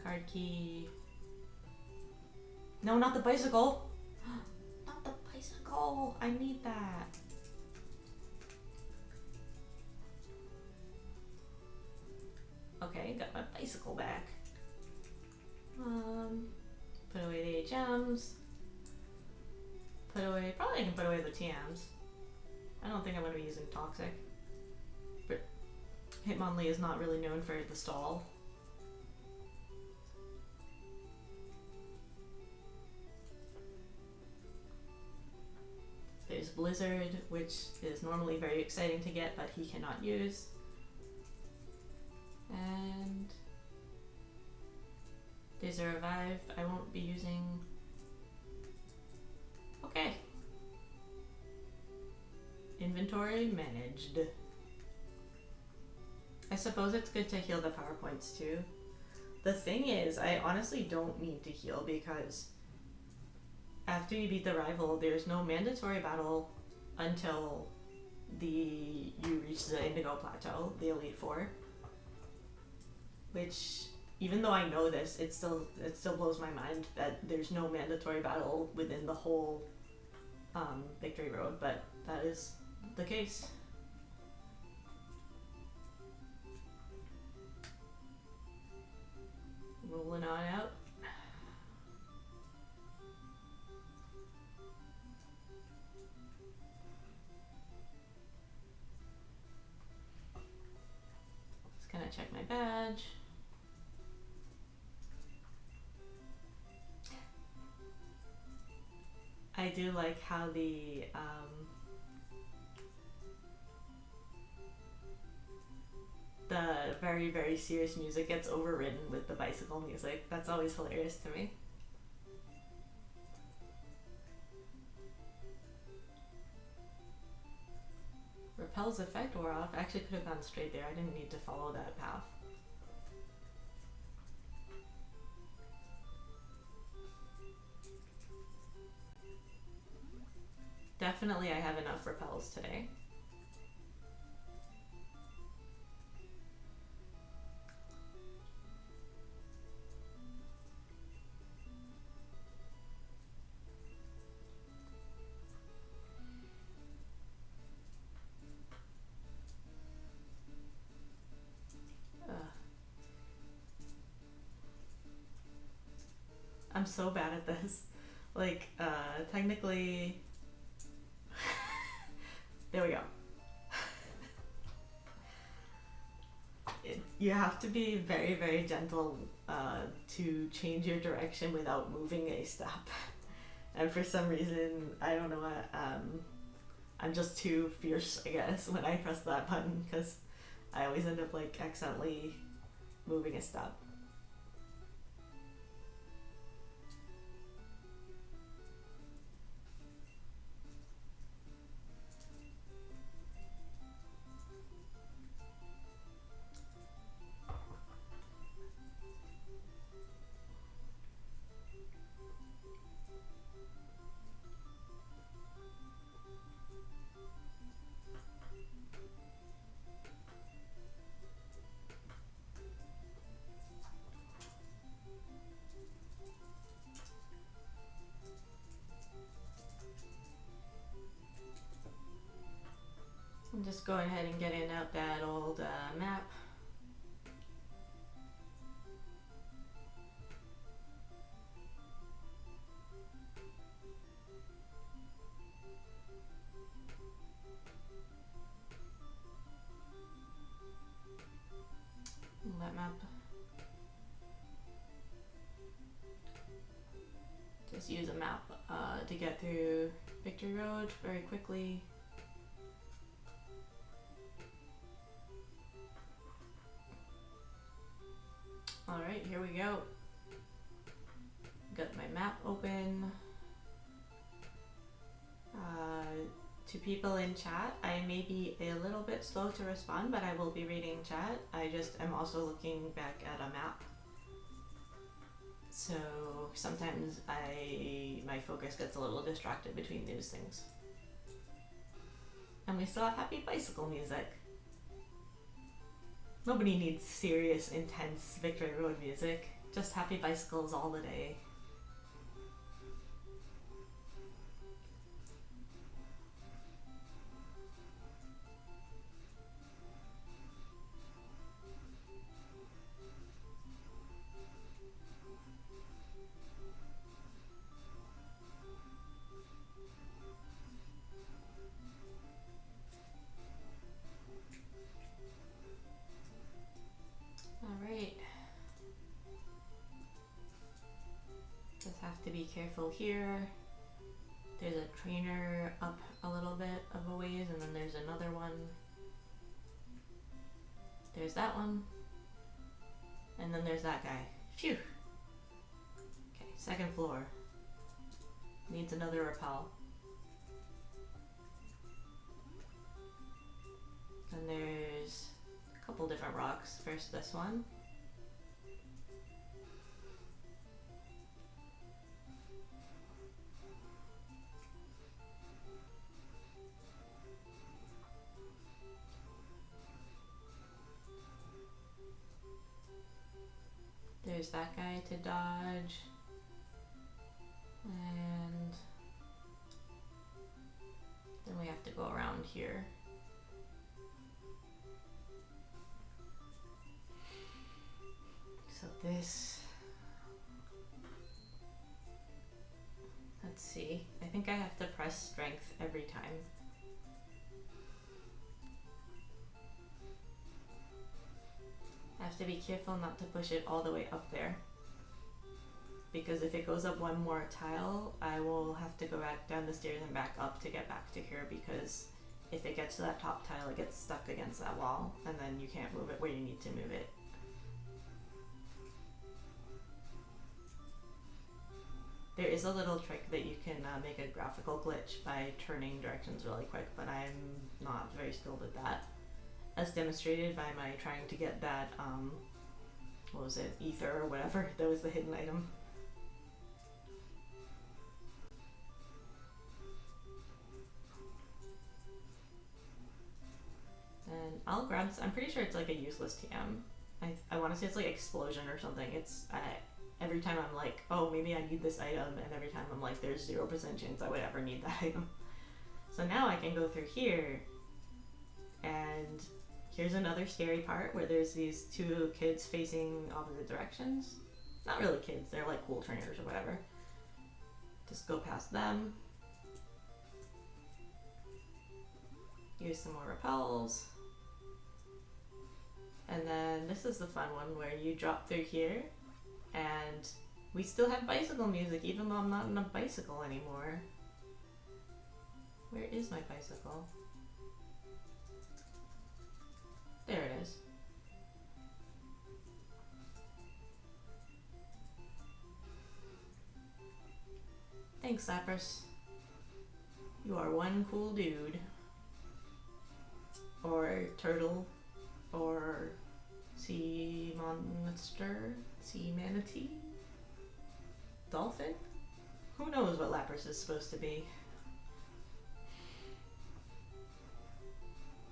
S1: Card key. No, not the bicycle! Not the bicycle! I need that! Okay, got my bicycle back. Put away the HMs. Put away, probably I can put away the TMs. I don't think I'm going to be using Toxic. But Hitmonlee is not really known for the stall. There's Blizzard, which is normally very exciting to get, but he cannot use. And there's use a revive. I won't be using... Okay. Inventory managed. I suppose it's good to heal the power points too. The thing is, I honestly don't need to heal because after you beat the rival, there's no mandatory battle until you reach the Indigo Plateau, the Elite Four. Which, even though I know this, it still blows my mind that there's no mandatory battle within the whole Victory Road, but that is the case. Rolling on out. Just gonna check my badge. I do like how the very, very serious music gets overridden with the bicycle music. That's always hilarious to me. Repel's effect wore off. I actually could have gone straight there. I didn't need to follow that path. Definitely I have enough repels today. I'm so bad at this. Like, technically... There we go. You have to be very, very gentle to change your direction without moving a step. And for some reason, I don't know, I'm just too fierce, I guess, when I press that button, because I always end up like accidentally moving a step. I'm just going ahead and getting out that old map. That map. Just use a map to get through Victory Road very quickly. Alright, here we go. Got my map open. To people in chat, I may be a little bit slow to respond, but I will be reading chat. I just am also looking back at a map. So sometimes my focus gets a little distracted between those things. And we still have happy bicycle music. Nobody needs serious, intense Victory Road music. Just happy bicycles all the day. Alright. Just have to be careful here. There's a trainer up a little bit of a ways, and then there's another one. There's that one. And then there's that guy. Phew! Second floor. Needs another rappel. And there's a couple different rocks. First this one. There's that guy to dodge. And then we have to go around here. So this, let's see, I think I have to press strength every time. I have to be careful not to push it all the way up there, because if it goes up one more tile, I will have to go back down the stairs and back up to get back to here, because if it gets to that top tile, it gets stuck against that wall, and then you can't move it where you need to move it. There is a little trick that you can make a graphical glitch by turning directions really quick, but I'm not very skilled at that. As demonstrated by my trying to get that, what was it, ether or whatever, that was the hidden item. And I'll grab, I'm pretty sure it's like a useless TM. I want to say it's like explosion or something. It's, every time I'm like, oh, maybe I need this item, and every time I'm like, there's 0% chance I would ever need that item. So now I can go through here, and here's another scary part where there's these two kids facing opposite directions. Not really kids, they're like cool trainers or whatever. Just go past them. Use some more repels. And then this is the fun one where you drop through here, and we still have bicycle music even though I'm not on a bicycle anymore. Where is my bicycle? There it is. Thanks, Lapras. You are one cool dude. Or turtle. Or sea monster, sea manatee, dolphin? Who knows what Lapras is supposed to be?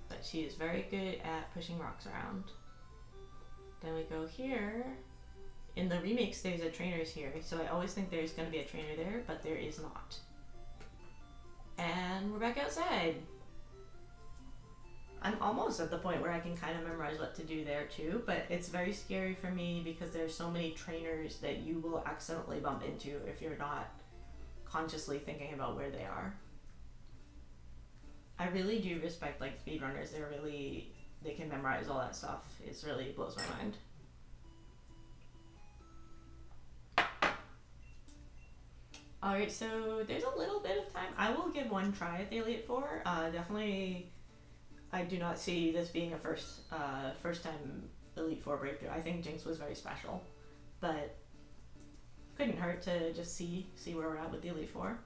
S1: But she is very good at pushing rocks around. Then we go here. In the remakes there's a trainer's here, so I always think there's going to be a trainer there, but there is not. And we're back outside. I'm almost at the point where I can kind of memorize what to do there too, but it's very scary for me because there's so many trainers that you will accidentally bump into if you're not consciously thinking about where they are. I really do respect like speedrunners. They can memorize all that stuff. It really blows my mind. Alright, so there's a little bit of time. I will give one try at the Elite Four. Definitely, I do not see this being a first time Elite Four breakthrough. I think Jinx was very special, but couldn't hurt to just see where we're at with the Elite Four.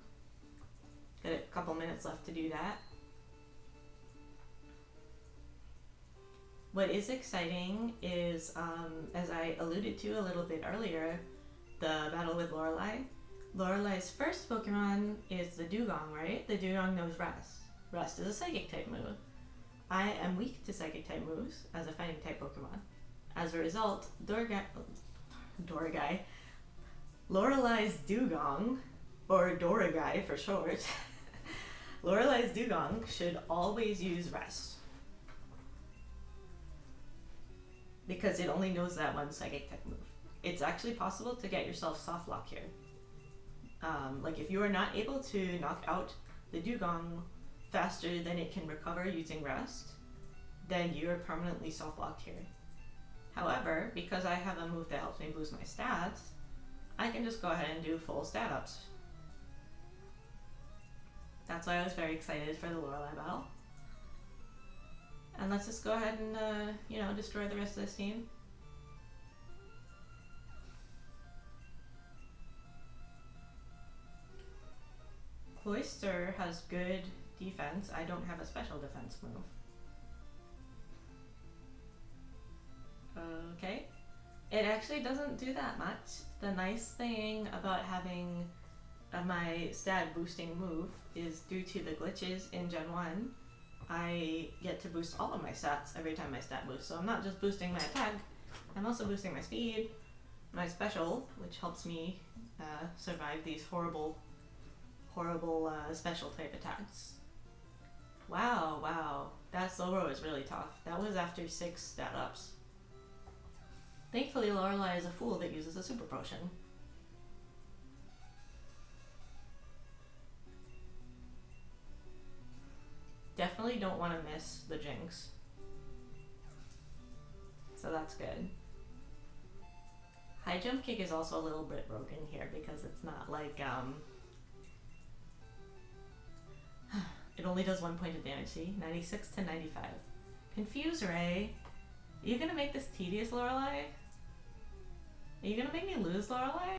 S1: Got a couple minutes left to do that. What is exciting is, as I alluded to a little bit earlier, the battle with Lorelei. Lorelei's first Pokemon is the Dugong, right? The Dugong knows Rest. Rest is a Psychic type move. I am weak to Psychic type moves as a Fighting type Pokemon. As a result, Lorelei's Dugong, or Doragai for short, Lorelei's Dugong should always use Rest, because it only knows that one Psychic type move. It's actually possible to get yourself Soft Lock here. Like if you are not able to knock out the Dugong faster than it can recover using Rest, then you are permanently Soft Locked here. However, because I have a move that helps me boost my stats, I can just go ahead and do full stat ups. That's why I was very excited for the Lorelei battle. And let's just go ahead and, destroy the rest of this team. Cloister has good defense. I don't have a special defense move. Okay. It actually doesn't do that much. The nice thing about having my stat boosting move is due to the glitches in Gen 1, I get to boost all of my stats every time my stat boosts. So I'm not just boosting my attack, I'm also boosting my speed, my special, which helps me survive these horrible special type attacks. Wow, that slow row is really tough. That was after 6 stat ups. Thankfully, Lorelei is a fool that uses a super potion. Definitely don't want to miss the Jinx. So that's good. High jump kick is also a little bit broken here because it's not like it only does 1 point of damage, see? 96 to 95. Confuse Ray. Are you gonna make this tedious, Lorelei? Are you gonna make me lose, Lorelei?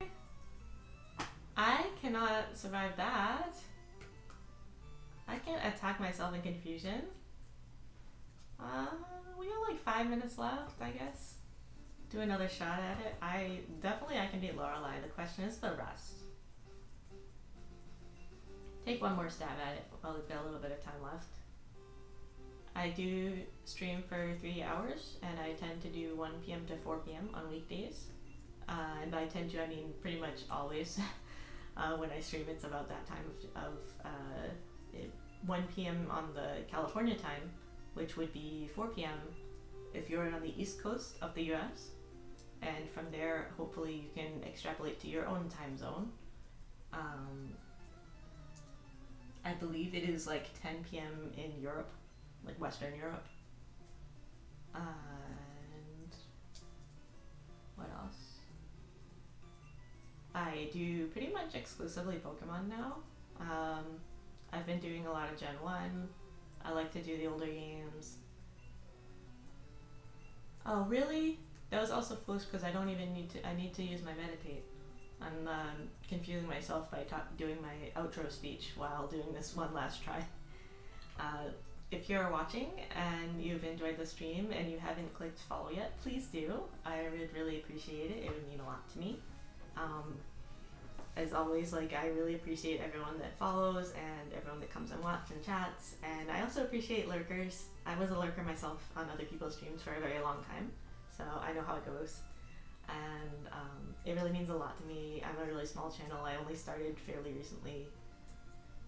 S1: I cannot survive that. I can't attack myself in confusion. We got like 5 minutes left, I guess. Do another shot at it. I can beat Lorelei. The question is the rest. Take one more stab at it while we've got a little bit of time left. I do stream for 3 hours, and I tend to do 1 p.m. to 4 p.m. on weekdays. And by tend to, I mean pretty much always. When I stream, it's about that time of 1 p.m. on the California time, which would be 4 p.m. if you're on the East Coast of the US. And from there, hopefully you can extrapolate to your own time zone. I believe it is like 10 p.m. in Europe, like Western Europe. And what else? I do pretty much exclusively Pokemon now. I've been doing a lot of Gen 1. I like to do the older games. Oh, really? That was also foolish because I don't even need to, I need to use my meditate. I'm confusing myself by doing my outro speech while doing this one last try. If you're watching and you've enjoyed the stream and you haven't clicked follow yet, please do. I would really appreciate it. It would mean a lot to me. As always, like, I really appreciate everyone that follows and everyone that comes and watches and chats. And I also appreciate lurkers. I was a lurker myself on other people's streams for a very long time, so I know how it goes. And it really means a lot to me. I'm a really small channel. I only started fairly recently.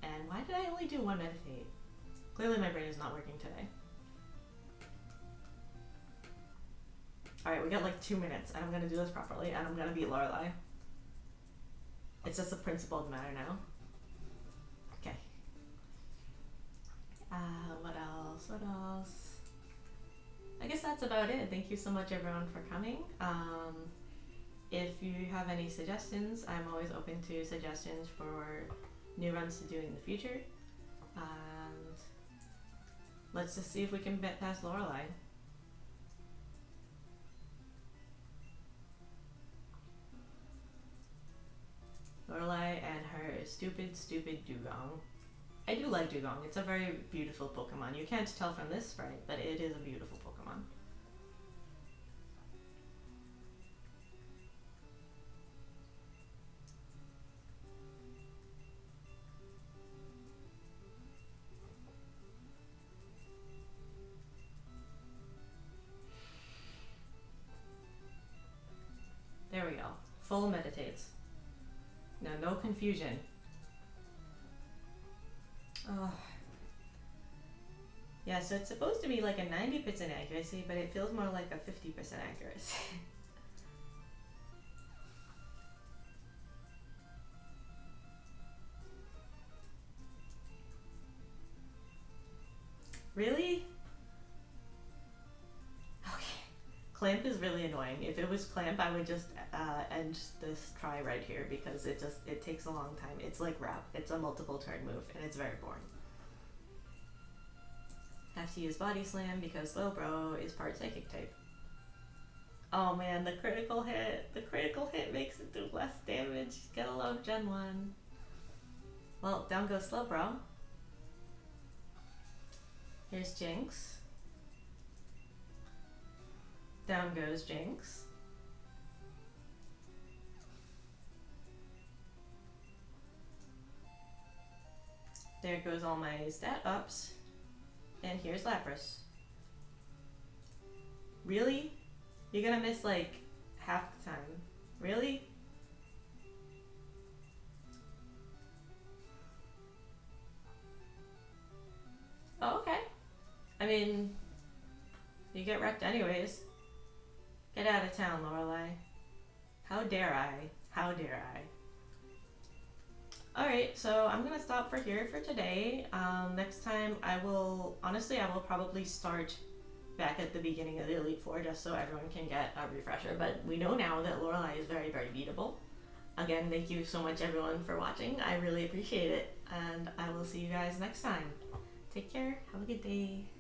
S1: And why did I only do 1 meditate? Clearly my brain is not working today. Alright, we got like 2 minutes, and I'm gonna do this properly, and I'm gonna beat Lorelei. It's just a principled matter now. Okay. What else? What else? I guess that's about it. Thank you so much everyone for coming. If you have any suggestions, I'm always open to suggestions for new runs to do in the future. And let's just see if we can get past Lorelei. Lorelei and her stupid dugong. I do like dugong. It's a very beautiful Pokemon. You can't tell from this sprite, but it is a beautiful Pokemon. There we go. Full meditates. Now, no confusion. Oh. Yeah, so it's supposed to be like a 90% accuracy, but it feels more like a 50% accuracy. Really? Clamp is really annoying. If it was Clamp, I would just end this try right here because it takes a long time. It's like Wrap. It's a multiple turn move and it's very boring. Have to use Body Slam because Slowbro is part Psychic type. Oh man, the critical hit! The critical hit makes it do less damage. Gotta love Gen 1. Well, down goes Slowbro. Here's Jinx. Down goes Jinx. There goes all my stat ups. And here's Lapras. Really? You're gonna miss like half the time. Really? Oh, okay. I mean, you get wrecked anyways. Get out of town, Lorelei. How dare I? How dare I? Alright, so I'm gonna stop for here for today. Next time I will probably start back at the beginning of the Elite Four just so everyone can get a refresher. But we know now that Lorelei is very, very beatable. Again, thank you so much everyone for watching. I really appreciate it. And I will see you guys next time. Take care. Have a good day.